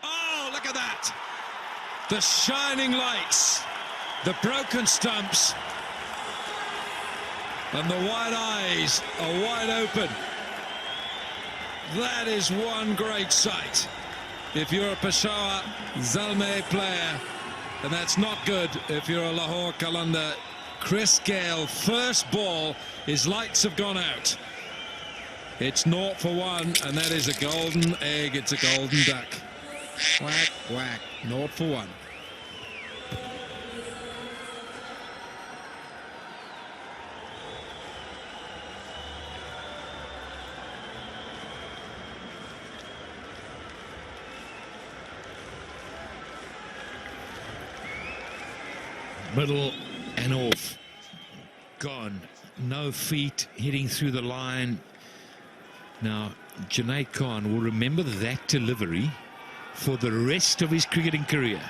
Oh, look at that! The shining lights, the broken stumps, and the wide eyes are wide open. That is one great sight. If you're a Peshawar Zalmi player, and that's not good if you're a Lahore Qalandar Chris Gale, first ball, his lights have gone out. It's 0 for 1, and that is a golden egg. It's a golden duck. Whack, whack, 0 for 1. Middle and off. Gone. No feet hitting through the line. Now, Junaid Khan will remember that delivery for the rest of his cricketing career.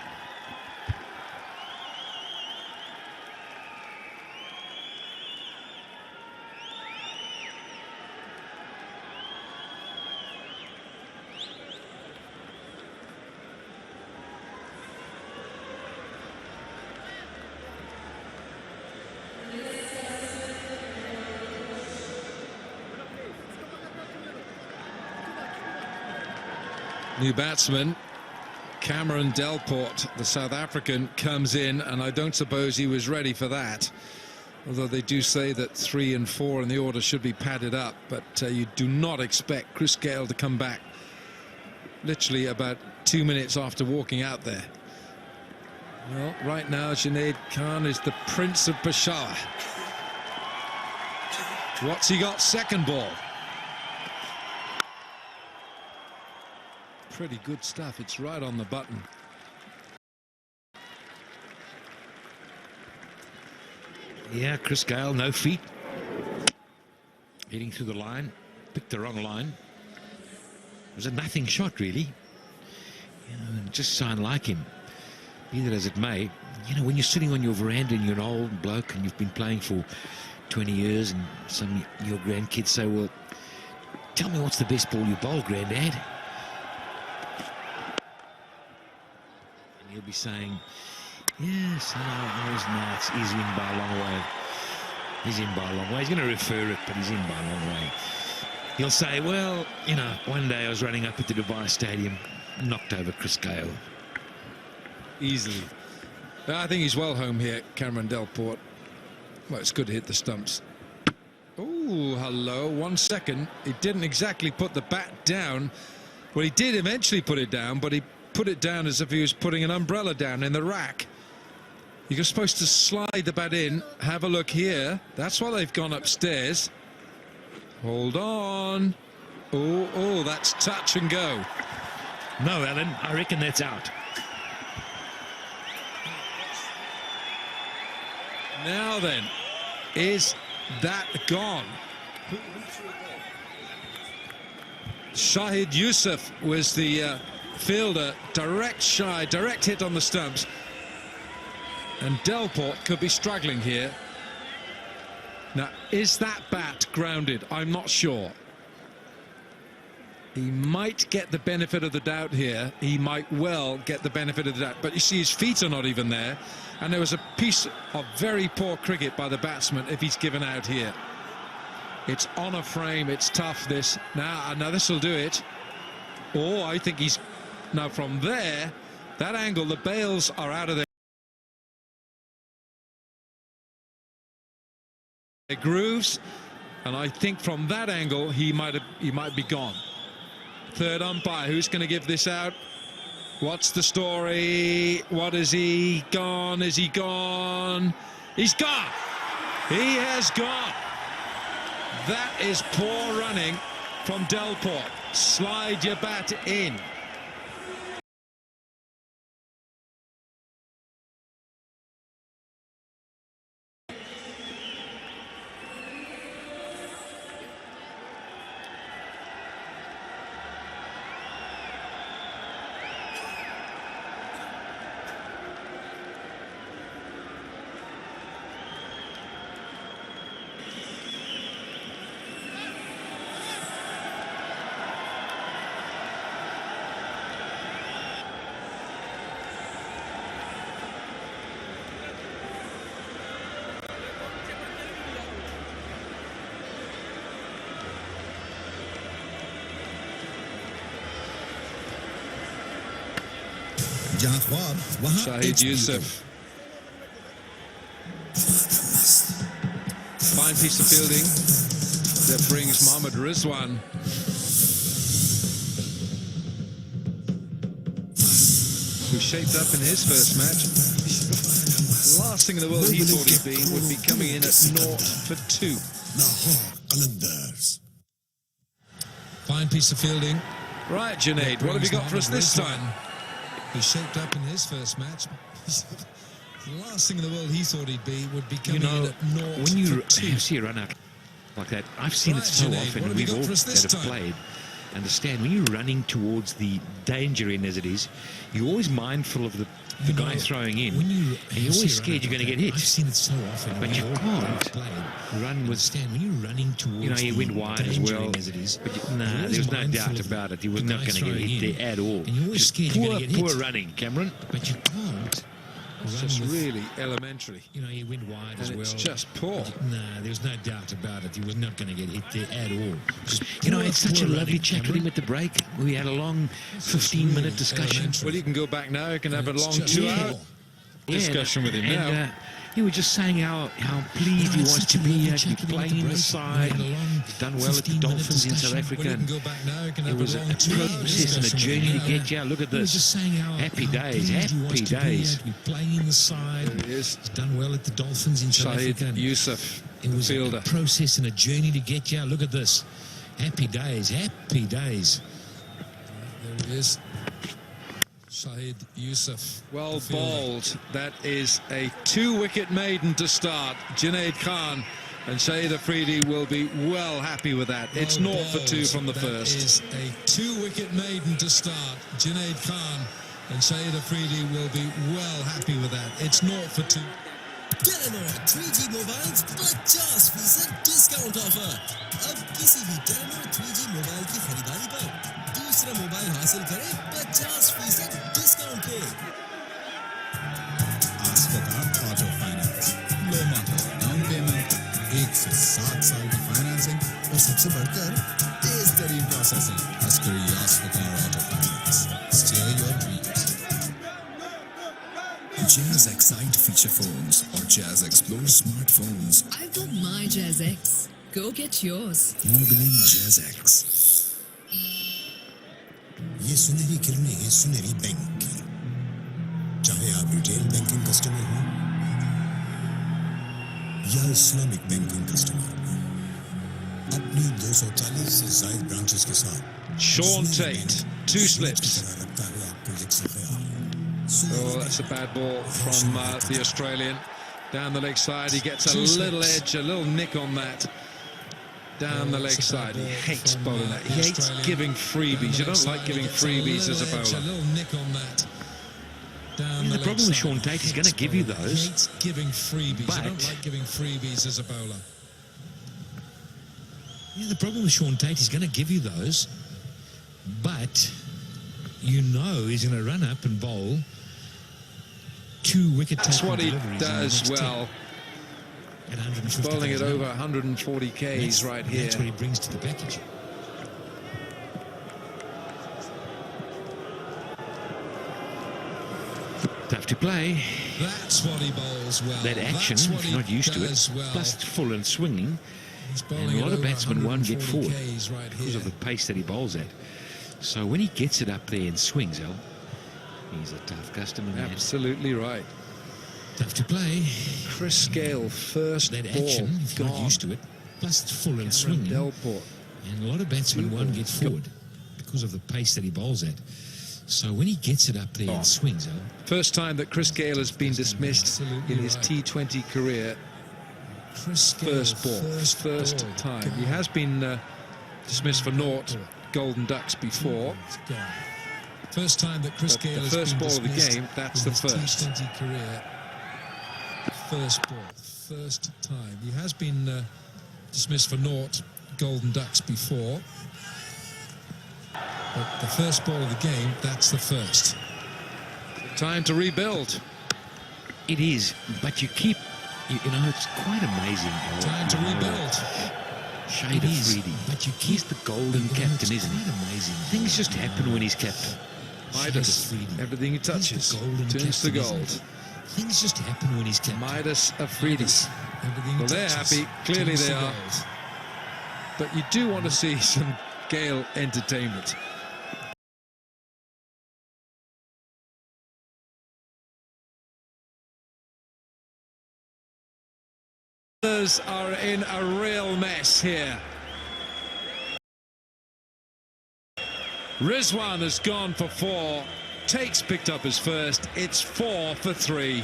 New batsman, Cameron Delport, the South African, comes in, and I don't suppose he was ready for that. Although they do say that 3 and 4 in the order should be padded up, but you do not expect Chris Gale to come back literally about 2 minutes after walking out there. Well, right now, Junaid Khan is the Prince of Peshawar. What's he got? Second ball. Pretty good stuff. It's right on the button. Yeah, Chris Gale, no feet. Hitting through the line. Picked the wrong line. It was a nothing shot, really. You know, just so unlike him. Be that as it may, you know, when you're sitting on your veranda and you're an old bloke and you've been playing for 20 years and some of your grandkids say, well, tell me what's the best ball you bowled, Grandad? He'll be saying, yes, he's in by a long way. He's in by a long way. He's going to refer it, but he's in by a long way. He'll say, well, you know, one day I was running up at the Dubai Stadium, knocked over Chris Gale. Easily. I think he's well home here, Cameron Delport. Well, it's good to hit the stumps. Oh, hello, 1 second. He didn't exactly put the bat down. Well, he did eventually put it down, but he put it down as if he was putting an umbrella down in the rack. You're supposed to slide the bat in. Have a look here. That's why they've gone upstairs. Hold on. Oh, that's touch and go. No, Alan, I reckon that's out. Now then, is that gone? Shahid Yusuf was the fielder, direct hit on the stumps, and Delport could be struggling here. Now, is that bat grounded? I'm not sure. He might get the benefit of the doubt here. He might well get the benefit of the doubt, but you see his feet are not even there, and there was a piece of very poor cricket by the batsman if he's given out here. It's on a frame, it's tough this. Now this will do it. Oh, I think he's... Now from there, that angle, the bails are out of their grooves, and I think from that angle he might be gone. Third umpire, who's going to give this out? What's the story? What is he gone? Is he gone? He's gone. He has gone. That is poor running from Delport. Slide your bat in. जहां ख्वाब वहां Shahid Yusuf. Fine piece of fielding that brings Mohammad Rizwan. Who shaped up in his first match. The last thing in the world he thought he'd be would be coming in at 0 for 2. Lahore, Qalandars. Fine piece of fielding. Right, Junaid, what have you got for us this time? Who shaped up in his first match. The last thing in the world he thought he'd be would be coming in at 0 when you for 2. see a run out like that, I've seen it so Junaid, often. what have you We've got all for us this that have time? played understand when you're running towards the danger in as it is, you're always mindful of the guy throwing in, and you're always scared you're going to get hit. I've seen it so often. But you can't run with, when you're running towards he went wide as well. as it is. But there was no doubt about it. He was not going to get hit there at all. And you're always Just scared you're going to get hit. poor running, Cameron. But you can't. It's just really elementary. He went wide as well. It's just poor. There's no doubt about it. He was not going to get hit there at all. I had such a lovely chat with him at the break. We had a long 15-minute discussion. Well, you can go back now. You can have a long 2-hour discussion with him now. He was just saying how pleased he was to be here, to be playing in the side. He's done well at the Dolphins in South Africa. It was a process and a journey to get here. Look at this. Happy days, happy days. Playing in the side. There he is. He's done well at the Dolphins in South Africa. Shahid Yusuf, It was fielder. a process and a journey to get here. Look at this. Happy days, happy days. There he is. Shahid Yusuf. Well bowled. That is a 2-wicket maiden to start. Junaid Khan and Shahid Afridi will be well happy with that. It's 0 for 2 from the first. That is a 2-wicket maiden to start. Junaid Khan and Shahid Afridi will be well happy with that. It's 0 for 2. Telenor 3G mobiles 50% discount offer. अब किसी भी Telenor 3G mobile की खरीदारी पर दूसरा mobile हासिल करें 50% discount पे। Ascot Auto Finance, लो मात्र डाउन पेमेंट, 1 से 7 साल की फाइनेंसिंग और सबसे बढ़कर तेज तरीन processing. Askari Ascot Auto Finance, steer your dreams. Jazz Excite feature phones or Jazz Explore smartphones. I've got my Jazz X. Go get yours. Mobiling Jazz X. ये सुनहरी किरणें हैं सुनहरी बैंक की। चाहे आप रिटेल बैंकिंग कस्टमर हो या इस्लामिक बैंकिंग कस्टमर, अपनी 240 से ज़ायद ब्रांचेस के साथ Sean Tate, 2 slips. रखता है आपको यकसा ख्याल। Oh, that's a bad ball from the Australian. Down the leg side, he gets a little edge, a little nick on that. Down the leg side, he hates bowling that. He hates giving freebies. You don't like giving freebies as a bowler. The problem with Sean Tate, he's going to give you those. He hates giving freebies. You don't like giving freebies as a bowler. Yeah, the problem with Sean Tate, he's going to give you those, but you know he's going to run up and bowl 2 wicket That's taking what he deliveries does in the next well. 10. At 150 Bowling it k's an over hour. 140 Ks right here. That's what he brings to the package. Tough to play. That's what he bowls well. That action, That's what if you're not he used to it, does well. plus it's full and swinging. bowling And a lot it of over batsmen won't get 140 forward Ks right because here. of the pace that he bowls at. So when he gets it up there and swings, Al, he's a tough customer, man. Absolutely right. Tough to play. Chris Gale, first That ball action, if you're not gone. used to it, plus it's full and swinging. Delport. And a lot of batsmen won't get forward because of the pace that he bowls at. So when he gets it up there and swings, Al, First time that Chris Gale has been dismissed in his T20 career. First ball, first time. He has been dismissed for naught Golden Ducks before. First time that Chris Gale the has first been ball of the dismissed game, that's in the his first. T20 career. First ball, first time. He has been dismissed for naught Golden Ducks before. But the first ball of the game, that's the first. Time to rebuild. It is, but you keep, you know, it's quite amazing. Time to rebuild. Shade of Freedy. But you He's the golden captain, isn't he? Amazing. Things just happen when he's captain. Midas, everything he touches turns to gold. Things just happen when he's captain. Midas Afridi. Everything Well, they're touches. happy. Clearly Turns they to are. goals. But you do want to see some Gale entertainment. Others are in a real mess here. Rizwan has gone for 4. Tate's picked up his first. It's 4 for 3.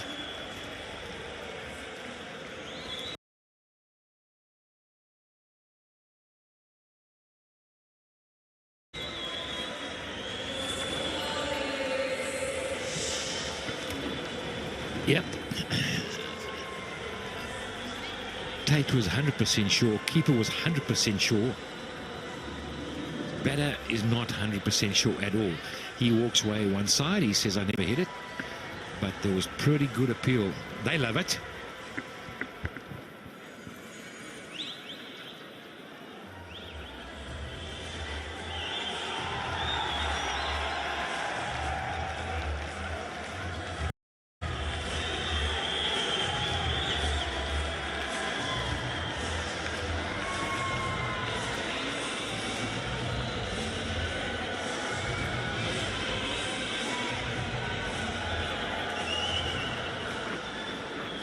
Yep. Tate was 100% sure. Keeper was 100% sure. Batter is not 100% sure at all. He walks away one side. He says, I never hit it. But there was pretty good appeal. They love it.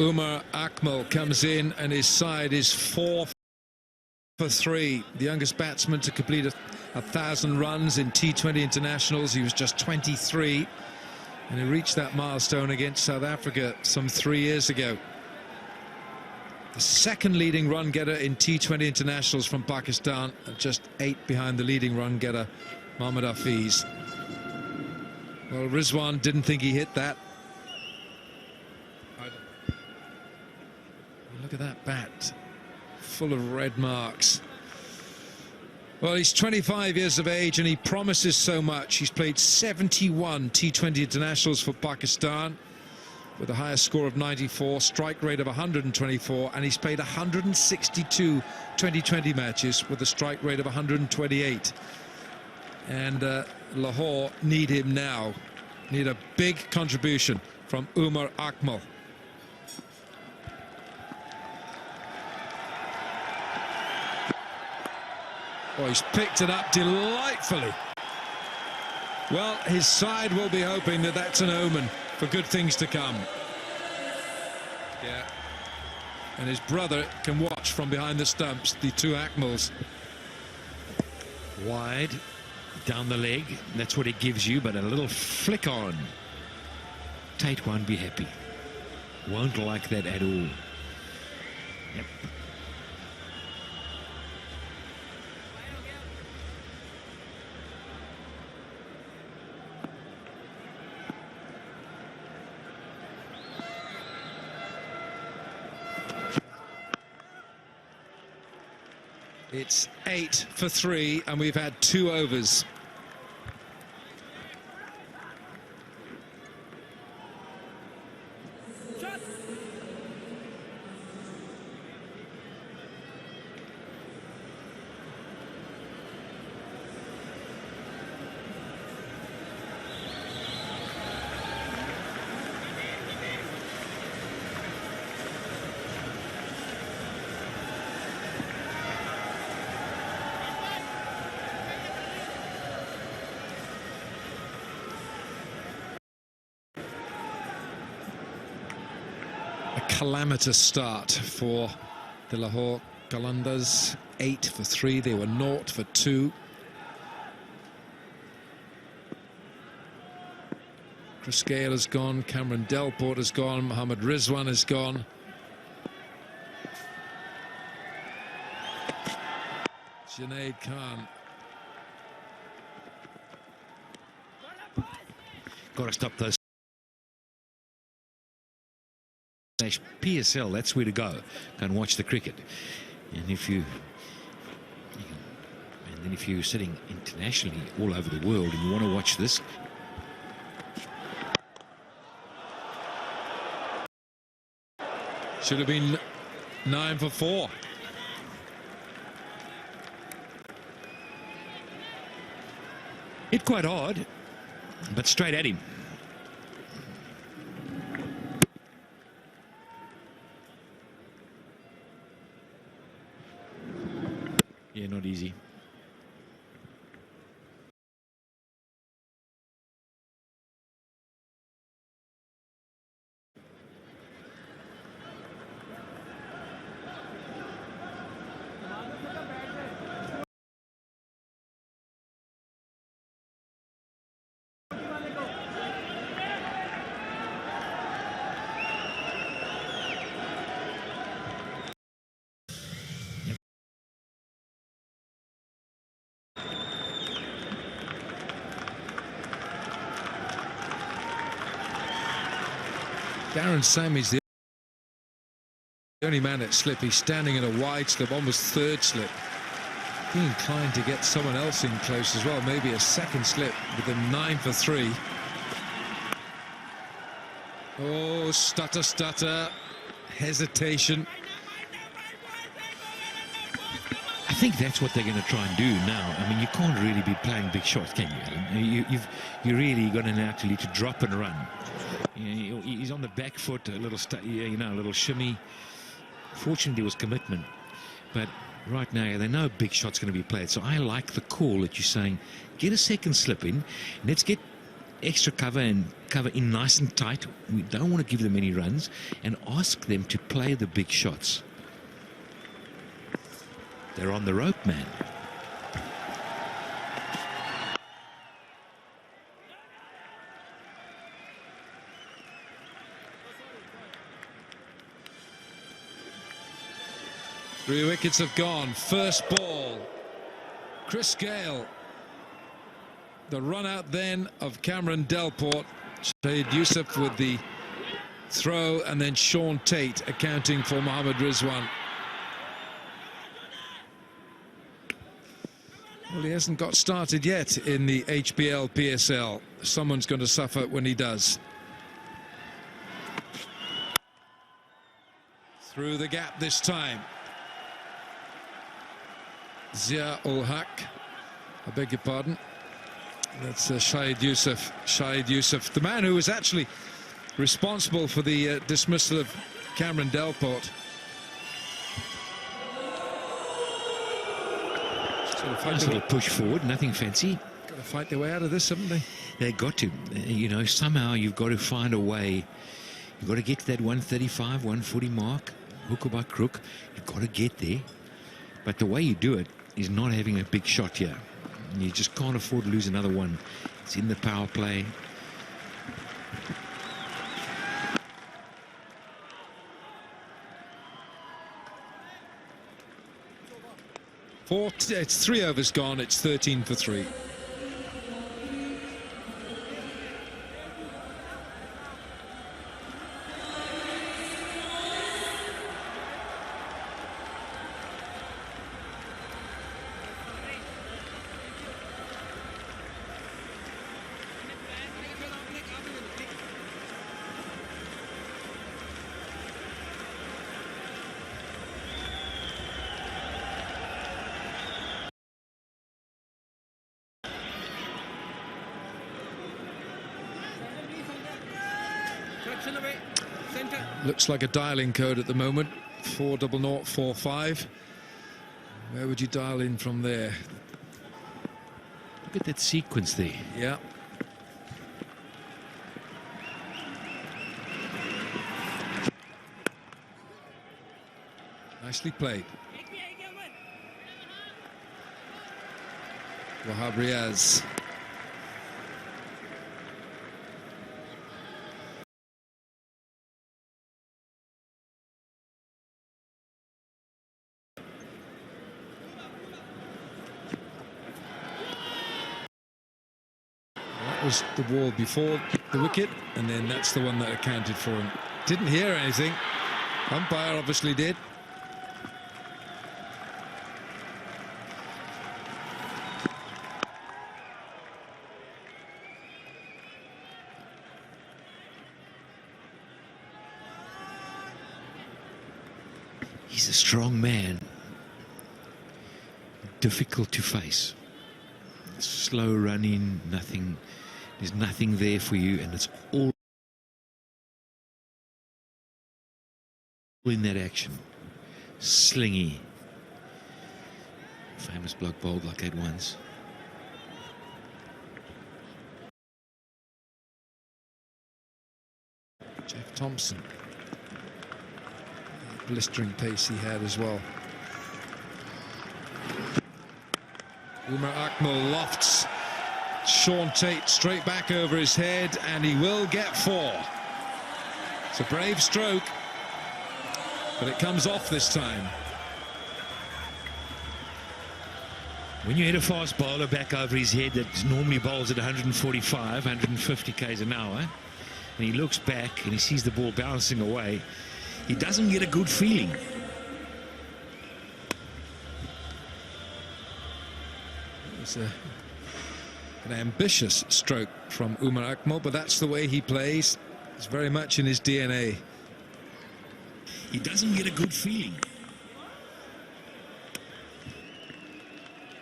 Umar Akmal comes in and his side is 4 for 3. The youngest batsman to complete 1,000 runs in T20 internationals. He was just 23 and he reached that milestone against South Africa some 3 years ago. The second leading run getter in T20 internationals from Pakistan, just 8 behind the leading run getter Mohammad Hafiz. Well, Rizwan didn't think he hit that. Look at that bat, full of red marks. Well, he's 25 years of age and he promises so much. He's played 71 T20 internationals for Pakistan with a highest score of 94, strike rate of 124, and he's played 162 2020 matches with a strike rate of 128. And Lahore need him now. Need a big contribution from Umar Akmal. Oh, he's picked it up delightfully. Well, his side will be hoping that that's an omen for good things to come. Yeah. And his brother can watch from behind the stumps, the two Akmals. Wide, down the leg. That's what it gives you, but a little flick on. Tate won't be happy. Won't like that at all. Yep. It's 8 for 3 and we've had 2 overs. Calamitous start for the Lahore Qalandars. 8 for 3. They were 0 for 2. Chris Gale has gone. Cameron Delport has gone. Mohammad Rizwan has gone. Junaid Khan. Got to stop those. PSL, that's where to go. Go and watch the cricket. And if you're sitting internationally all over the world and you want to watch this, should have been 9 for 4. Hit quite odd, but straight at him. Darren Sammy's the only man at slip. He's standing in a wide slip, almost third slip. Be inclined to get someone else in close as well, maybe a second slip with a 9 for 3. Oh, stutter, hesitation. I think that's what they're going to try and do now. I mean, you can't really be playing big shots, can you, Alan? You're really going to naturally to drop and run. You know, he's on the back foot, a little, a little shimmy. Fortunately, there was commitment, but right now they know a big shot's going to be played. So I like the call that you're saying, get a second slip in, let's get extra cover and cover in nice and tight. We don't want to give them any runs, and ask them to play the big shots. They're on the rope, man. Three wickets have gone. First ball. Chris Gayle. The run out then of Cameron Delport. Shahid Yusuf with the throw, and then Sean Tate accounting for Mohammad Rizwan. Well, he hasn't got started yet in the HBL PSL. Someone's going to suffer when he does. Through the gap this time. Zia-ul Haq, I beg your pardon. That's Shahid Yusuf. Shahid Yusuf, the man who was actually responsible for the dismissal of Cameron Delport. Nice little push forward, nothing fancy. Got to fight their way out of this, haven't they? They got to. You know, somehow you've got to find a way. You've got to get to that 135, 140 mark, hook or by crook. You've got to get there. But the way you do it is not having a big shot here. You just can't afford to lose another one. It's in the power play. It's 3 overs gone. It's 13 for 3. Looks like a dialing code at the moment, 40045. Where would you dial in from there? Look at that sequence there. Yeah. Nicely played. Wahab Riaz. Was the ball before the wicket, and then that's the one that accounted for him. Didn't hear anything. Umpire obviously did. He's a strong man. Difficult to face. Slow running, nothing. There's nothing there for you, and it's all in that action. Slingy. Famous bloke bowled like that once. Jeff Thompson. Blistering pace he had as well. Umar Akmal lofts Sean Tate straight back over his head, and he will get 4. It's a brave stroke, but it comes off this time. When you hit a fast bowler back over his head that normally bowls at 145, 150 k's an hour, and he looks back and he sees the ball bouncing away, he doesn't get a good feeling. It's an ambitious stroke from Umar Akmal, but that's the way he plays. It's very much in his DNA. He doesn't get a good feeling.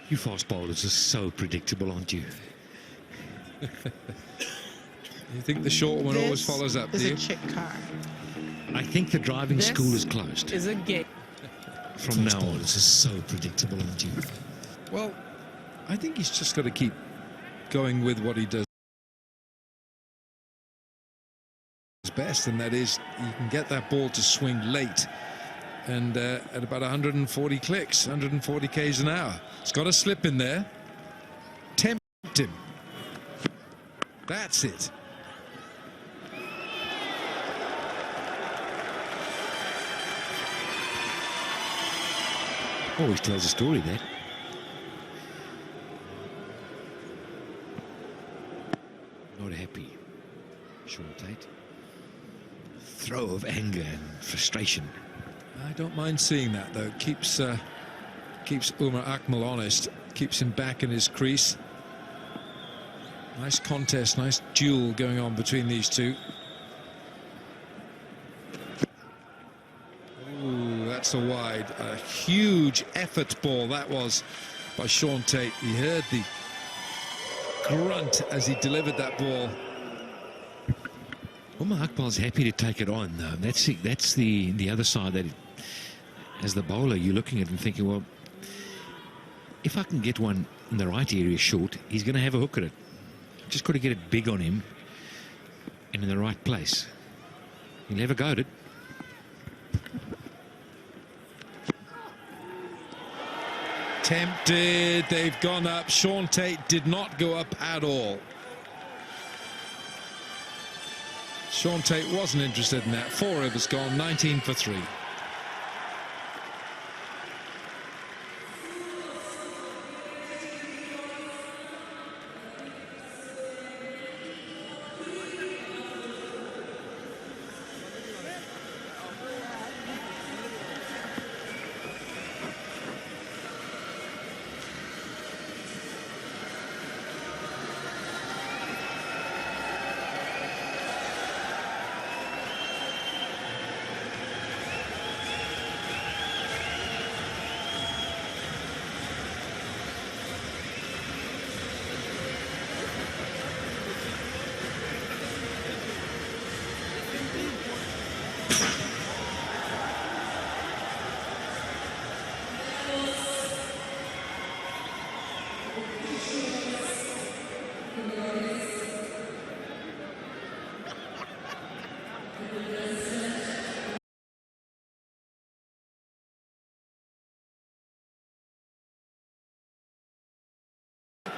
You fast bowlers are so predictable, aren't you? You think the short one always follows up, do you? This is a chick car. I think the driving This school is closed. is a game. From now on, this is so predictable, aren't you? Well, I think he's just got to keep going with what he does best, and that is you can get that ball to swing late and at about 140 clicks, 140 k's an hour. It's got a slip in there. Tempt him. That's it. Always tells a story, that. Not happy. Sean Tate. Throw of anger and frustration. I don't mind seeing that, though. Keeps Umar Akmal honest, keeps him back in his crease. Nice contest, nice duel going on between these two. Ooh, that's a wide. A huge effort ball that was by Sean Tate. He heard the grunt as he delivered that ball. Umar Akmal's happy to take it on, though. That's the other side, that as the bowler, you're looking at him thinking, well, if I can get one in the right area short, he's going to have a hook at it. Just got to get it big on him and in the right place. He'll have a go at it. Tempted, they've gone up. Sean Tate did not go up at all. Sean Tate wasn't interested in that. 4 overs gone, 19 for 3.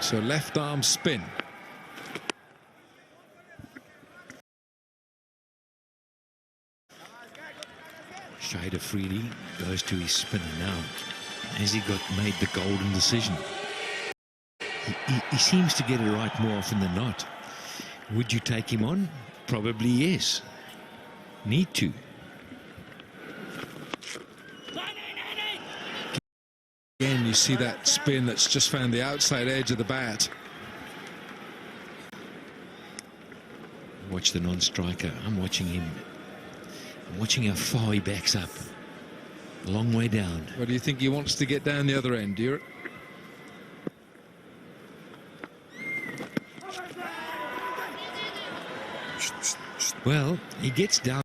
So left arm spin. Shade Afridi goes to his spinner now. Has he made the golden decision? He seems to get it right more often than not. Would you take him on? Probably yes. Need to. Again, you see that spin that's just found the outside edge of the bat. Watch the non-striker. I'm watching him. I'm watching how far he backs up. A long way down. What do you think he wants to get down the other end, do you? Well, he gets down.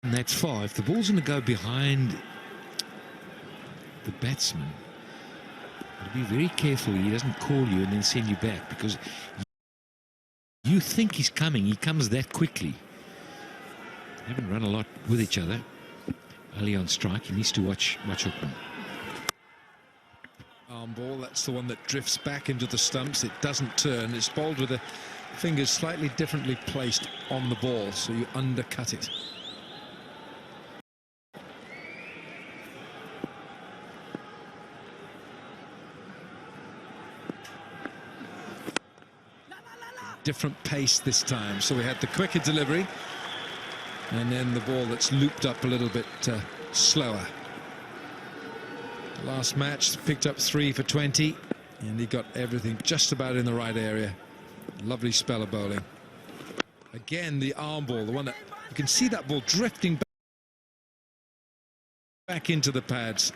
And that's far. If the ball's going to go behind the batsman, be very careful he doesn't call you and then send you back, because you think he's coming. He comes that quickly. They haven't run a lot with each other. Early on strike, he needs to watch Hookman. Arm ball, that's the one that drifts back into the stumps. It doesn't turn. It's bowled with the fingers slightly differently placed on the ball, so you undercut it. different pace this time. So we had the quicker delivery, and then the ball that's looped up a little bit slower. Last match picked up 3 for 20, and he got everything just about in the right area. Lovely spell of bowling. Again, the arm ball, the one that you can see that ball drifting back into the pads.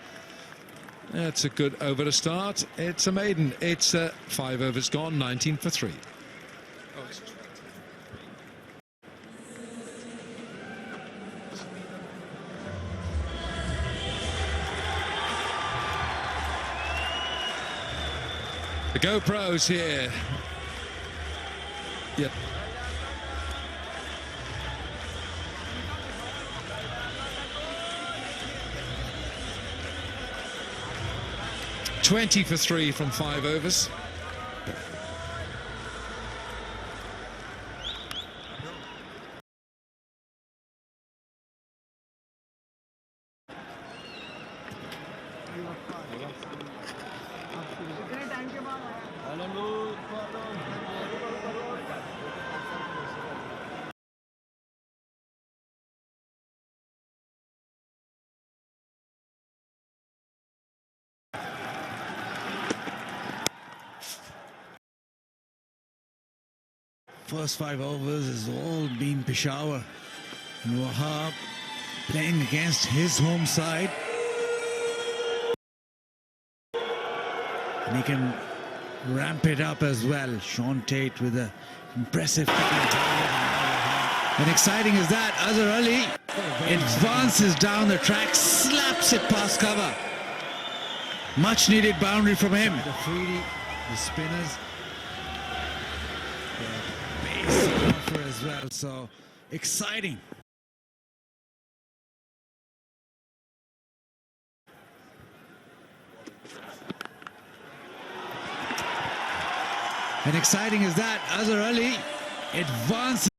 That's a good over to start. It's a maiden. It's 5 overs gone, 19 for 3. The GoPros here. Yep. $20 for 3 from 5 overs. First 5 overs has all been Peshawar. And Wahab playing against his home side. And he can ramp it up as well. Sean Tate with an impressive and exciting as that. Azhar Ali advances down the track, slaps it past cover. Much needed boundary from him. The Afridi, the spinners. Offer as well, so exciting. And exciting as that, Azhar Ali advances.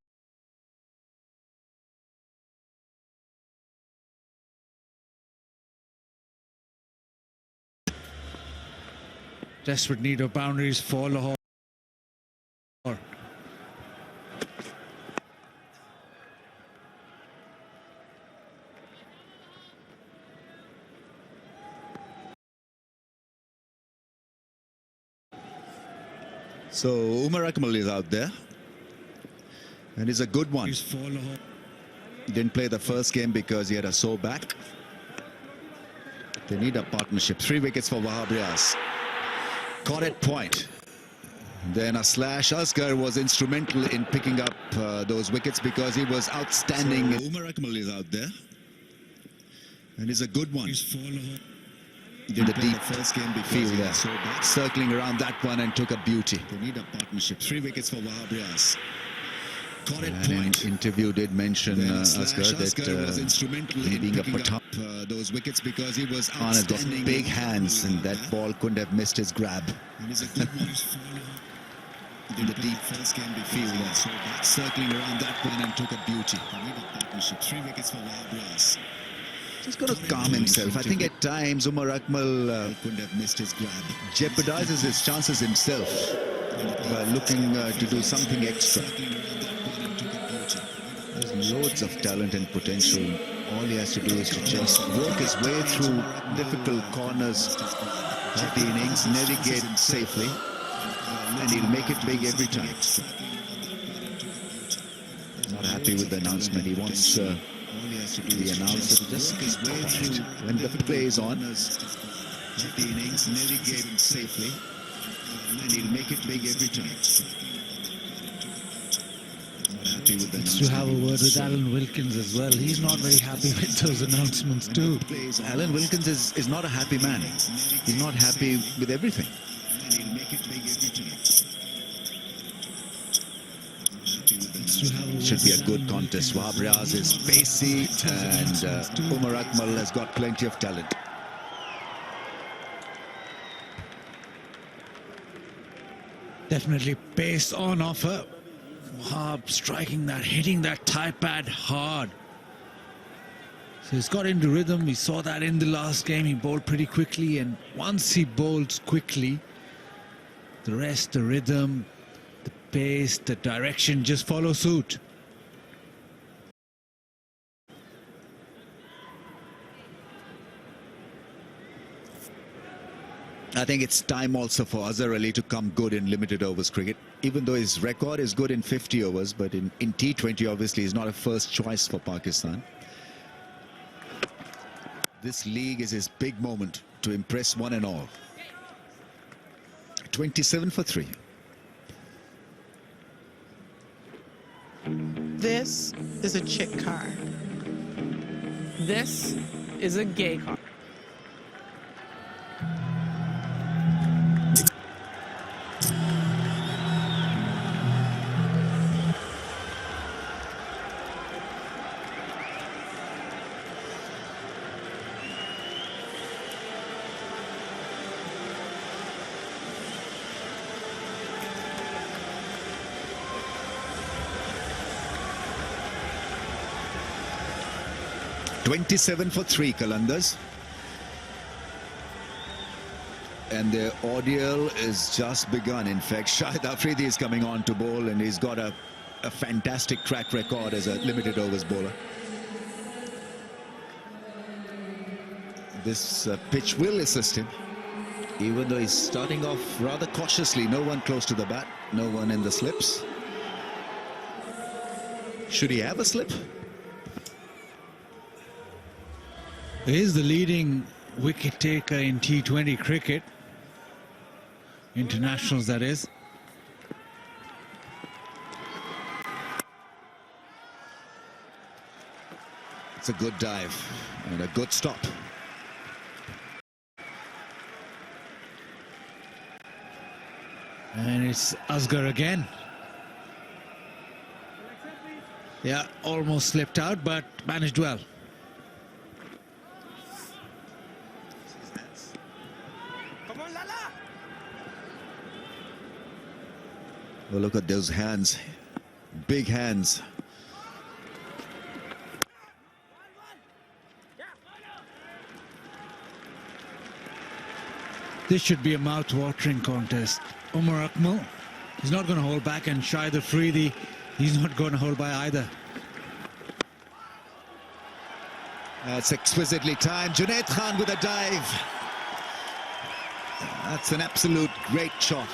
Desperate need of boundaries for Lahore. So Umar Akmal is out there, and he's a good one. Didn't play the first game because he had a sore back. They need a partnership. 3 wickets for Wahab Riaz. Caught at point. Then a slash. Asghar was instrumental in picking up those wickets because he was outstanding. So Umar Akmal is out there, and he's a good one. In the deep first game field there, circling around that one and took a beauty. They need a partnership. 3 wickets for Wahab Riaz. Caught at point. In interview did mention Asghar that he being a pathan, those wickets because he was outstanding. Got big hands, and that ball couldn't have missed his grab. In the deep first game field there, circling around that one and took a beauty. They need a partnership. 3 wickets for Wahab Riaz. Just got to calm himself. I think at times Umar Akmal couldn't have missed his grab. Jeopardizes his chances himself by looking to do something extra. There's loads of talent and potential. All he has to do is to just work his way through difficult corners of the innings, navigate safely, and he'll make it big every time. Not happy with the announcement. He wants the announcer just his way through when the play is on. The innings, navigate safely, and he'll make it big every time. Not happy with the Needs to have a word with Alan Wilkins as well. He's not very happy with those announcements too. Alan Wilkins is not a happy man. He's not happy with everything. He'll make it big every time. Should be a good contest. Wahab Riaz is pacey, and Umar Akmal has got plenty of talent. Definitely pace on offer. Wahab striking that, hitting that tie pad hard. So he's got into rhythm. We saw that in the last game. He bowled pretty quickly, and once he bowls quickly, the rest, the rhythm, the pace, the direction, just follow suit. I think it's time also for Azhar Ali to come good in limited overs cricket. Even though his record is good in 50 overs, but in T20 obviously he's not a first choice for Pakistan. This league is his big moment to impress one and all. 27 for 3. This is a chick card. This is a gay card. $27 for 3, Qalandars. And the ordeal is just begun. In fact, Shahid Afridi is coming on to bowl, and he's got a fantastic track record as a limited overs bowler. This pitch will assist him, even though he's starting off rather cautiously. No one close to the bat, no one in the slips. Should he have a slip? He is the leading wicket taker in T20 cricket. Internationals, that is. It's a good dive and a good stop. And it's Asghar again. Yeah, almost slipped out, but managed well. Well, look at those hands, big hands. This should be a mouth-watering contest. Umar Akmal, he's not going to hold back, and Shahid Afridi, he's not going to hold by either. That's exquisitely timed. Junaid Khan with a dive. That's an absolute great shot.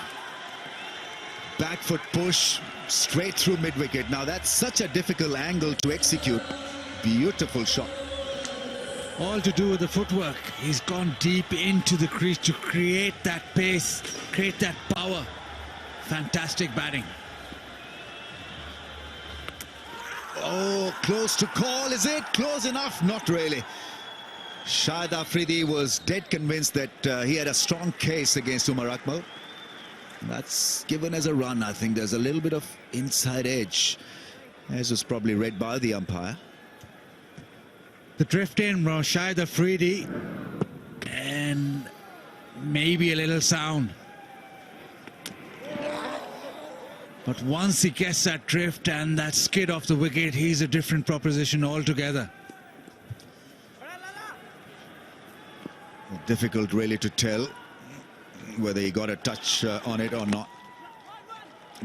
Back foot push straight through mid-wicket. Now that's such a difficult angle to execute. Beautiful shot. All to do with the footwork. He's gone deep into the crease to create that pace, create that power. Fantastic batting. Oh, close to call, is it? Close enough? Not really. Shahid Afridi was dead convinced that he had a strong case against Umar Akmal. That's given as a run. I think there's a little bit of inside edge, as was probably read by the umpire. The drift in from Shahid Afridi, and maybe a little sound. But once he gets that drift and that skid off the wicket, he's a different proposition altogether. Difficult really to tell whether he got a touch on it or not,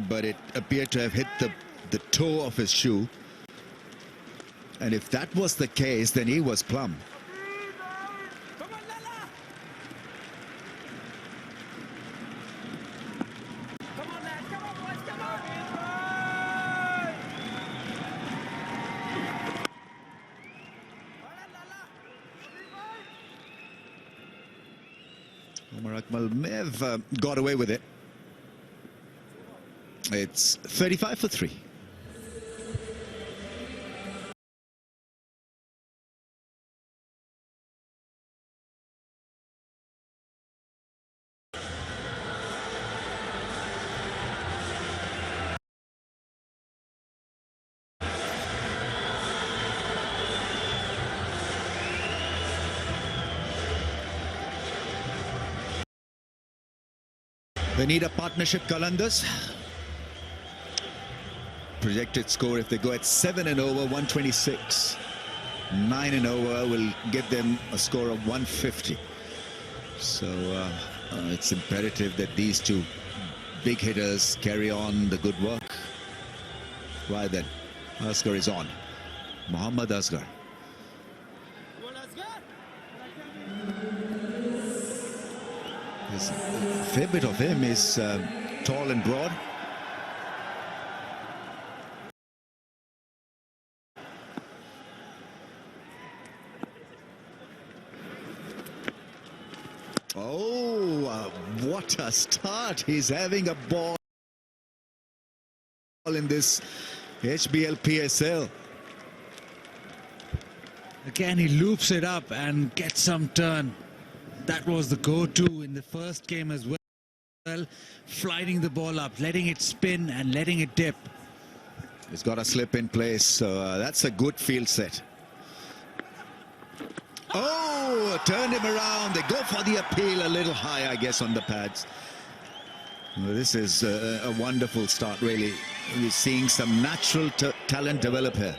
but it appeared to have hit the toe of his shoe, and if that was the case, then he was plumb. Umar Akmal may have got away with it. It's 35 for 3. They need a partnership, Qalandars. Projected score, if they go at 7 and over, 126. 9 and over will get them a score of 150. So it's imperative that these two big hitters carry on the good work. Right then, Asghar is on. Mohammad Asghar. A fair bit of him is tall and broad. Oh, what a start. He's having a ball in this HBL PSL. Again, he loops it up and gets some turn. That was the go-to in the first game as well. Flighting the ball up, letting it spin and letting it dip. He's got a slip in place, so that's a good field set. Oh, turned him around. They go for the appeal a little high, I guess, on the pads. Well, this is a wonderful start, really. We're seeing some natural talent develop here.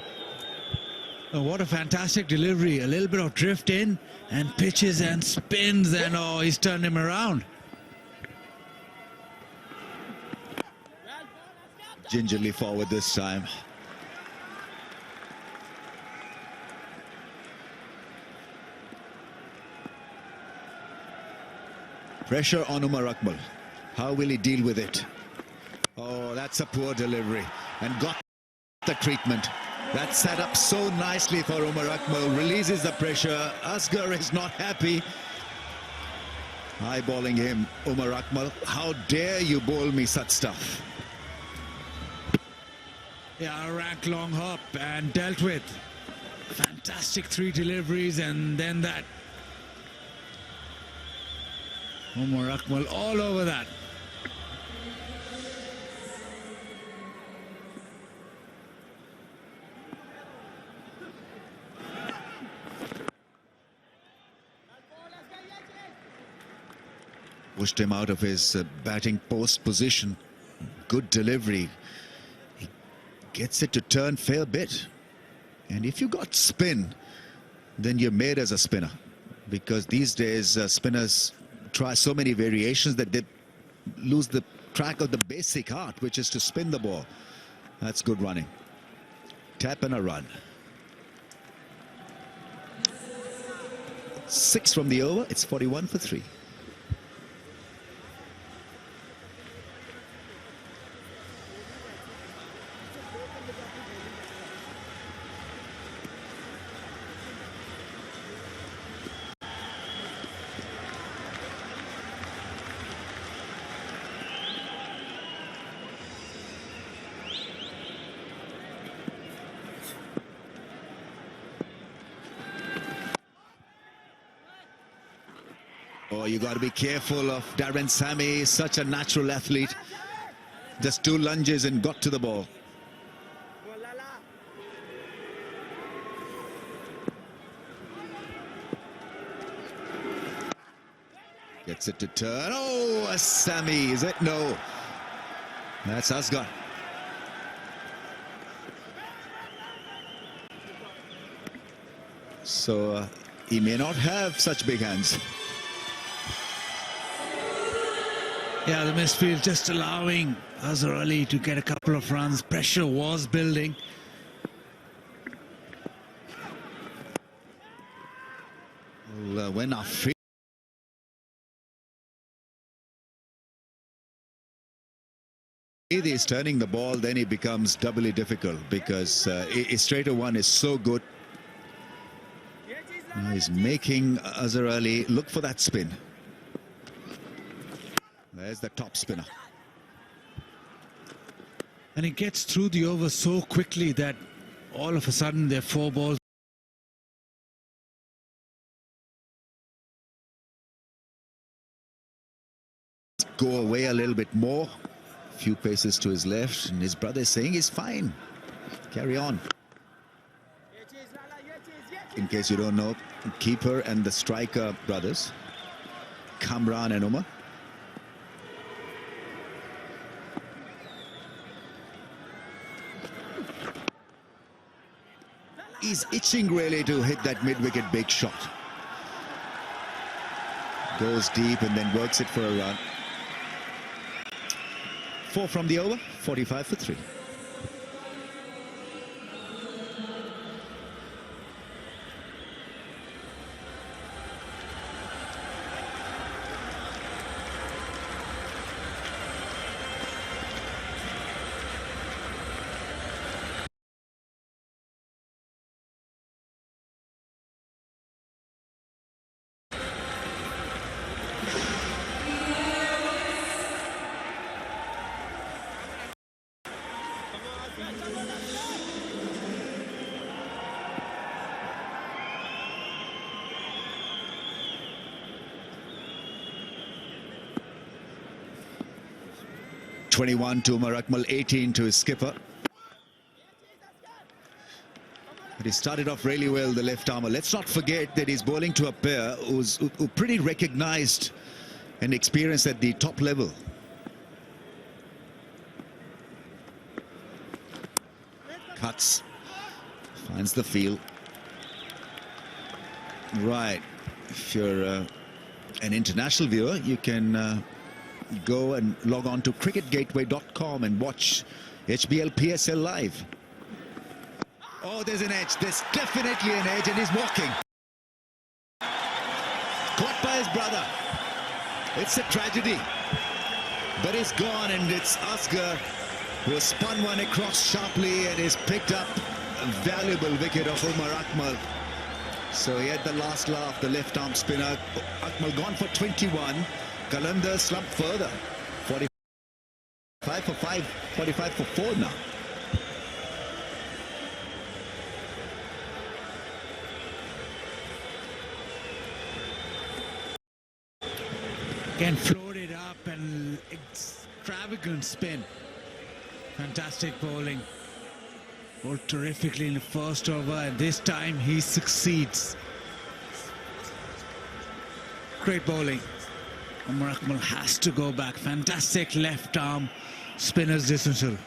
Oh, what a fantastic delivery. A little bit of drift in and pitches and spins, and oh, he's turned him around. Gingerly forward this time. Pressure on Umar Akmal. How will he deal with it? Oh, that's a poor delivery. And got the treatment. That set up so nicely for Umar Akmal. Releases the pressure. Asghar is not happy. Eyeballing him, Umar Akmal. How dare you bowl me such stuff? Yeah, a rank long hop and dealt with. Fantastic 3 deliveries and then that. Umar Akmal all over that. Pushed him out of his batting post position. Good delivery. He gets it to turn fair bit. And if you got spin, then you're made as a spinner. Because these days spinners try so many variations that they lose the track of the basic art, which is to spin the ball. That's good running. Tap and a run. 6 from the over. It's 41 for 3. Oh, you got to be careful of Darren Sammy, such a natural athlete. Just 2 lunges and got to the ball. Gets it to turn. Oh, a Sammy, is it? No. That's Asghar. So he may not have such big hands. Yeah, the misfield just allowing Azhar Ali to get a couple of runs. Pressure was building. Well, when our field is turning the ball, then it becomes doubly difficult because a straighter one is so good. He's making Azhar Ali look for that spin. There's the top spinner. And he gets through the over so quickly that all of a sudden there are 4 balls. Go away a little bit more. A few paces to his left. And his brother is saying he's fine. Carry on. In case you don't know, keeper and the striker brothers, Kamran and Umar. He's itching really to hit that mid-wicket big shot. Goes deep and then works it for a run. 4 from the over, 45 for 3. (21 to Umar Akmal, 18 to his skipper. But he started off really well, the left armour. Let's not forget that he's bowling to a pair who pretty recognised and experienced at the top level. Cuts, finds the field. Right, if you're an international viewer, you can go and log on to cricketgateway.com and watch HBL PSL live. Oh, there's an edge. There's definitely an edge, and he's walking. Caught by his brother. It's a tragedy. But he's gone, and it's Asghar who has spun one across sharply and has picked up a valuable wicket of Umar Akmal. So he had the last laugh, the left arm spinner. Akmal gone for 21. Qalandars slumped further. 45 for 5, 45 for 4 now. Again, floated up and extravagant spin. Fantastic bowling. Bowled terrifically in the first over, and this time he succeeds. Great bowling. Umar Akmal has to go back. Fantastic left arm spinner's dismissal.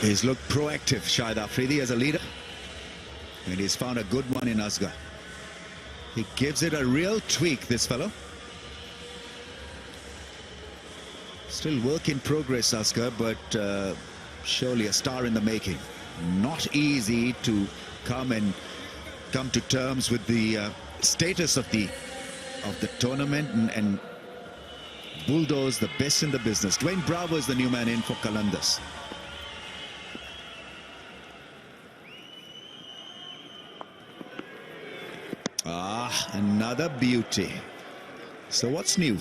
He's looked proactive, Shahid Afridi, as a leader. And he's found a good one in Asghar. He gives it a real tweak, this fellow. Still work in progress, Asghar, but surely a star in the making. Not easy to come to terms with the status of the tournament and bulldoze the best in the business. Dwayne Bravo is the new man in for Qalandars. Another beauty. So what's new?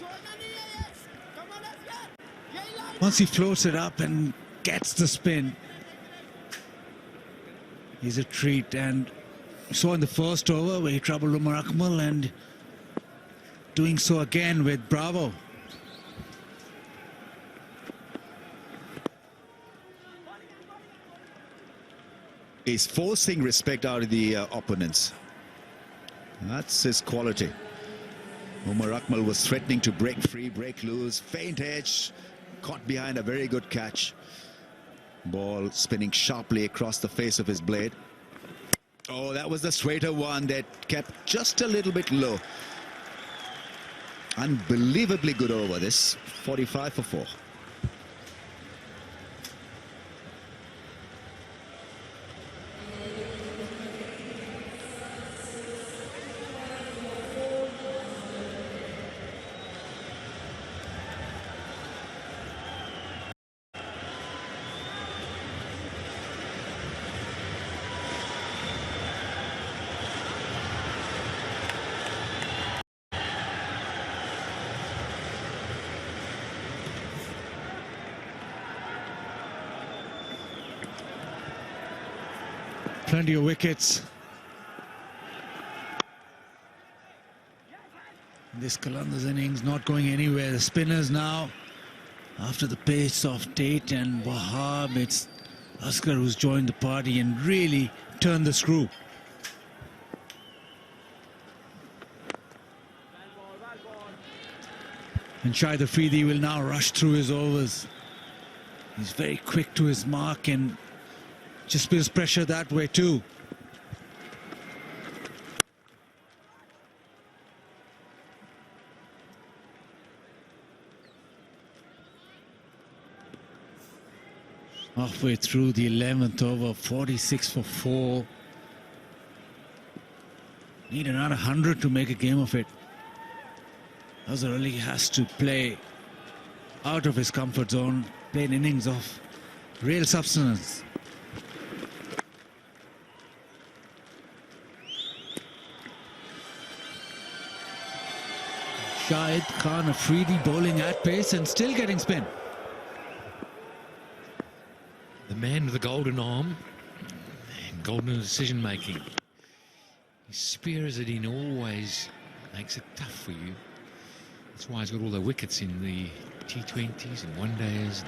Once he floats it up and gets the spin, he's a treat. And we saw in the first over where he troubled Umar Akmal, and doing so again with Bravo. He's forcing respect out of the opponents. That's his quality. Umar Akmal was threatening to break free, break loose, faint edge, caught behind a very good catch. Ball spinning sharply across the face of his blade. Oh, that was the straighter one that kept just a little bit low. Unbelievably good over this. 45 for 4. Plenty of wickets. This Qalandars innings not going anywhere. The spinners now, after the pace of Tate and Wahab, it's Asghar, who's joined the party and really turned the screw. And Shahid Afridi will now rush through his overs. He's very quick to his mark and just builds pressure that way too. Halfway through the 11th over, 46 for 4. Need another 100 to make a game of it. Azhar Ali has to play out of his comfort zone, play an innings of real substance. Shahid Khan Afridi bowling at pace and still getting spin. The man with the golden arm and golden decision making. He spears it in always, makes it tough for you. That's why he's got all the wickets in the T20s and one days.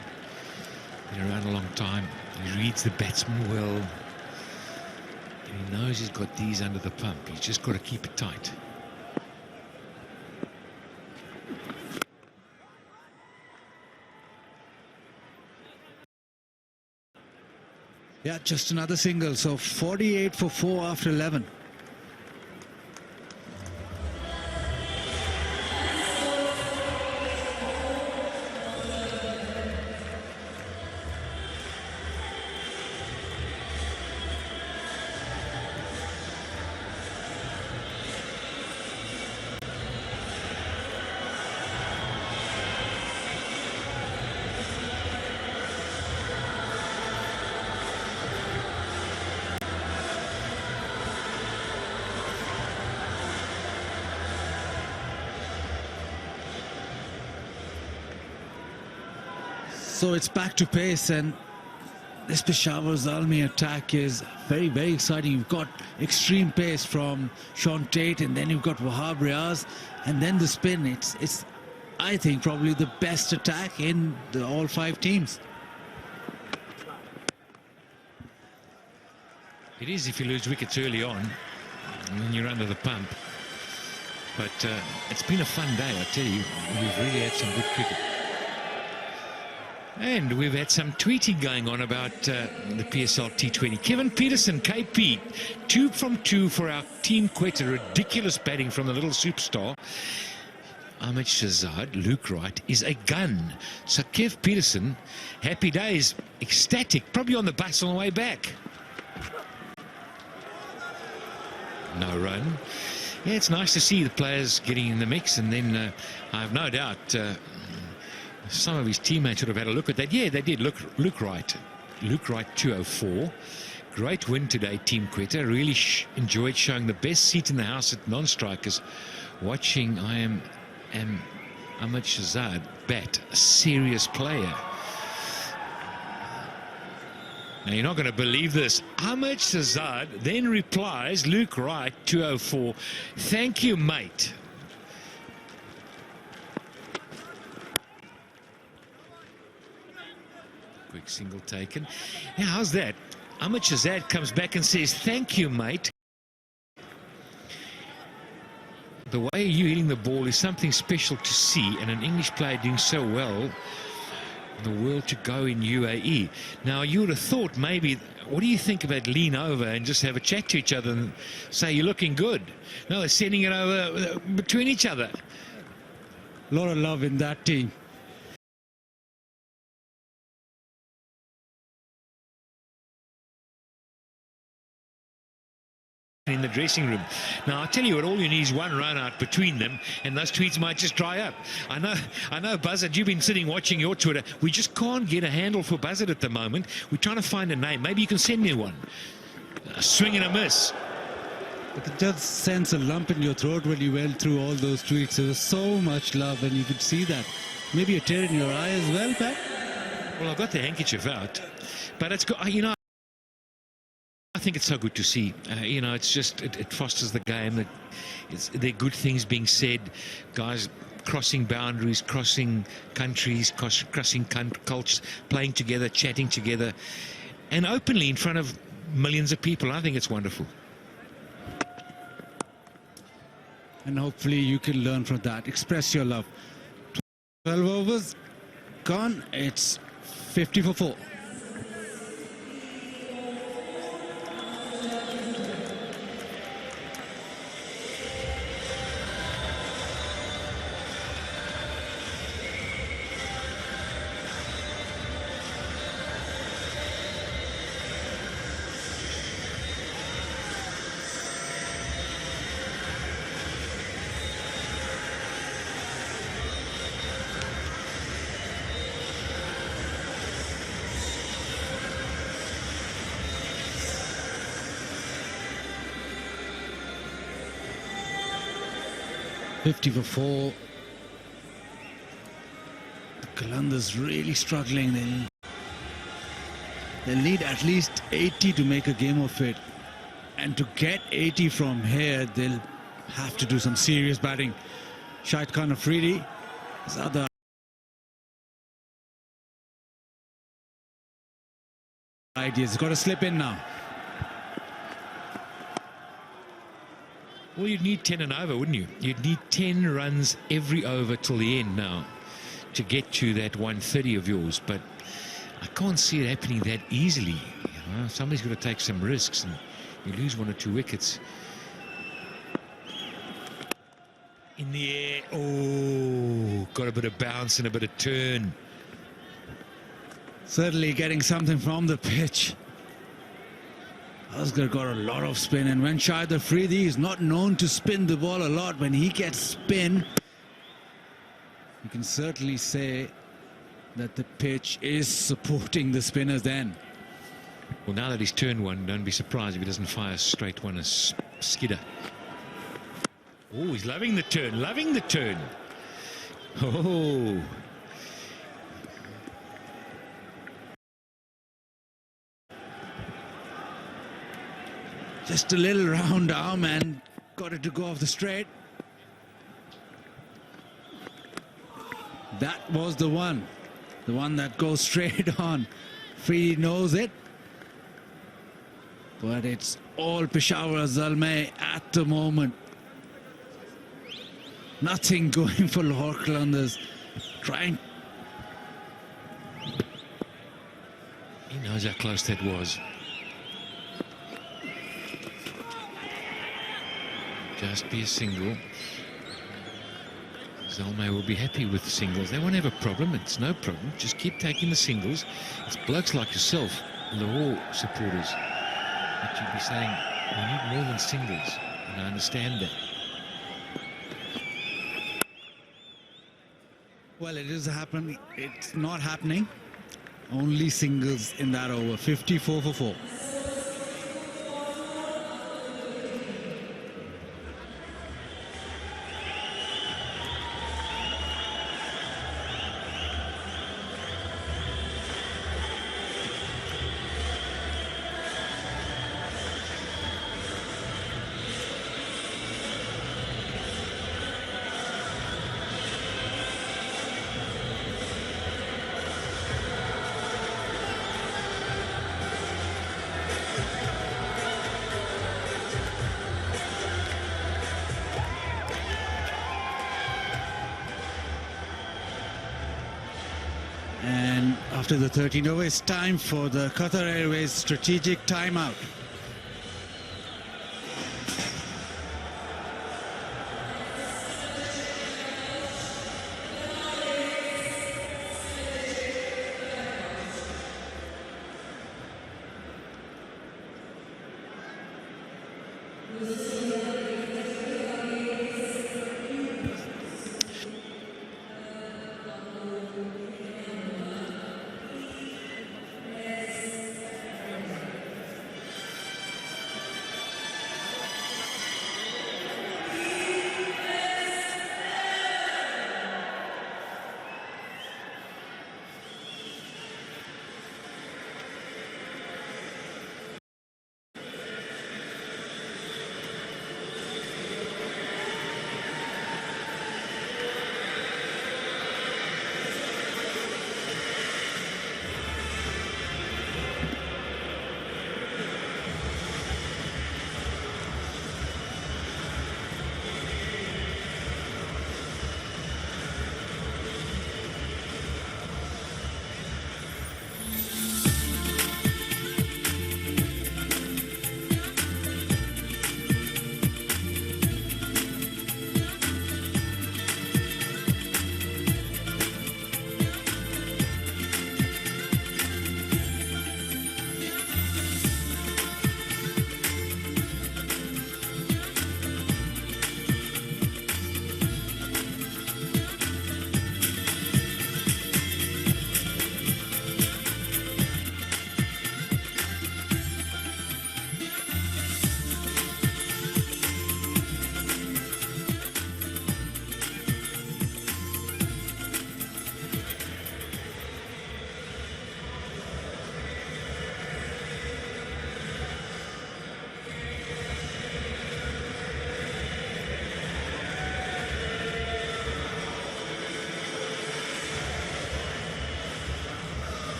Been around a long time. He reads the batsman well. And he knows he's got these under the pump. He's just got to keep it tight. Yeah, just another single. So 48 for 4 after 11. So it's back to pace, and this Peshawar Zalmi attack is very, very exciting. You've got extreme pace from Sean Tate, and then you've got Wahab Riaz, and then the spin. It's I think, probably the best attack in all 5 teams. It is if you lose wickets early on, and you're under the pump. But it's been a fun day, I tell you. We've really had some good cricket. And we've had some tweeting going on about the PSL T20. Kevin Peterson, KP, 2 from 2 for our team Quetta. Ridiculous batting from the little superstar. Ahmed Shahzad, Luke Wright, is a gun. So Kev Peterson, happy days, ecstatic, probably on the bus on the way back. No run. Yeah, it's nice to see the players getting in the mix, and then I have no doubt some of his teammates would have had a look at that. Yeah, they did. Luke Wright 204. Great win today, Team Quetta. Really enjoyed showing the best seat in the house at non-strikers. Watching Ahmed Shahzad bat, a serious player. Now, you're not going to believe this. Ahmed Shahzad then replies, Luke Wright 204, thank you, mate. Quick single taken. Now, how's that? Ahmed Shahzad comes back and says, thank you, mate. The way you're hitting the ball is something special to see, and an English player doing so well in the world to go in UAE. Now, you would have thought maybe, what do you think about lean over and just have a chat to each other and say you're looking good? No, they're sending it over between each other. A lot of love in that team. In the dressing room. Now, I tell you what, all you need is one run out between them, and those tweets might just dry up. I know, Buzzard, you've been sitting watching your Twitter. We just can't get a handle for Buzzard at the moment. We're trying to find a name. Maybe you can send me one. A swing and a miss. I could just sense a lump in your throat when you went through all those tweets. There was so much love, and you could see that. Maybe a tear in your eye as well, Pat? Well, I've got the handkerchief out, but it's got, you know, I think it's so good to see. You know, it's just, it fosters the game. There are good things being said. Guys crossing boundaries, crossing countries, crossing cultures, playing together, chatting together. and openly in front of millions of people. I think it's wonderful. And hopefully you can learn from that. Express your love. 12 overs gone. It's 50 for 4. $50 for 4. The Qalandars really struggling. They'll need at least 80 to make a game of it. And to get 80 from here, they'll have to do some serious batting. Shahid Khan Afridi, his other ideas. He's got to slip in now. Well, you'd need 10 and over, wouldn't you? You'd need 10 runs every over till the end now to get to that 130 of yours. But I can't see it happening that easily. You know, somebody's got to take some risks, and you lose 1 or 2 wickets. In the air. Oh, got a bit of bounce and a bit of turn. Certainly getting something from the pitch. Asghar got a lot of spin, and when Shahid Afridi is not known to spin the ball a lot, when he gets spin, you can certainly say that the pitch is supporting the spinners then. Well, now that he's turned one, don't be surprised if he doesn't fire straight one as skidder. Oh, he's loving the turn, loving the turn. Oh. Just a little round arm and got it to go off the straight. That was the one that goes straight on. Free knows it, but it's all Peshawar Zalmi at the moment. Nothing going for Lahore Qalandars. Trying. He knows how close that was. Just be a single. Zalmi will be happy with the singles. They won't have a problem. It's no problem. Just keep taking the singles. It's blokes like yourself, Lahore supporters, that you'd be saying, we need more than singles. And I understand that. Well, it is happening. It's not happening. Only singles in that over. 54 for 4. And after the 13 over, it's time for the Qatar Airways strategic timeout.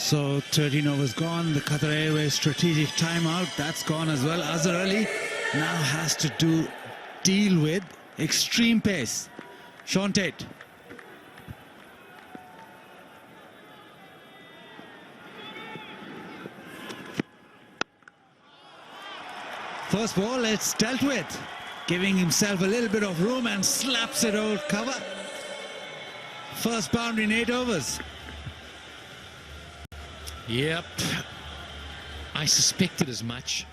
So 13 overs gone. The Qatar Airways strategic timeout, that's gone as well. Azhar Ali now has to deal with extreme pace. Sean Tate. First ball, it's dealt with. Giving himself a little bit of room and slaps it out cover. First boundary in 8 overs. Yep. I suspected as much.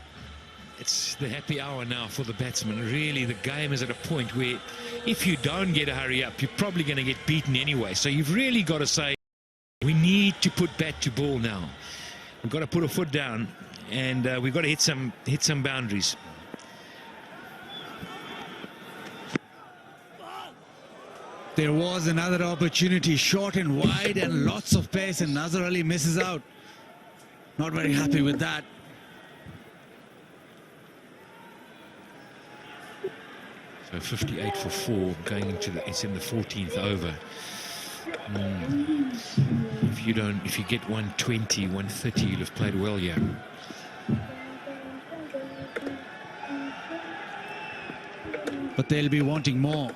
It's the happy hour now for the batsman. Really, the game is at a point where if you don't get a hurry up, you're probably going to get beaten anyway. So you've really got to say, we need to put bat to ball now. We've got to put a foot down, and we've got to hit some boundaries. There was another opportunity, short and wide and lots of pace, and Azhar Ali misses out. Not very happy with that. So 58 for 4 going into it's in the 14th over. If you get 120, 130, you'll have played well here. But they'll be wanting more.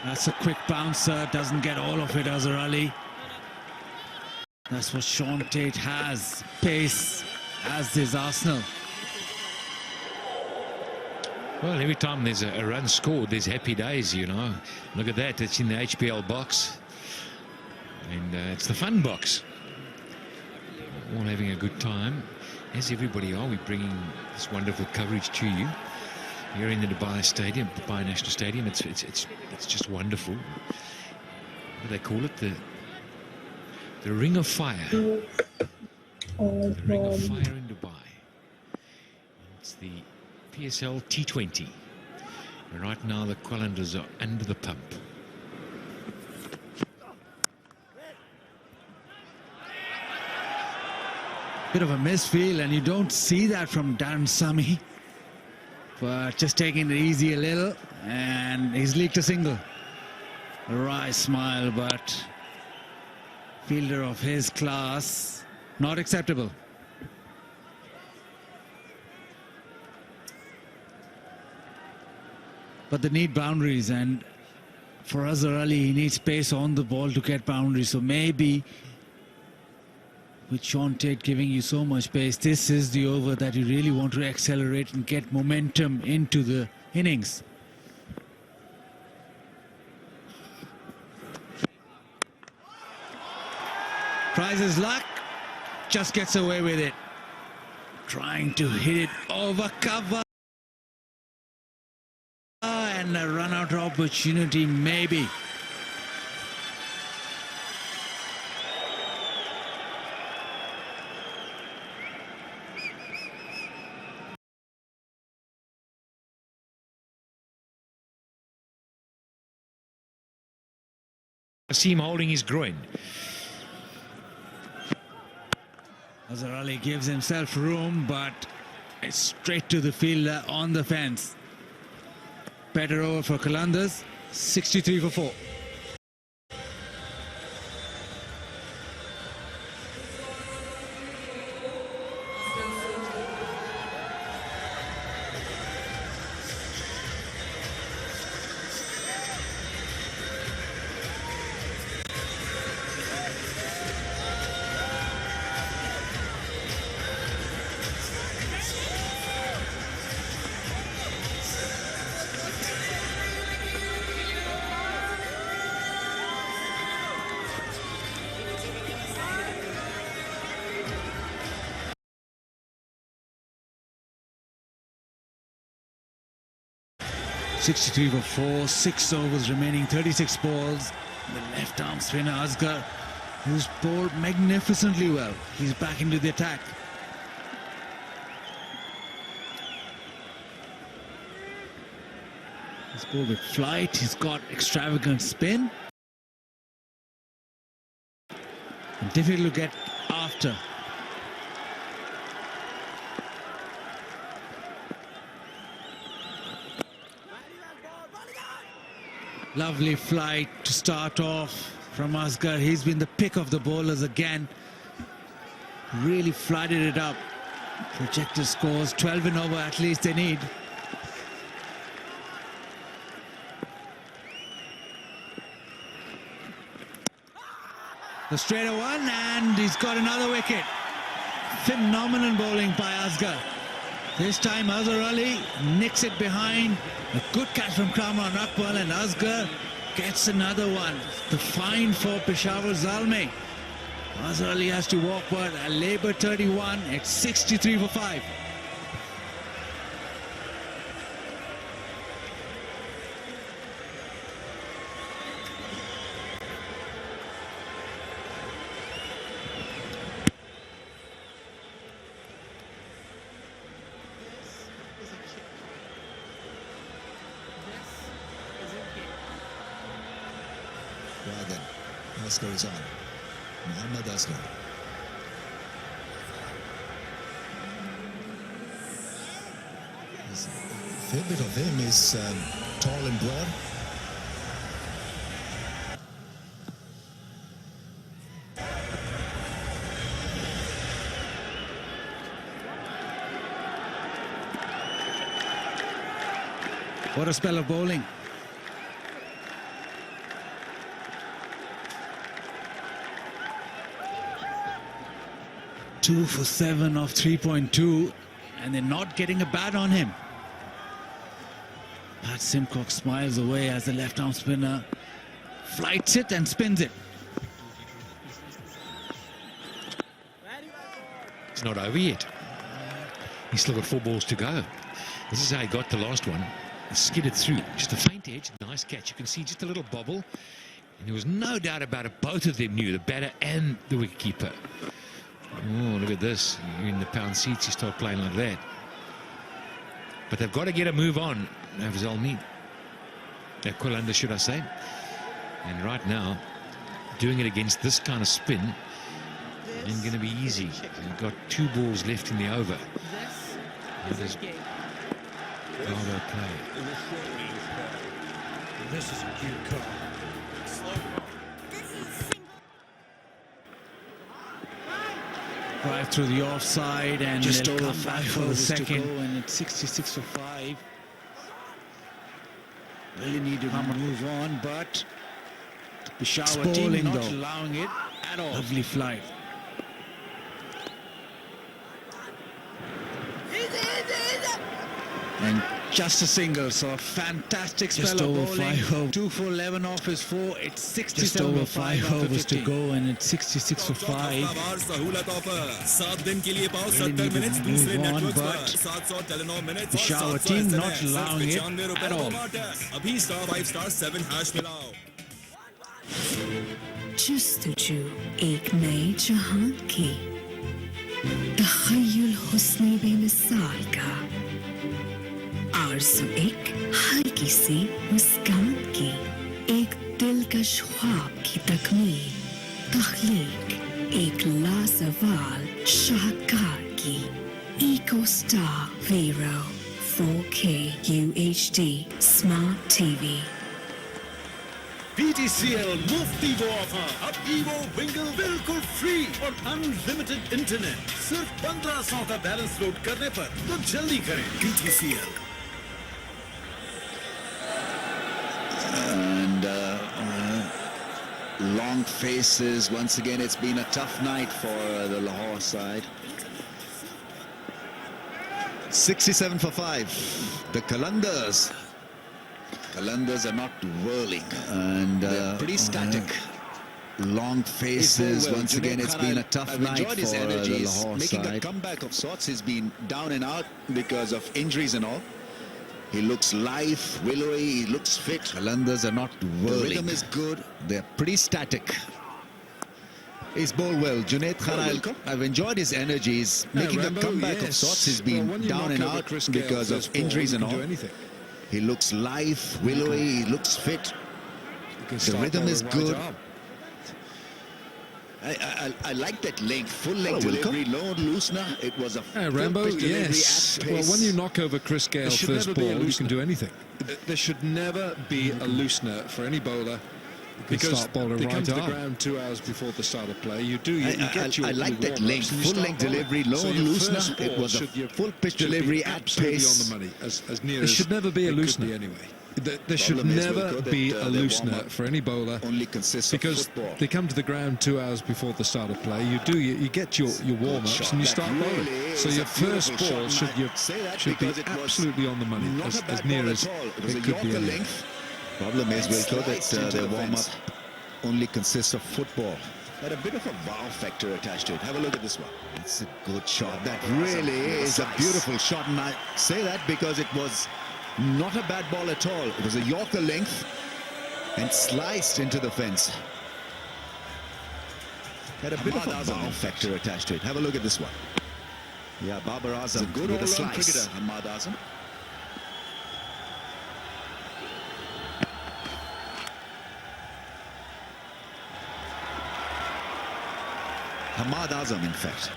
That's a quick bouncer, doesn't get all of it, Azhar Ali. That's what Sean Tate has, pace, as is Arsenal. Well, every time there's a run scored, there's happy days, you know. Look at that, it's in the HPL box. And it's the fun box. All having a good time. As everybody are, we're bringing this wonderful coverage to you. Here in the Dubai Stadium, Dubai National Stadium, it's just wonderful. What do they call it? The Ring of Fire. The Ring of Fire in Dubai. It's the PSL T20. And right now the Qalandars are under the pump. Bit of a misfeel, and you don't see that from Darren Sammy. But just taking it easy a little, and he's leaked a single. A wry smile, but fielder of his class, not acceptable. But they need boundaries, and for Azhar Ali, he needs space on the ball to get boundaries. So maybe with Sean Tate giving you so much space, this is the over that you really want to accelerate and get momentum into the innings. Tries his luck, just gets away with it. Trying to hit it over cover. And a run-out opportunity, maybe. I see him holding his groin. Azhar Ali gives himself room, but it's straight to the fielder on the fence. Better over for Qalandars, 63 for 4. .63 for 4, 6 overs remaining, 36 balls. The left arm spinner Asghar, who's bowled magnificently well. He's back into the attack. He's bowled with flight, he's got extravagant spin. And difficult to get after. Lovely flight to start off from Asghar. He's been the pick of the bowlers again. Really flooded it up. Projected scores, 12 and over at least they need. The straighter one, and he's got another wicket. Phenomenal bowling by Asghar. This time Azhar Ali nicks it behind. A good catch from Kamran Akmal, and Asghar gets another one. The fine for Peshawar Zalmi. Azhar Ali has to walk, but a Labour 31. It's 63 for 5. Well then, Asghar is on. Mohammad Asghar. A fair bit of him is tall and broad. What a spell of bowling. Two for 7 off 3.2, and they're not getting a bat on him. Pat Simcox smiles away as the left-arm spinner flights it and spins it. It's not over yet. He's still got 4 balls to go. This is how he got the last one. He skidded through. Just a faint edge, nice catch. You can see just a little bobble. And there was no doubt about it. Both of them knew, the batter and the wicketkeeper. Oh, look at this. You're in the pound seats, you start playing like that. But they've got to get a move on. Zalmi. Qalandars, should I say. And right now, doing it against this kind of spin ain't going to be easy. They've got 2 balls left in the over. This is a cute call. Drive through the offside, and just over 5 for the second, and it's 66 for 5. Really need to move on, but the Peshawar team not allowing it at all. Lovely flight. And just a single, so a fantastic spell Just of over bowling. 5 overs. 2 for 11 off his 4. It's 67 Just over for 5 overs to go, and it's 66 for 5. Really need to move on, but the Peshawar team not allowing it at all. जुस्तजू एक नए जहां की तखय्युल हुस्ने बेमिसाल का आरज़ू एक हल्की सी मुस्कान की एक दिलकश ख्वाब की तकमील तख्लीक एक लाजवाल शाहकार की इको स्टार वीरो 4K UHD Smart TV PTCL मुफ्ती वो ऑफर अब Evo Wingle बिल्कुल फ्री और अनलिमिटेड इंटरनेट सिर्फ 1500 का बैलेंस लोड करने पर तो जल्दी करें PTCL and long faces once again. It's been a tough night for the Lahore side. 67 for 5. The Qalandars are not whirling, and they're pretty static. Long faces once again. It's been a tough night for the Lahore side. Making a comeback of sorts. He's been down and out because of injuries and all. He looks live, willowy, he looks fit. Qalandars are not whirling. The rhythm is good. They're pretty static. He's bowled well. Junaid Khan, I've enjoyed his energy. He's making a comeback of sorts. He's been down and out because of injuries and all. He looks live, willowy, he looks fit. The rhythm is good. I like that length, full length delivery, low loosener. It was a Rambo, full pitch delivery yes. at Well, pace. when you knock over Chris Gale first ball, you can do anything. There should never be a loosener for any bowler. Because they come to the ground 2 hours before the start of play. You get your I like that warm-ups length, and you full start length bowling. delivery, low So your loosener. first It ball was a should full pitch be delivery at absolutely pace. on the money, as near There as should never be a it could loosener. be anyway. There should Problem is, never Wilco, be that, a their loosener warm-up for any bowler only consists because of football. they come to the ground 2 hours before the start of play. You get your warm-ups shot. and you That start really bowling. is So a your first beautiful ball shot, and I should say that be because it was absolutely on the money, Not as a bad near ball as at all. It was a it could be. Yorker Anyway. length. Problem is, Wilco, that their warm-up only consists of football. Had a bit of a wow factor attached to it. Have a look at this one. It's a good shot. That really is a beautiful shot, and I say that because it was not a bad ball at all. It was a Yorker length and sliced into the fence. Had a bit of a wow factor attached to it. Have a look at this one. Yeah, Babar Azam good with a all-round slice. cricketer, Ahmad Azam. Ahmad Azam, in fact.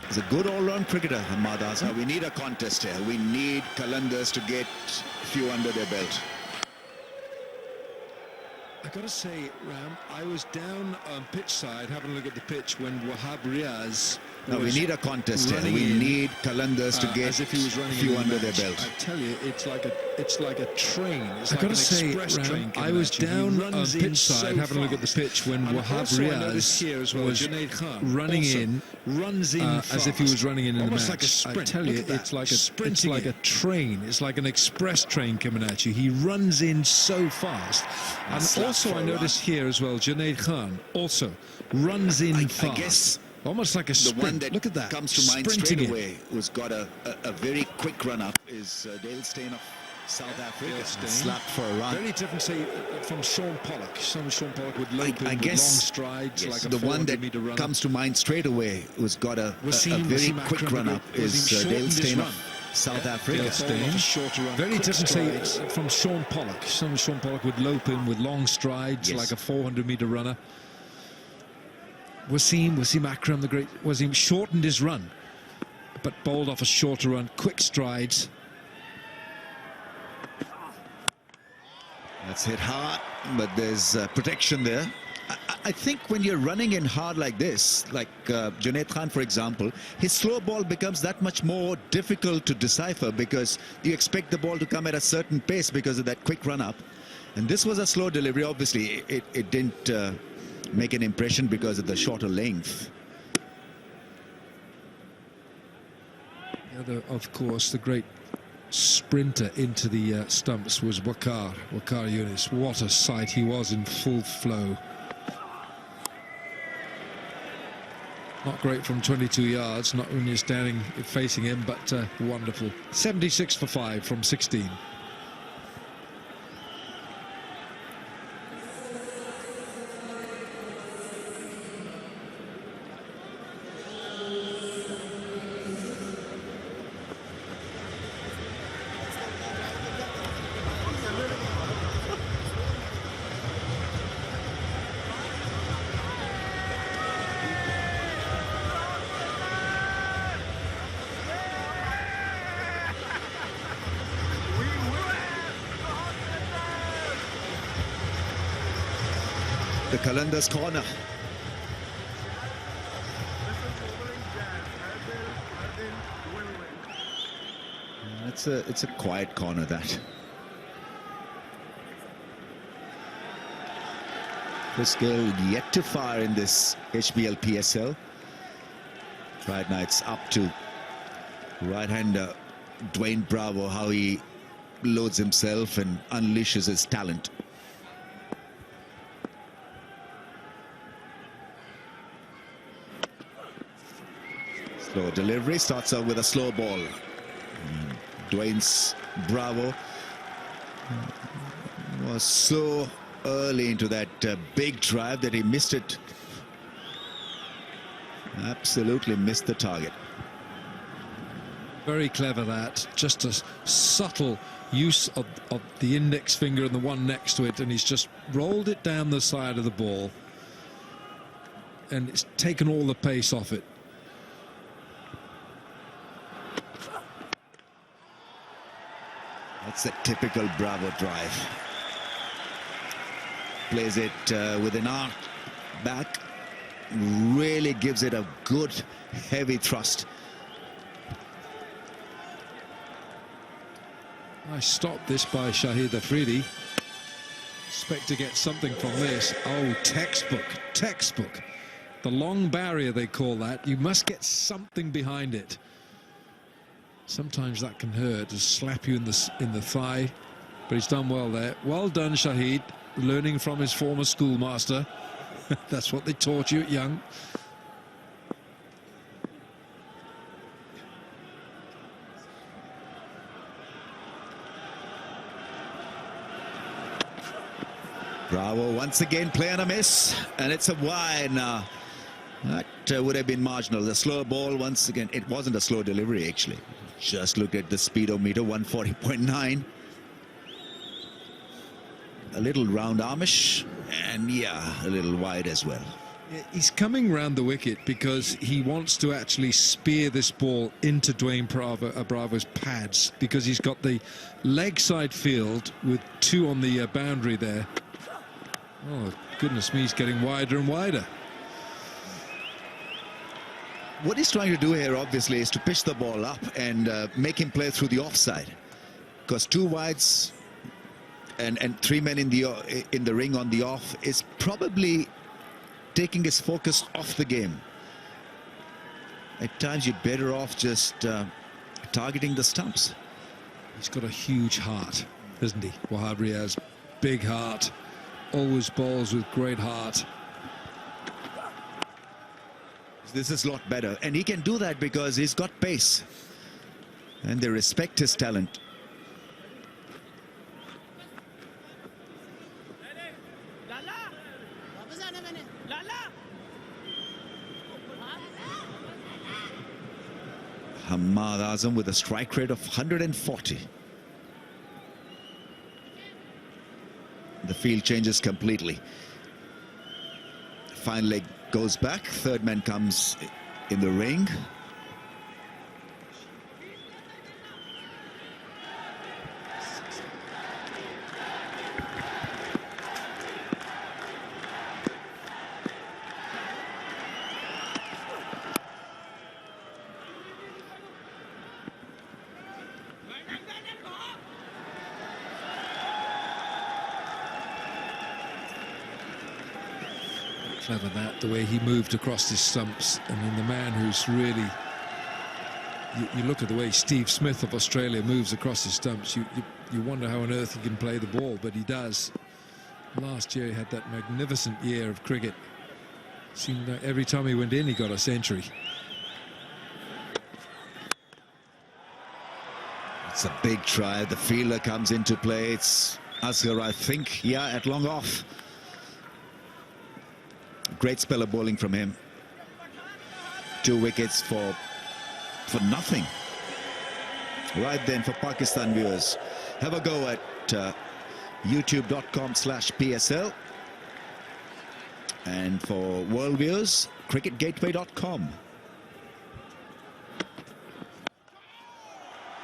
He's a good all-round cricketer, Ahmad Azam. We need a contest here. We need Qalandars to get a few under their belt. I got to say, Ram, I was down on pitch side having a look at the pitch when Wahab Riaz. No, we was need a contest here. running We in, need Qalandars to get as if he was running a few in the under their match. belt. I tell you, it's like a train. It's I like got an to say, express train. Ram, coming I was at you. He down on runs in pitch side so having a look at the fast. pitch when And Wahab also I noticed here as Riaz well, was Junaid Khan running also in, runs in as if he was running in the almost match. like a sprint. I tell Look you, at that. it's like Sprinting a in. train. It's like an express train coming at you. He runs in so fast. And slap also for I a noticed here as well, Junaid Khan also runs in fast. I guess almost like a the sprint. one that Look at that. comes to mind Sprinting straight in. away, who's got a very quick run-up, is Dale Steyn of South Africa. Dale Steyn. Slapped for a run. Very different, say, from Sean Pollock. Sean Pollock would lope in I with guess long strides, like a the one that 400-meter runner. comes to mind straight away, who's got a very quick run-up, is Dale Steyn of South Africa. Dale Steyn. Very different, say, from Sean Pollock. Sean Pollock would lope in with long strides, Yes. like a 400-meter runner. Wasim Akram, the great Wasim, shortened his run, but bowled off a shorter run, quick strides. That's hit hard, but there's protection there. I think when you're running in hard like this, like Junaid Khan, for example, his slow ball becomes that much more difficult to decipher because you expect the ball to come at a certain pace because of that quick run-up. And this was a slow delivery. Obviously, it didn't make an impression because of the shorter length. The other, of course, the great sprinter into the stumps was Waqar Younis. What a sight he was in full flow. Not great from 22 yards, not when you're standing facing him, but wonderful. 76 for 5 from 16. The Qalandars corner. It's a quiet corner, that. Chris Gale yet to fire in this HBL PSL. Right now it's up to right-hander Dwayne Bravo, how he loads himself and unleashes his talent. Slow delivery, starts out with a slow ball. Dwayne's Bravo was so early into that big drive that he missed it. Absolutely missed the target. Very clever that. Just a subtle use of the index finger and the one next to it, and he's just rolled it down the side of the ball. And it's taken all the pace off it. That's a typical Bravo drive. Plays it with an arc back. Really gives it a good heavy thrust. Nice stop this by Shahid Afridi. Expect to get something from this. Oh, textbook. The long barrier, they call that. You must get something behind it. Sometimes that can hurt, to slap you in the thigh. But he's done well there. Well done, Shahid. Learning from his former schoolmaster. That's what they taught you at young. Bravo once again play on a miss, and it's a wide now. That would have been marginal. The slow ball once again. It wasn't a slow delivery actually. Just look at the speedometer, 140.9. A little round armish, and yeah, a little wide as well. He's coming round the wicket because he wants to actually spear this ball into Dwayne Bravo's pads, because he's got the leg side field with two on the boundary there. Oh, goodness me, he's getting wider and wider. What he's trying to do here, obviously, is to pitch the ball up and make him play through the offside. Because two wides and three men in the ring on the off is probably taking his focus off the game. At times, you're better off just targeting the stumps. He's got a huge heart, doesn't he? Wahab Riaz, big heart. Always bowls with great heart. This is a lot better, and he can do that because he's got pace and they respect his talent. Hamad Azam with a strike rate of 140. The field changes completely. Fine leg goes back. Third man comes in the ring. Clever that, the way he moved across his stumps. And then the man who's really, you look at the way Steve Smith of Australia moves across his stumps, you wonder how on earth he can play the ball, but he does. Last year he had that magnificent year of cricket. Seemed like every time he went in he got a century. It's a big try. The fielder comes into play. It's Asghar, I think, yeah, at long off. Great spell of bowling from him. 2 wickets for nothing. Right then, for Pakistan viewers, have a go at youtube.com/PSL. And for world viewers, cricketgateway.com.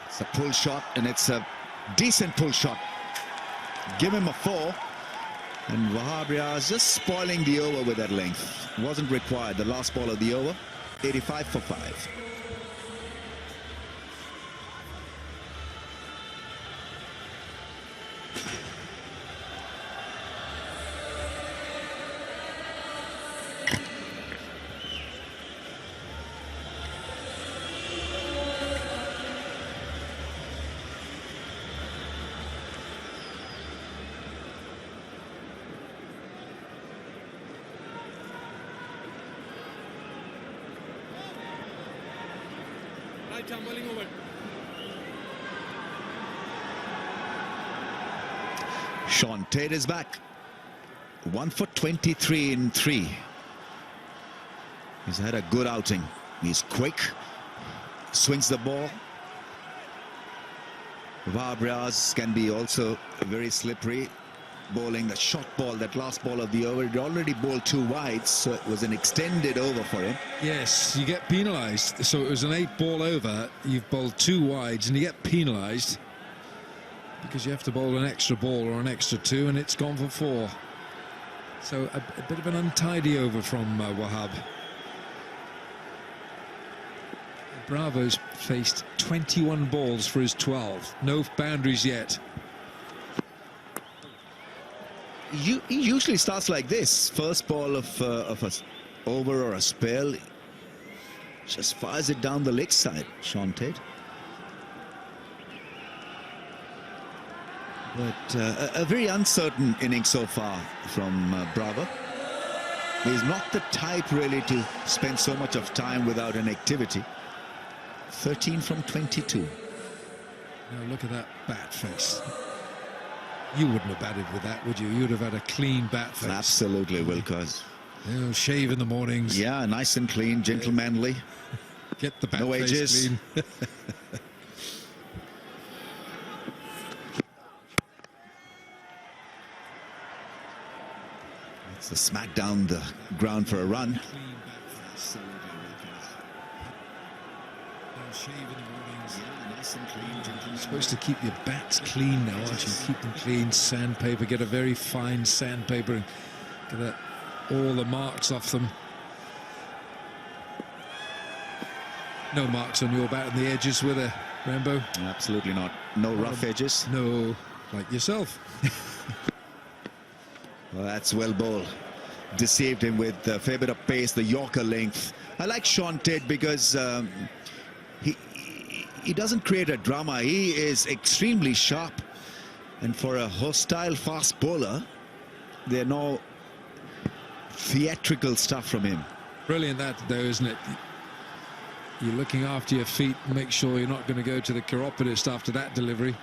It's a pull shot, and it's a decent pull shot. Give him a 4. And Wahab Riaz just spoiling the over with that length. Wasn't required. The last ball of the over, 85 for 5. Sean Tate is back. 1 for 23 in 3. He's had a good outing. He's quick, swings the ball, Wahab Riaz can be also very slippery, bowling the short ball, that last ball of the over. He already bowled 2 wides, so it was an extended over for him. Yes, you get penalised. So it was an 8-ball over. You've bowled 2 wides and you get penalised because you have to bowl an extra ball or an extra 2, and it's gone for 4. So a bit of an untidy over from Wahab. Bravo's faced 21 balls for his 12. No boundaries yet. He usually starts like this. First ball of a over or a spell, just fires it down the leg side, Sean Tate. But a very uncertain inning so far from Bravo. He's not the type really to spend so much of time without an activity. 13 from 22. Now look at that bat face. You wouldn't have batted with that, would you? You'd have had a clean bat face. Absolutely, Wilcox. You know, shave in the mornings. Yeah, nice and clean, gentlemanly. Get the bat no face edges. clean. It's a smack down the ground for a run. You're supposed to keep your bats clean now, aren't you? Keep them clean, sandpaper, get a very fine sandpaper and get all the marks off them. No marks on your bat and the edges, were there, Rambo? Absolutely not. No rough edges. No, like yourself. Well, that's well bowled. Deceived him with a fair bit of pace, the Yorker length. I like Sean Tate because he doesn't create a drama. He is extremely sharp. And for a hostile fast bowler, there are no theatrical stuff from him. Brilliant that, though, isn't it? You're looking after your feet. Make sure you're not going to go to the chiropodist after that delivery.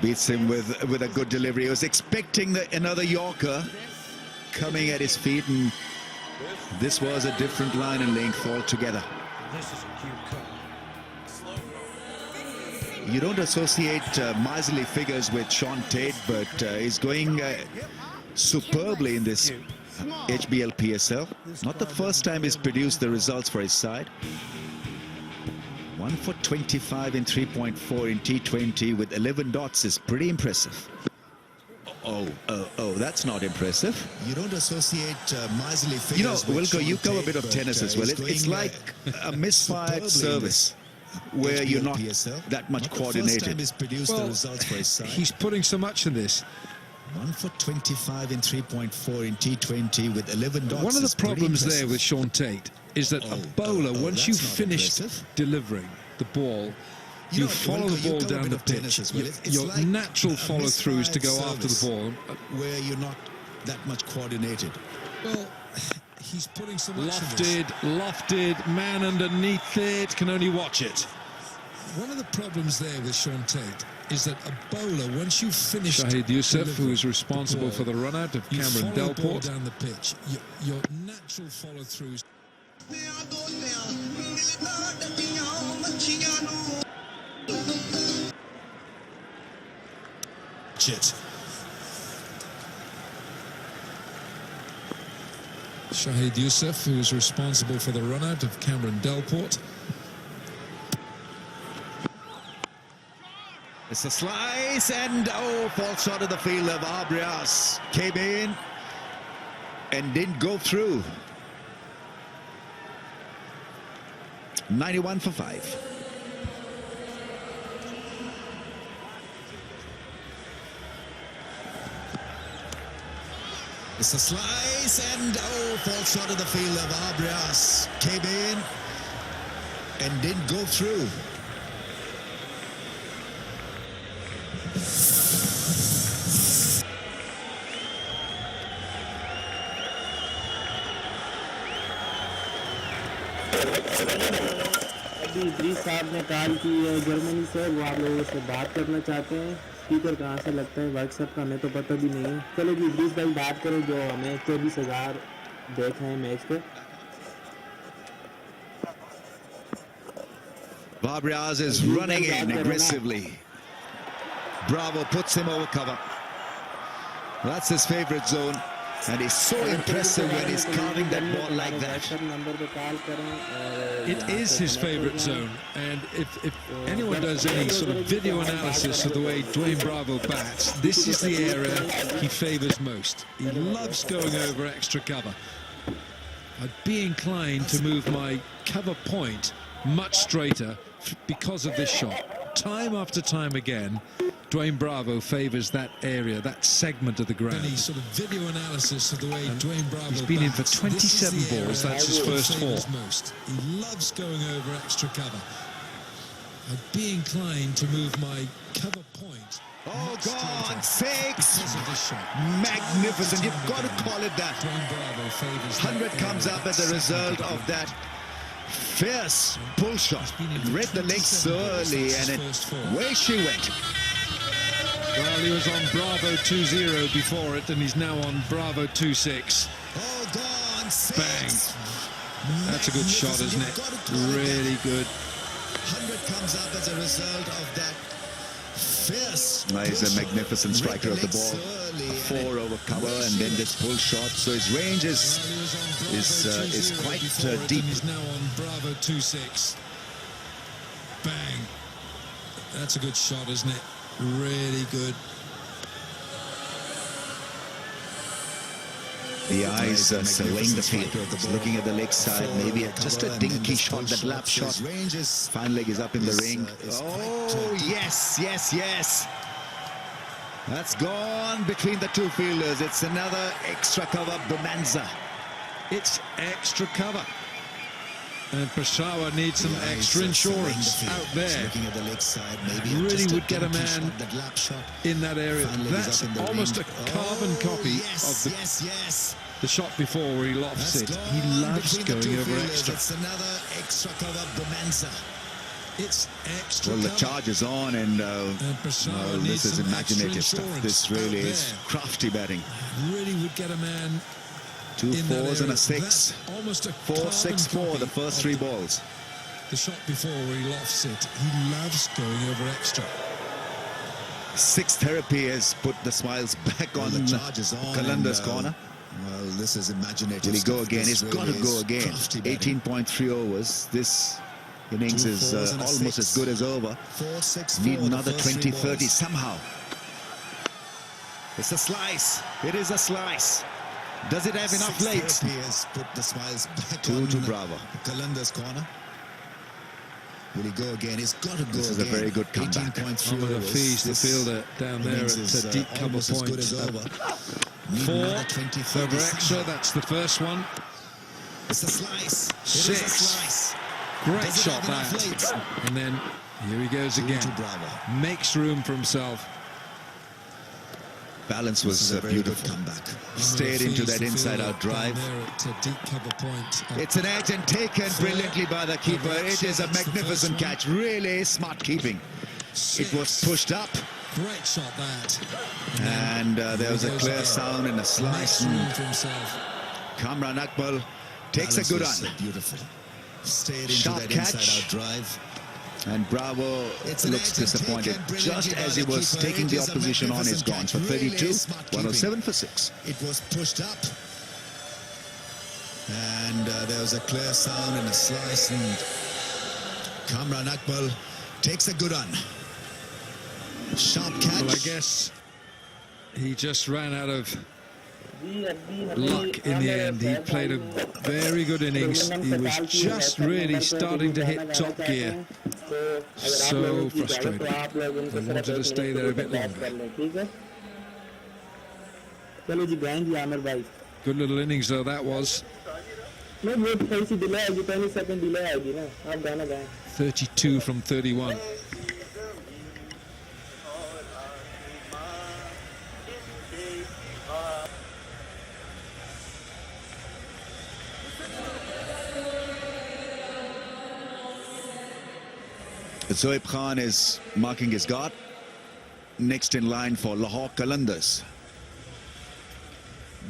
Beats him with a good delivery. He was expecting another Yorker coming at his feet, and this was a different line and length altogether. This is a cute cut. You don't associate miserly figures with Sean Tate, but he's going superbly in this HBL PSL. Not the first time he's produced the results for his side. 1 for 25 in 3.4 in T20 with 11 dots is pretty impressive. Oh, that's not impressive. You don't associate miserly figures. You know, with Wilco, you Sean cover a Tate, bit of but, tennis as well. It's like a misfired service where you're not that much coordinated. Well, he's putting so much in this. 1 for 25 in 3.4 in T20 with 11 dots. One of the problems there with Sean Tate is that a bowler, once you've finished delivering the ball, you follow the ball down the pitch. Your natural follow-through is to go after the ball. Where you're not that much coordinated. Well, he's putting so much lofted, man underneath it, can only watch it. One of the problems there with Sean Tate is that a bowler, once you've finished Shahid Youssef, who is responsible for the run-out of Cameron Delport. down the pitch. Your natural follow-throughs. Shahid Youssef, who is responsible for the run-out of Cameron Delport. It's a slice and falls short of the fielder. Wahab Riaz came in and didn't go through. 91 for 5. It's a slice and falls short of the fielder. Wahab Riaz came in and didn't go through. अभी इद्रीस साहब ने call की है Germany से, वो आप लोगों से बात करना चाहते हैं। स्पीकर कहाँ से लगता है व्हाट्सएप का हमें तो पता भी नहीं है। चलो जी इद्रीस भाई बात करो, जो हमें 24,000 देख रहे हैं मैच को। Riaz is running in aggressively. Bravo puts him over cover. That's his favorite zone. And he's so impressive when he's carving that ball like that. It is his favorite zone, and if anyone does any sort of video analysis of the way Dwayne Bravo bats, this is the area he favors most. He loves going over extra cover. I'd be inclined to move my cover point much straighter because of this shot. Time after time again, Dwayne Bravo favors that area, that segment of the ground. Any sort of video analysis of the way Dwayne Bravo he's been in for bats. 27 balls, that's his first four. Most. He loves going over extra cover. I'd be inclined to move my cover point. Oh, gone, six. Magnificent, you've got to call it that. 100 comes up as a result of that fierce pull shot. Read the legs so early and away she went. Well, he was on Bravo 2-0 before it, and he's now on Bravo 2-6. Oh, gone, bang. That's a good shot, isn't it? Really good. 100 comes up as a result of that fierce. He's a magnificent striker of the ball. A 4 over cover and then this pull shot. So his range is quite deep. He's now on Bravo 2-6. Bang. That's a good shot, isn't it? Really good. The eyes are surveying the field. He's looking at the leg side. Maybe just a dinky shot, that lap shot. Fine leg is up in the ring. Oh, yes, yes, yes. That's gone between the two fielders. It's another extra cover bonanza. It's extra cover. And Peshawar needs some extra insurance out there. Looking at the leg side, maybe really would get a man in that area. That's almost a carbon copy of the shot before where he lofts it. He loves going over extra. It's another extra cover bonanza. It's extra well, the charge is on, and this is imaginative stuff. This really is crafty batting. Really would get a man. 2 4s and a 6. 4-6-4, the first 3 balls. The shot before where he lofts it. He loves going over extra. 6 therapy has put the smiles back on the Qalandars corner. Well, this is imaginative. Will he go again? This He's got to go again. 18.3 overs. This innings is almost as good as over. Need another 20-30 somehow. It's a slice. It is a slice. Does it have enough legs? Has put the smiles back 2 to Bravo. Qalandars corner. Will he go again? He's got to go This is again. a very good comeback. 18.3 Over the fees, the fielder down there at a deep cover point. 4 over extra, that's the first one. It's a slice. 6. Great shot that. And then here he goes again. Makes room for himself. Balance was beautiful. Comeback. Stayed into that inside-out drive. It's an edge and taken brilliantly by the keeper. It is a magnificent catch. Really smart keeping. It was pushed up. Great shot that. And there was a clear sound and a slice. Kamran Akmal takes a good run. Beautiful. Stayed into Sharp that catch. inside-out drive. And Bravo looks disappointed just as he was taking the opposition on his gone for 32, 107 for 6. It was pushed up. And there was a clear sound and a slice. And Kamran Akmal takes a good run. Sharp catch. Well, I guess he just ran out of luck in the end. He played a very good innings. He was just really starting to hit top gear. So frustrating. I wanted to stay there a bit longer. Good little innings though that was. 32 from 31. Zoeb Khan is marking his guard. Next in line for Lahore Qalandars.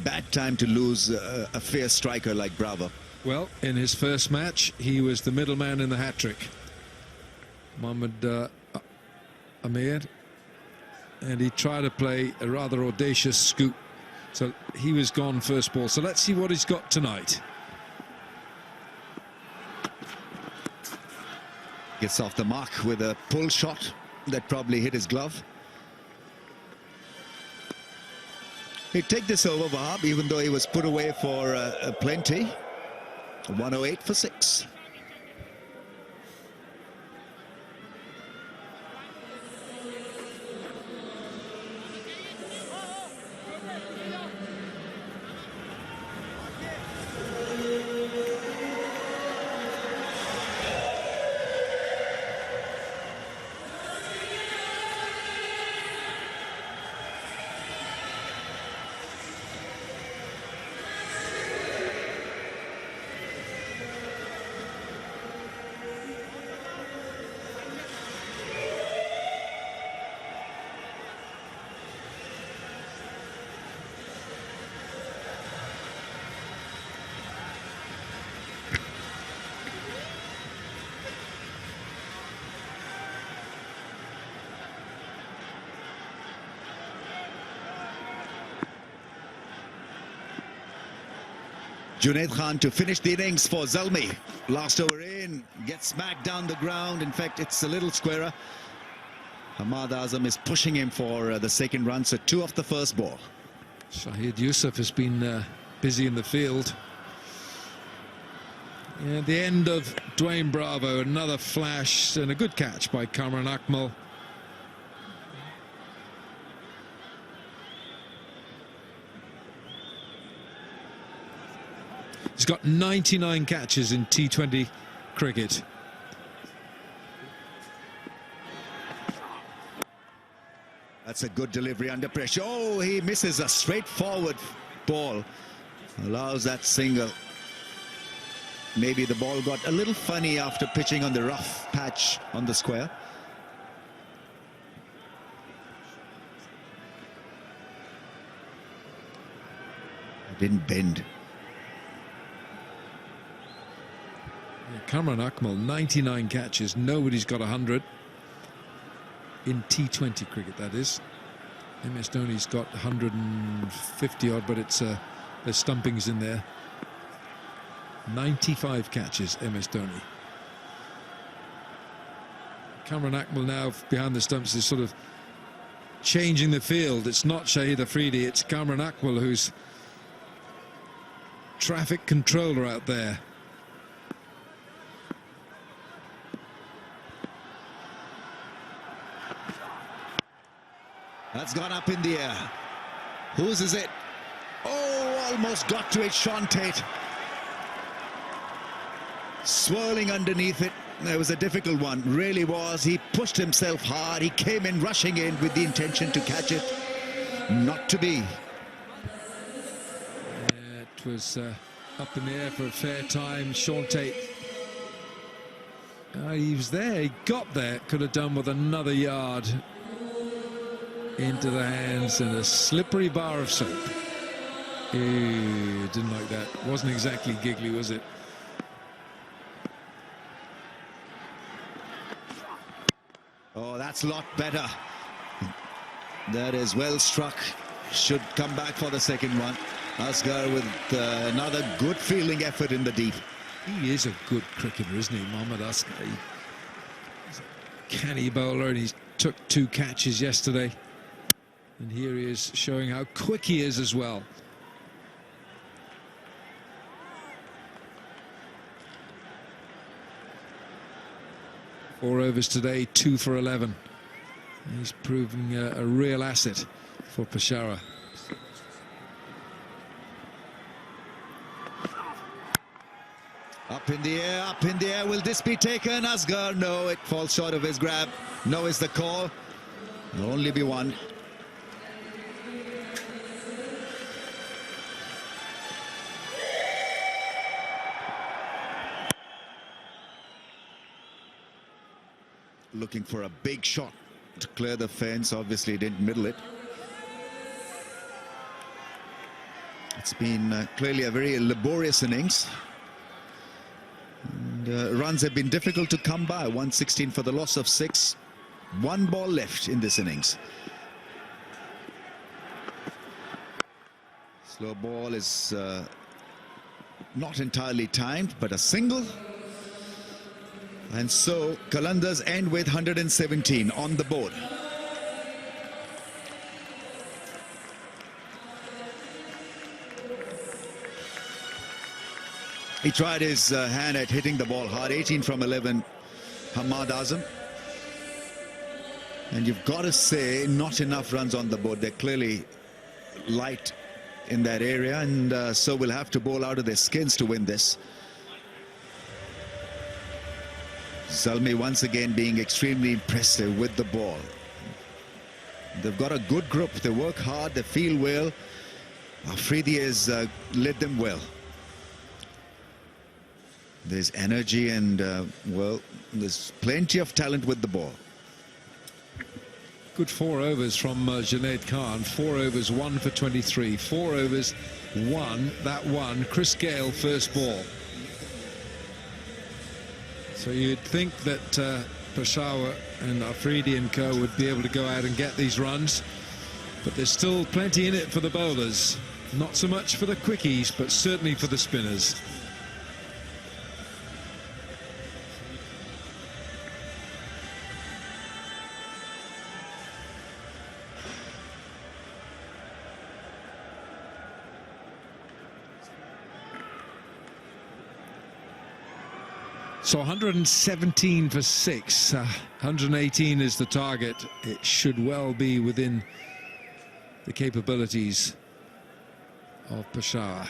bad time to lose a fierce striker like Bravo. Well, in his first match, he was the middleman in the hat-trick. Mohamed Amir, and he tried to play a rather audacious scoop. So he was gone first ball. So let's see what he's got tonight. Gets off the mark with a pull shot that probably hit his glove. He'd take this over, Wahab, even though he was put away for plenty. 108 for 6. Junaid Khan to finish the innings for Zalmi. Last over in, gets smacked down the ground. In fact, it's a little squarer. Ahmad Azam is pushing him for the second run, so 2 off the first ball. Shahid Yusuf has been busy in the field. Yeah, the end of Dwayne Bravo, another flash and a good catch by Kamran Akmal. He's got 99 catches in T20 cricket. That's a good delivery under pressure. Oh, he misses a straightforward ball. Allows that single. Maybe the ball got a little funny after pitching on the rough patch on the square. It didn't bend. Kamran Akmal, 99 catches. Nobody's got 100 in T20 cricket, that is. MS Dhoni's got 150 odd, but it's there's stumpings in there. 95 catches, MS Dhoni. Kamran Akmal now behind the stumps is sort of changing the field. It's not Shahid Afridi, it's Kamran Akmal who's traffic controller out there. That's gone up in the air. Whose is it? Oh, almost got to it, Sean Tate. Swirling underneath it. There was a difficult one, really was. He pushed himself hard. He came in rushing in with the intention to catch it. Not to be. Yeah, it was up in the air for a fair time. Sean Tate. He was there. He got there. Could have done with another yard. Into the hands and a slippery bar of soap. Didn't like that. Wasn't exactly giggly, was it? Oh, that's a lot better. That is well struck. Should come back for the second one. Asghar with another good fielding effort in the deep. He is a good cricketer, isn't he, Mohammad Asghar? He's a canny bowler, and he took 2 catches yesterday. And here he is showing how quick he is as well. Four overs today, 2 for 11. He's proving a real asset for Peshawar. Up in the air, up in the air. Will this be taken? Asghar, no, it falls short of his grab. No is the call. There'll only be one. Looking for a big shot to clear the fence. Obviously didn't middle it. It's been clearly a very laborious innings. And, runs have been difficult to come by. 116 for the loss of 6. 1 ball left in this innings. Slow ball is not entirely timed, but a single. And so Qalandars end with 117 on the board. He tried his hand at hitting the ball hard. 18 from 11, Hamad Azam. And you've got to say, not enough runs on the board. They're clearly light in that area, and so will have to bowl out of their skins to win this. Zalmi once again being extremely impressive with the ball. They've got a good group. They work hard. They feel well. Afridi has led them well. There's energy and, well, there's plenty of talent with the ball. Good 4 overs from Junaid Khan. 4 overs, 1 for 23. 4 overs, 1. That one, Chris Gale, first ball. So you'd think that Peshawar and Afridi and co would be able to go out and get these runs. But there's still plenty in it for the bowlers. Not so much for the quickies, but certainly for the spinners. So 117 for 6, 118 is the target. It should well be within the capabilities of Peshawar.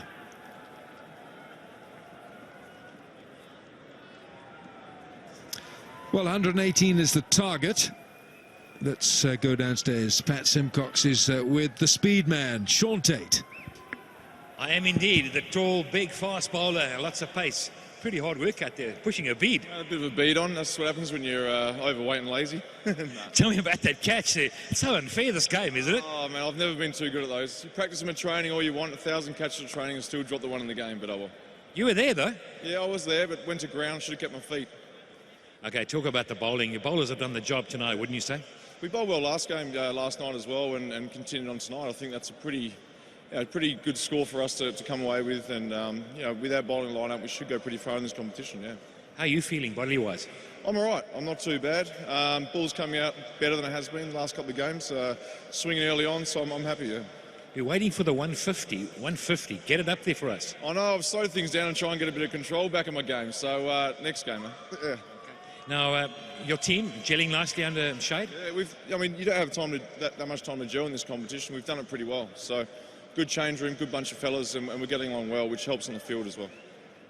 Well, 118 is the target. Let's go downstairs. Pat Simcox is with the speed man, Sean Tate. I am indeed. The tall, big, fast bowler, lots of pace. Pretty hard work out there, pushing a bead. A bit of a bead on, that's what happens when you're overweight and lazy. Tell me about that catch there. It's so unfair, this game, isn't it? Oh man, I've never been too good at those. You practice them in training all you want, 1,000 catches of training and still drop the one in the game, but oh well. You were there though? Yeah, I was there, but went to ground, should have kept my feet. Okay, talk about the bowling. Your bowlers have done the job tonight, wouldn't you say? We bowled well last game, last night as well, and continued on tonight. I think that's a pretty good score for us to come away with, and with our bowling lineup, we should go pretty far in this competition. Yeah. How are you feeling, bodily-wise? I'm all right. I'm not too bad. Ball's coming out better than it has been the last couple of games. Swinging early on, so I'm happy. Yeah. You're waiting for the 150. 150. Get it up there for us. I know. I've slowed things down and try and get a bit of control back in my game. So next game, yeah. Now, your team gelling nicely under shade. Yeah, I mean, you don't have time that much time to gel in this competition. We've done it pretty well. So. Good change room, good bunch of fellas, and we're getting along well, which helps on the field as well.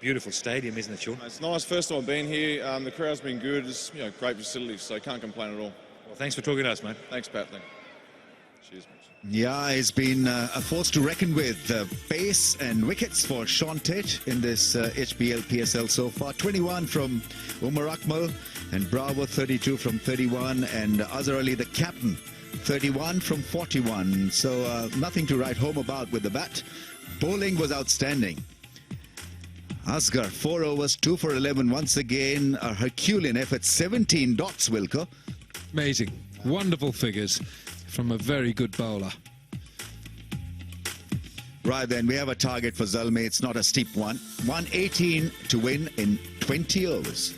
Beautiful stadium, isn't it, Sean? It's nice. First time I've been here. The crowd's been good. It's great facilities, so can't complain at all. Well, thanks for talking to us, mate. Thanks, Pat. Cheers, mate. Yeah, it's been a force to reckon with. Pace and wickets for Sean Tate in this HBL PSL so far. 21 from Umar Akmal, and Bravo 32 from 31, and Azhar Ali, the captain, 31 from 41. So nothing to write home about with the bat. Bowling was outstanding. Asghar, 4 overs, 2 for 11. Once again, a Herculean effort. 17 dots, Wilco. Amazing. Wonderful figures from a very good bowler. Right then, we have a target for Zalmi. It's not a steep one. 118 to win in 20 overs.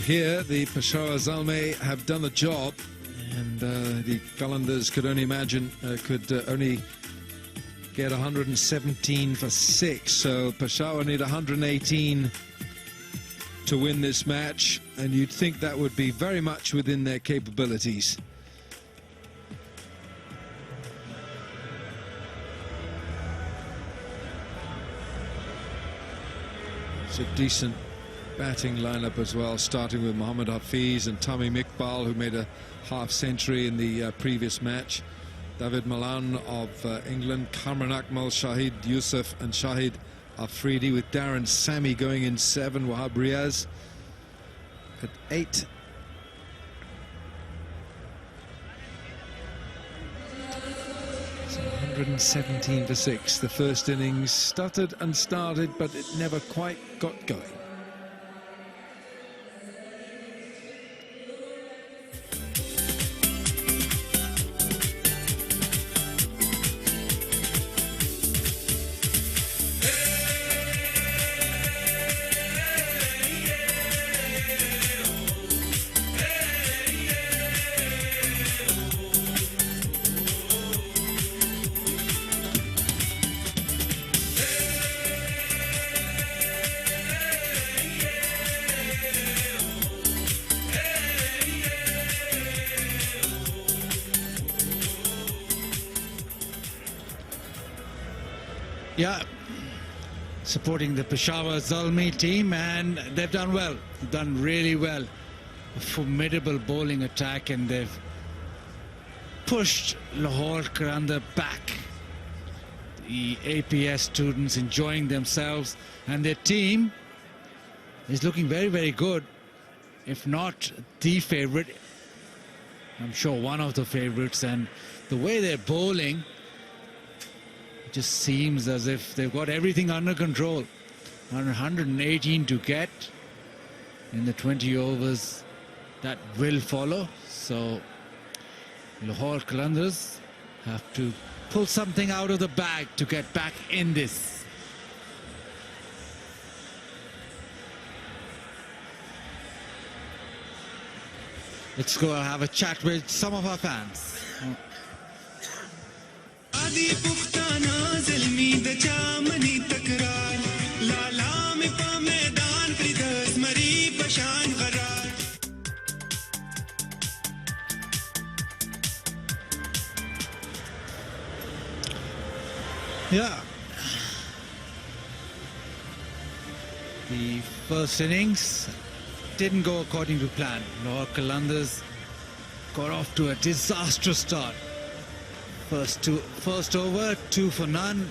here, the Peshawar Zalmi have done the job, and the Qalandars could only imagine, could only get 117 for 6, so Peshawar need 118 to win this match, and you'd think that would be very much within their capabilities. It's a decent batting lineup as well, starting with Mohammad Hafiz and Tamim Iqbal, who made a half-century in the previous match. David Malan of England, Kamran Akmal, Shahid Yusuf and Shahid Afridi, with Darren Sammy going in 7, Wahab Riaz at 8. So 117 for 6. The first innings stuttered and started, but it never quite got going. Yeah, supporting the Peshawar Zalmi team, and they've done well. They've done really well. A formidable bowling attack, and they've pushed Lahore Qalandar back. The APS students enjoying themselves, and their team is looking very, very good, if not the favorite. I'm sure one of the favorites, and the way they're bowling, it just seems as if they've got everything under control. 118 to get in the 20 overs that will follow. So Lahore Qalandars have to pull something out of the bag to get back in this. Let's go have a chat with some of our fans. Yeah. The first innings didn't go according to plan. Lahore Qalandars got off to a disastrous start. First over, 2 for none.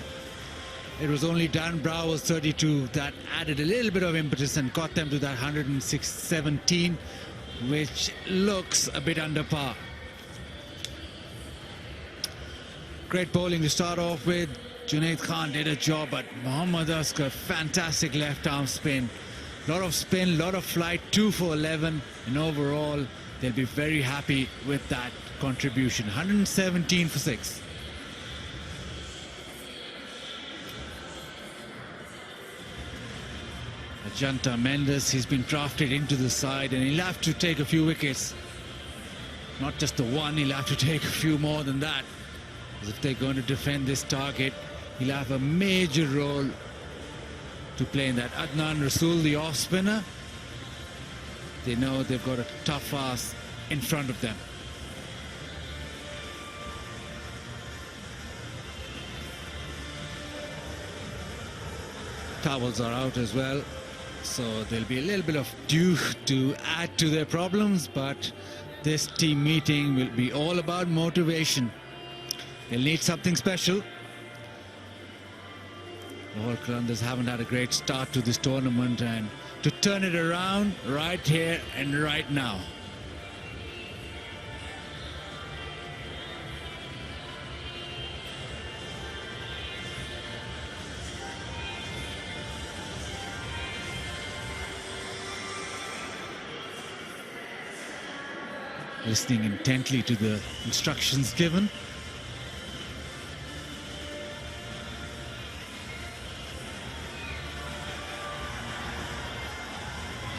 It was only Dan Brower's 32 that added a little bit of impetus and got them to that 106-17, which looks a bit under par. Great bowling to start off with. Junaid Khan did a job, but Mohammad Askar, fantastic left arm spin. Lot of spin, lot of flight, 2 for 11, and overall they'll be very happy with that contribution. 117 for 6. Ajanta Mendes, he's been drafted into the side, and he'll have to take a few wickets. Not just the one, he'll have to take a few more than that. As if they're going to defend this target, he'll have a major role to play in that. Adnan Rasool, the off spinner, they know they've got a tough ask in front of them. Towels are out as well, so there'll be a little bit of dew to add to their problems, but this team meeting will be all about motivation. They'll need something special. Lahore Qalandars haven't had a great start to this tournament, and to turn it around right here and right now. Listening intently to the instructions given.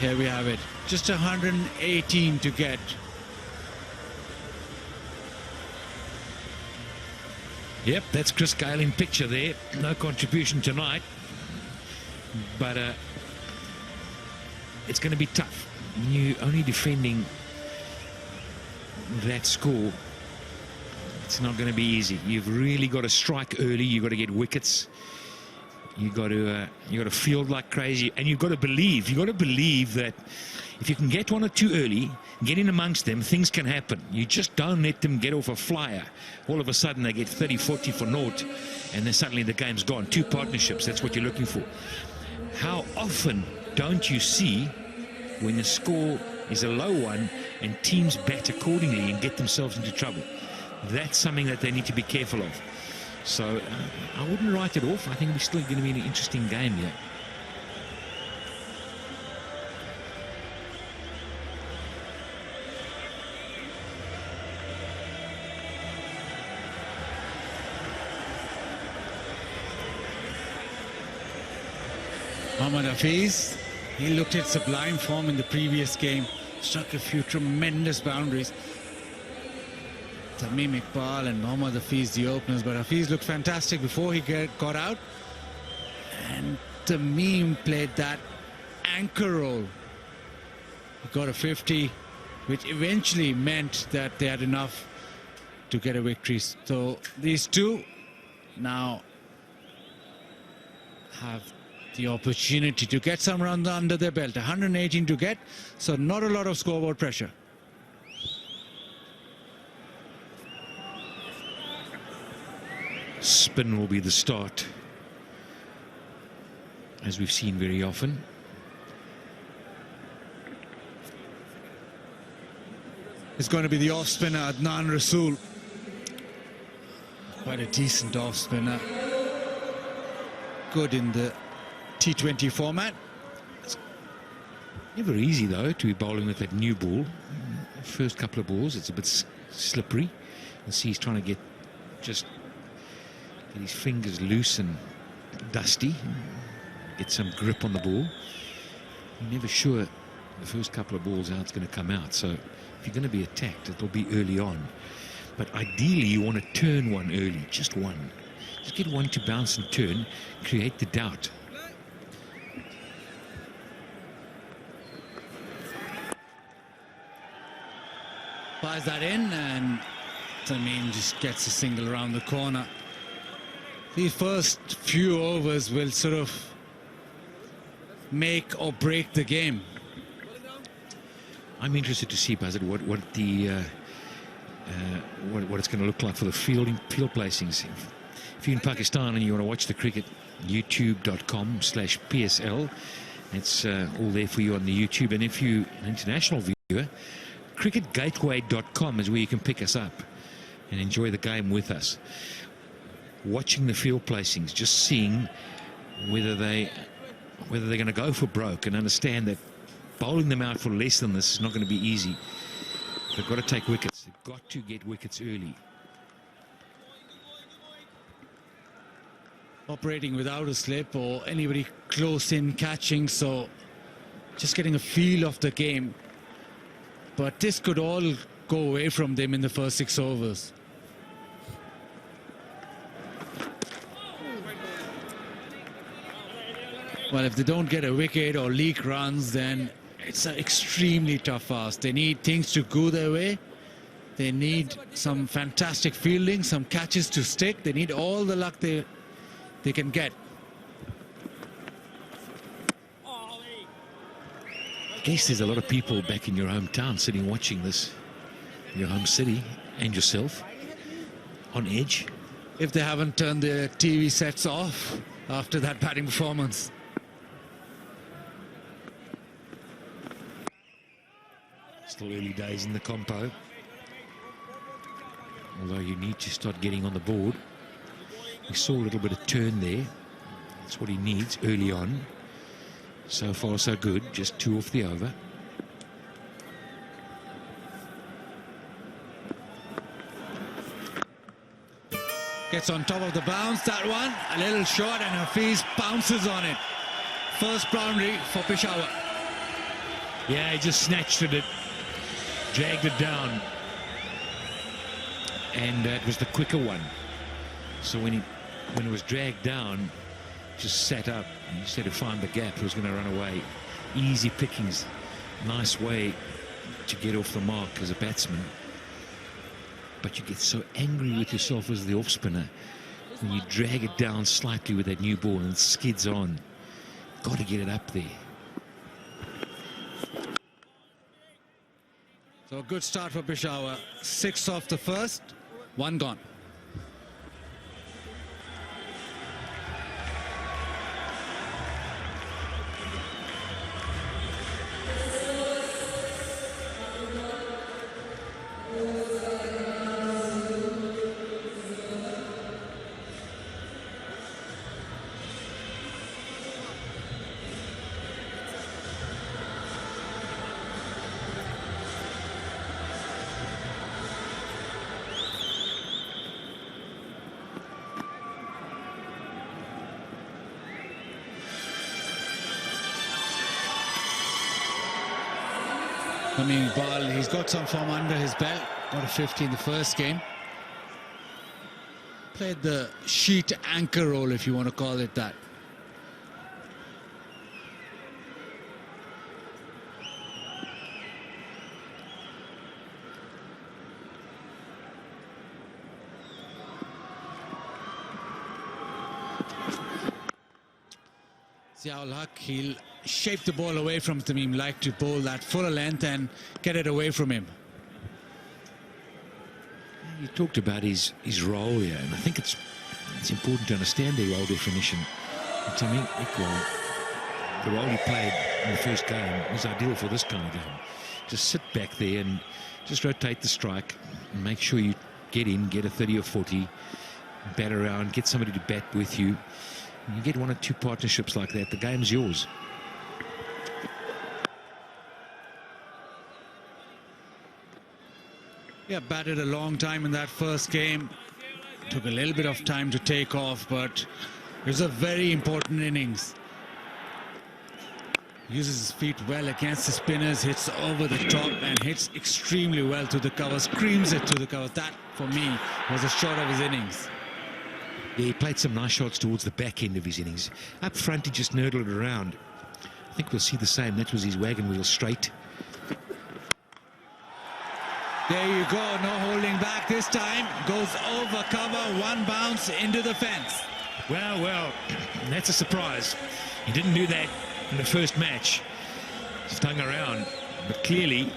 Here we have it. Just 118 to get. Yep, that's Chris Gale in picture there. No contribution tonight. But it's going to be tough. You only defending that score. It's not going to be easy. You've really got to strike early. You've got to get wickets. You got to field like crazy, and you've got to believe. You've got to believe that if you can get one or two early, get in amongst them, things can happen. You just don't let them get off a flyer. All of a sudden they get 30, 40 for naught, and then suddenly the game's gone. Two partnerships, that's what you're looking for. How often don't you see when the score is a low one and teams bat accordingly and get themselves into trouble? That's something that they need to be careful of. So I wouldn't write it off. I think it's still going to be an interesting game here. Mohammad Hafiz, he looked at sublime form in the previous game, struck a few tremendous boundaries. Tamim Iqbal and Mohammad Hafiz, the openers, but Hafiz looked fantastic before he got out. And Tamim played that anchor role. He got a 50, which eventually meant that they had enough to get a victory. So these two now have the opportunity to get some runs under their belt. 118 to get, so not a lot of scoreboard pressure. Spin will be the start, as we've seen very often. It's going to be the off spinner, Adnan Rasool. Quite a decent off spinner. Good in the T20 format. It's never easy though to be bowling with that new ball. First couple of balls, it's a bit slippery. You see he's trying to get his fingers loose and dusty, get some grip on the ball. You're never sure the first couple of balls how it's going to come out. So if you're going to be attacked, it'll be early on. But ideally, you want to turn one early, just one. Just get one to bounce and turn, create the doubt. Fires that in, and Tamim just gets a single around the corner. These first few overs will sort of make or break the game. I'm interested to see, Buzzard, what it's going to look like for the field placings. If you're in Pakistan and you want to watch the cricket, youtube.com/PSL. It's all there for you on the YouTube. And if you're an international viewer, cricketgateway.com is where you can pick us up and enjoy the game with us. Watching the field placings, just seeing whether they're going to go for broke, and understand that bowling them out for less than this is not going to be easy. They've got to take wickets. They've got to get wickets early. Operating without a slip or anybody close in catching, so just getting a feel of the game. But this could all go away from them in the first 6 overs. Well, if they don't get a wicket or leak runs, then it's an extremely tough ask. They need things to go their way. They need some fantastic fielding, some catches to stick. They need all the luck they can get. I guess there's a lot of people back in your hometown sitting watching this, your home city, and yourself, on edge. If they haven't turned their TV sets off after that batting performance. Still early days in the compo. Although you need to start getting on the board. We saw a little bit of turn there. That's what he needs early on. So far, so good. Just 2 off the over. Gets on top of the bounce, that one. A little short, and Hafiz bounces on it. First boundary for Peshawar. Yeah, he just snatched at it, dragged it down, and it was the quicker one. So when it was dragged down, just sat up instead of find the gap. He was going to run away. Easy pickings, nice way to get off the mark as a batsman. But you get so angry with yourself as the off spinner when you drag it down slightly with that new ball and it skids on. Got to get it up there. So a good start for Peshawar. 6 off the first, 1 gone. Ball, he's got some form under his belt. Got a 50 in the first game. Played the sheet anchor role, if you want to call it that. Ziaul Haq, he'll shape the ball away from Tamim, like to bowl that fuller length and get it away from him. You talked about his role here, and I think it's important to understand their role definition. Tamim Iqbal, the role he played in the first game was ideal for this kind of game. Just sit back there and just rotate the strike and make sure you get in, get a 30 or 40, bat around, get somebody to bat with you. And you get 1 or 2 partnerships like that, the game's yours. Yeah, batted a long time in that first game. Took a little bit of time to take off, but it was a very important innings. Uses his feet well against the spinners, hits over the top and hits extremely well to the cover, screams it to the cover. That, for me, was a shot of his innings. Yeah, he played some nice shots towards the back end of his innings. Up front, he just nurdled it around. I think we'll see the same. That was his wagon wheel straight. There you go, no holding back this time. Goes over cover, 1 bounce into the fence. Well, that's a surprise. He didn't do that in the first match. Just hung around. But clearly,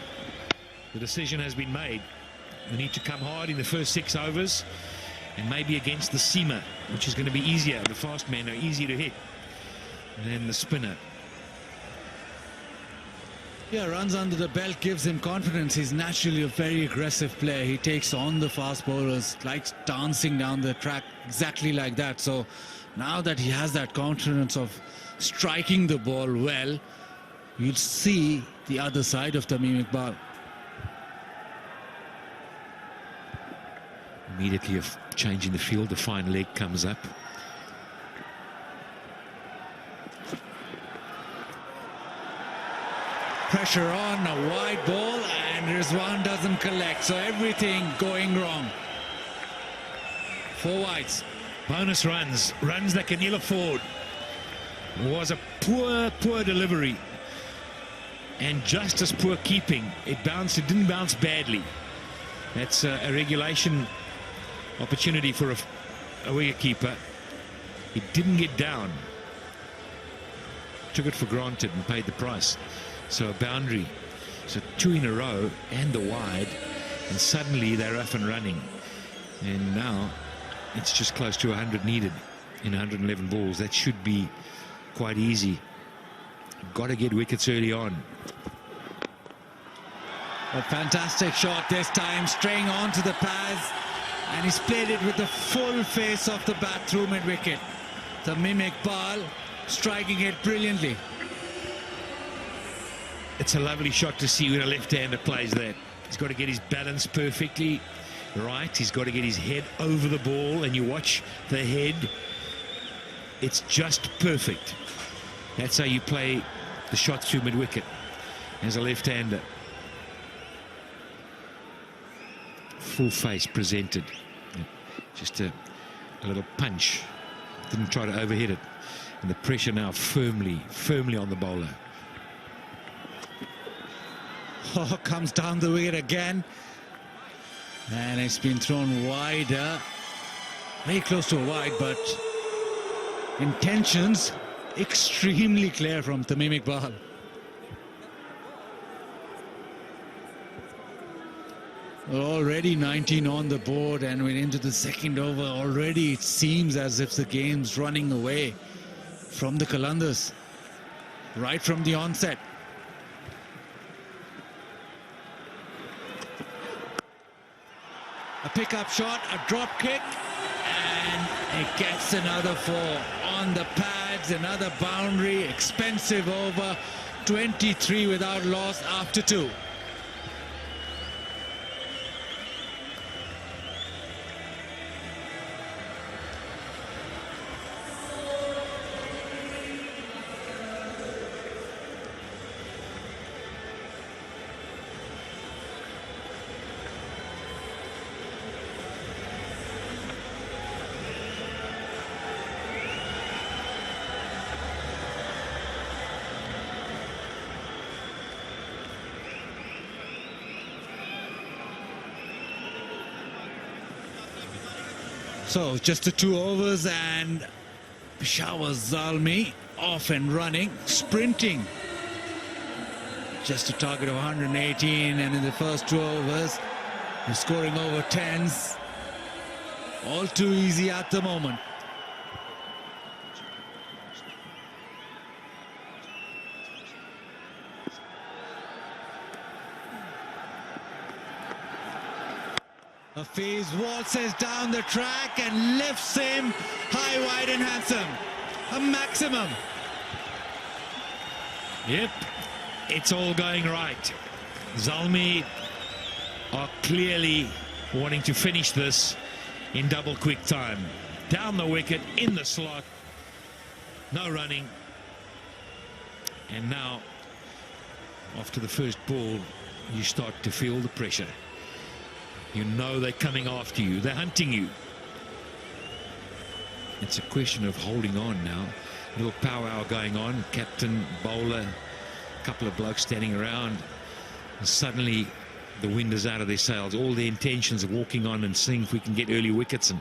the decision has been made. We need to come hard in the first 6 overs. And maybe against the seamer, which is going to be easier. The fast men are easy to hit. And then the spinner. Yeah, runs under the belt gives him confidence. He's naturally a very aggressive player. He takes on the fast bowlers, likes dancing down the track exactly like that. So now that he has that confidence of striking the ball well, you'll see the other side of Tamim Iqbal. Immediately of changing the field, the fine leg comes up. Pressure on, a wide ball, and Rizwan doesn't collect. So everything going wrong. 4 wides. Bonus runs that can ill afford. Was a poor delivery. And just as poor keeping. It didn't bounce badly. That's a regulation opportunity for a wicketkeeper. He didn't get down. Took it for granted and paid the price. So a boundary. So 2 in a row and the wide. And suddenly they're up and running. And now it's just close to 100 needed in 111 balls. That should be quite easy. Got to get wickets early on. A fantastic shot this time, straying onto the pads. And he's played it with the full face of the bat through mid-wicket. Tamim Iqbal striking it brilliantly. It's a lovely shot to see when a left-hander plays that. He's got to get his balance perfectly right. He's got to get his head over the ball, and you watch the head. It's just perfect. That's how you play the shot through mid-wicket. as a left-hander. Full face presented. Just a little punch. Didn't try to overhit it. And the pressure now firmly on the bowler. Oh, comes down the wicket again. And it's been thrown wider. Very close to a wide, but intentions extremely clear from Tamim Iqbal. Already 19 on the board, and we're into the second over. Already it seems as if the game's running away from the Qalandars right from the onset. A pickup shot, a drop kick, and it gets another 4 on the pads, another boundary, expensive over, 23 without loss after 2. So just the 2 overs, and Peshawar Zalmi off and running, sprinting. Just a target of 118, and in the first 2 overs, he's scoring over 10s. All too easy at the moment. Hafiz waltzes down the track and lifts him high, wide and handsome. A maximum. Yep, it's all going right. Zalmi are clearly wanting to finish this in double quick time. Down the wicket, in the slot, no running. And now, after the first ball, you start to feel the pressure. You know they're coming after you, they're hunting you. It's a question of holding on now. A little powwow going on, captain, bowler, a couple of blokes standing around. And suddenly the wind is out of their sails. All their intentions of walking on and seeing if we can get early wickets and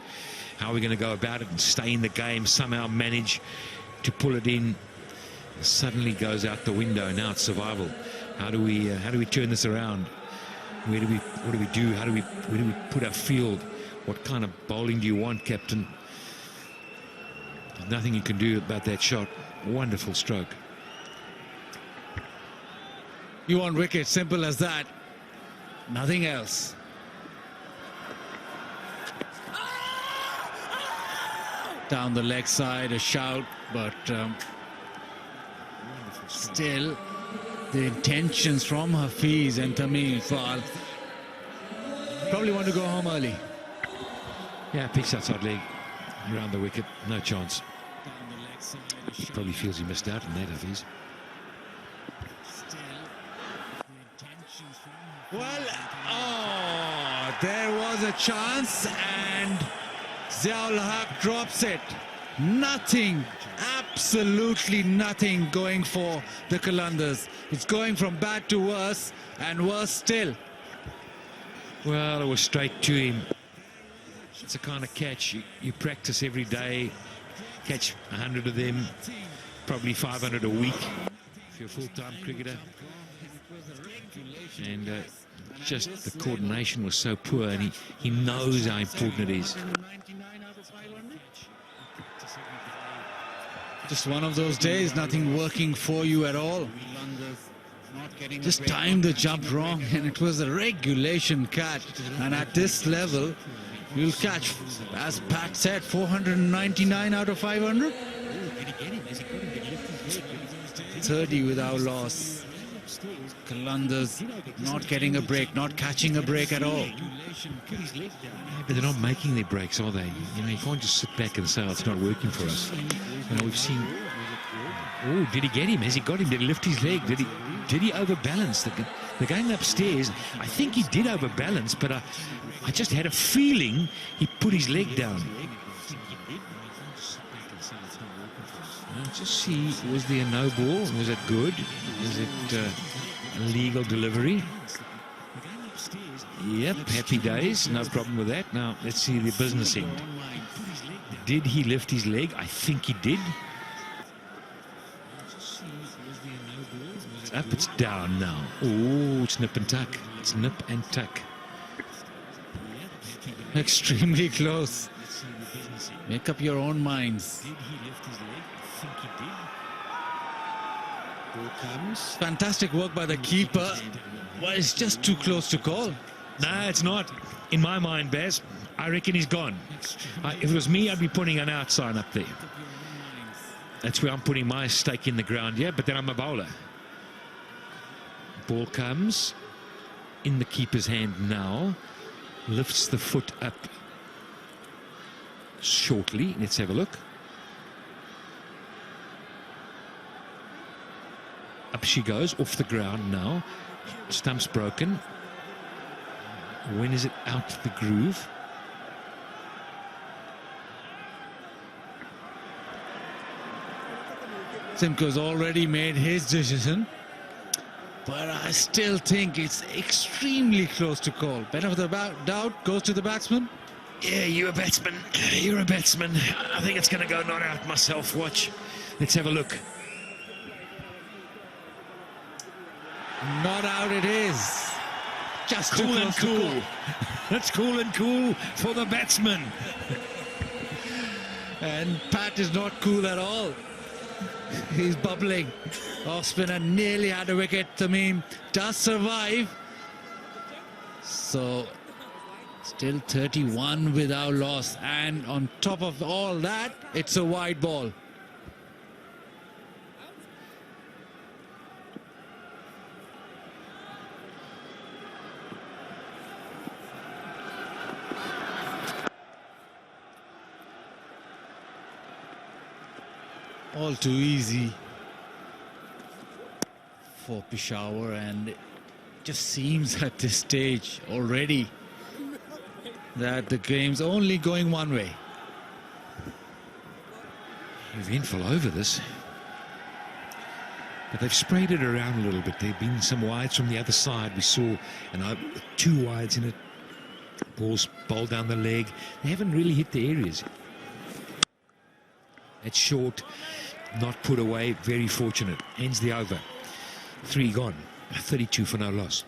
how we're going to go about it and stay in the game, somehow manage to pull it in. Suddenly goes out the window. Now it's survival. How do we turn this around? What do we do? Where do we put our field? What kind of bowling do you want, captain? There's nothing you can do about that shot. Wonderful stroke. You want wicket, simple as that. Nothing else. Down the leg side, a shout, but still the intentions from Hafiz and Tamim Iqbal probably want to go home early. Yeah, picks outside leg around the wicket, no chance. He probably feels he missed out on that, Hafiz. Well, oh, there was a chance and Ziaul Haq drops it. Nothing, absolutely nothing going for the Qalandars. It's going from bad to worse, and worse still. Well, it was straight to him. It's a kind of catch you practice every day. Catch 100 of them, probably 500 a week if you're a full-time cricketer. And just the coordination was so poor, and he knows how important it is. Just one of those days, nothing working for you at all. Just timed the jump wrong, and it was a regulation catch. And at this level, you'll catch, as Pat said, 499 out of 500. 30 without loss. Qalandars not getting a break, not catching a break at all. But they're not making their breaks, are they? You know, you can't just sit back and say, oh, it's not working for us. You know, we've seen Oh, did he get him? Has he got him? Did he lift his leg? Did he overbalance? The going upstairs, I think he did overbalance, but I just had a feeling he put his leg down. Let's just see, was there no ball? Was it good? Is it a legal delivery? Yep, happy days, no problem with that. Now, let's see the business end. Did he lift his leg? I think he did. It's up, it's down now. Oh, it's nip and tuck. It's nip and tuck. Extremely close. Make up your own minds. Ball comes. Fantastic work by the keeper. Well, it's just too close to call. No, it's not. In my mind, Baz, I reckon he's gone. If it was me, I'd be putting an out sign up there. That's where I'm putting my stake in the ground, yeah, but then I'm a bowler. Ball comes in the keeper's hand now. Lifts the foot up shortly. Let's have a look. Up she goes, off the ground now. Stump's broken. When is it out the groove? Simcoe's already made his decision, but I still think it's extremely close to call. Benefit of the doubt goes to the batsman. Yeah, you're a batsman. You're a batsman. I think it's going to go not out myself. Watch. Let's have a look. Not out it is. Just cool too and close to cool. call. That's cool and cool for the batsman. And Pat is not cool at all. He's bubbling. Off spinner nearly had a wicket. Tamim does survive. So still 31 without loss. And on top of all that, it's a wide ball. All too easy for Peshawar, and it just seems at this stage already that the game's only going one way. Eventful over this. But they've sprayed it around a little bit. There have been some wides from the other side. We saw two wides in it. Balls bowled down the leg. They haven't really hit the areas. It's short, not put away, very fortunate. Ends the over. 3 gone, 32 for no loss.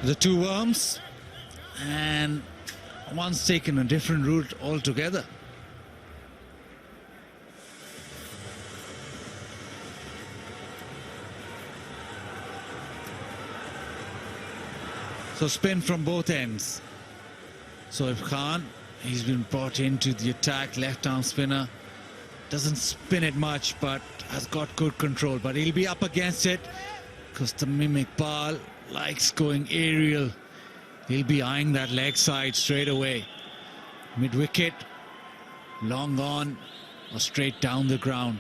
The two worms, and one's taken a different route altogether. So spin from both ends. So if Khan, he's been brought into the attack, left arm spinner, doesn't spin it much but has got good control, but he'll be up against it because Tamim Iqbal likes going aerial. He'll be eyeing that leg side straight away. Mid-wicket, long on or straight down the ground.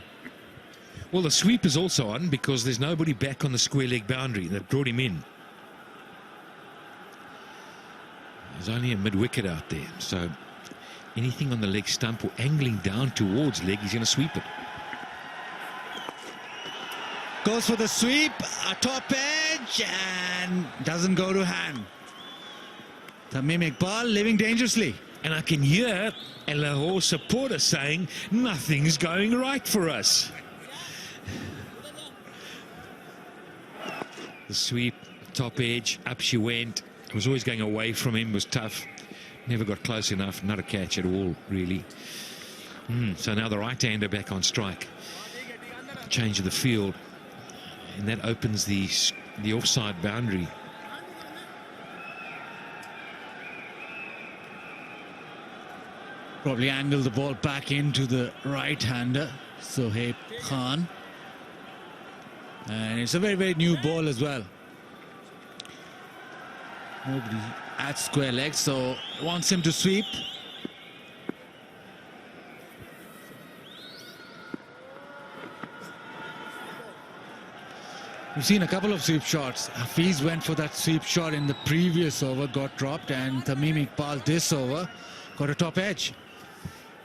Well, the sweep is also on because there's nobody back on the square leg boundary. They've brought him in. There's only a mid-wicket out there, so anything on the leg stump or angling down towards leg, he's going to sweep it. Goes for the sweep, a top edge, and doesn't go to hand. Tamim Iqbal living dangerously. And I can hear a Lahore supporter saying, nothing's going right for us. The sweep, top edge, up she went. It was always going away from him, was tough. Never got close enough, not a catch at all, really. So now the right-hander back on strike. Change of the field. And that opens the offside boundary. Probably angle the ball back into the right-hander, Sohaib Khan. And it's a very, very new ball as well. Nobody at square leg, so wants him to sweep. We've seen a couple of sweep shots. Hafiz went for that sweep shot in the previous over, got dropped, and Tamim Iqbal this over got a top edge.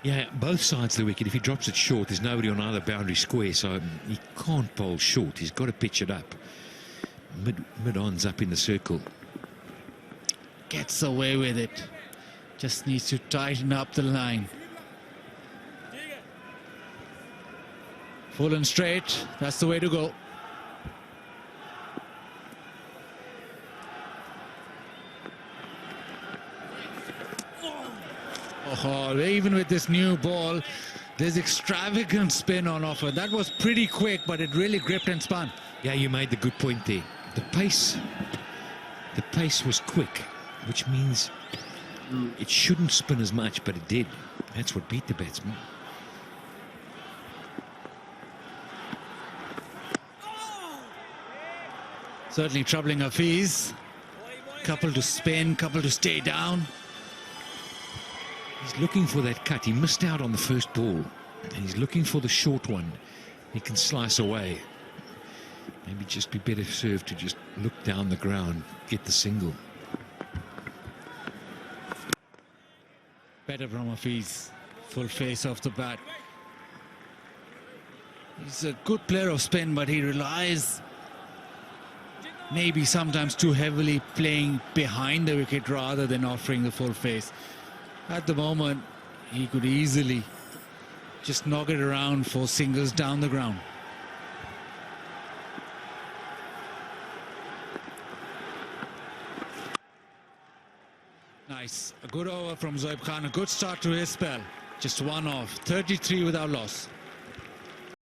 Yeah, both sides of the wicket. If he drops it short, there's nobody on either boundary square, so he can't bowl short. He's got to pitch it up. Mid-on's up in the circle. Gets away with it. Just needs to tighten up the line. Full and straight. That's the way to go. Oh, even with this new ball, there's extravagant spin on offer. That was pretty quick, but it really gripped and spun. Yeah, you made the good point there. The pace was quick, which means it shouldn't spin as much, but it did. That's what beat the batsman. Certainly troubling Hafiz. Couple to spin, couple to stay down. He's looking for that cut. He missed out on the first ball, and he's looking for the short one. He can slice away. Maybe just be better served to just look down the ground, get the single. Better from Hafiz. Full face off the bat. He's a good player of spin, but he relies maybe sometimes too heavily playing behind the wicket rather than offering the full face. At the moment, he could easily just knock it around for singles down the ground. Nice. A good over from Zohaib Khan. A good start to his spell. Just one off. 33 without loss.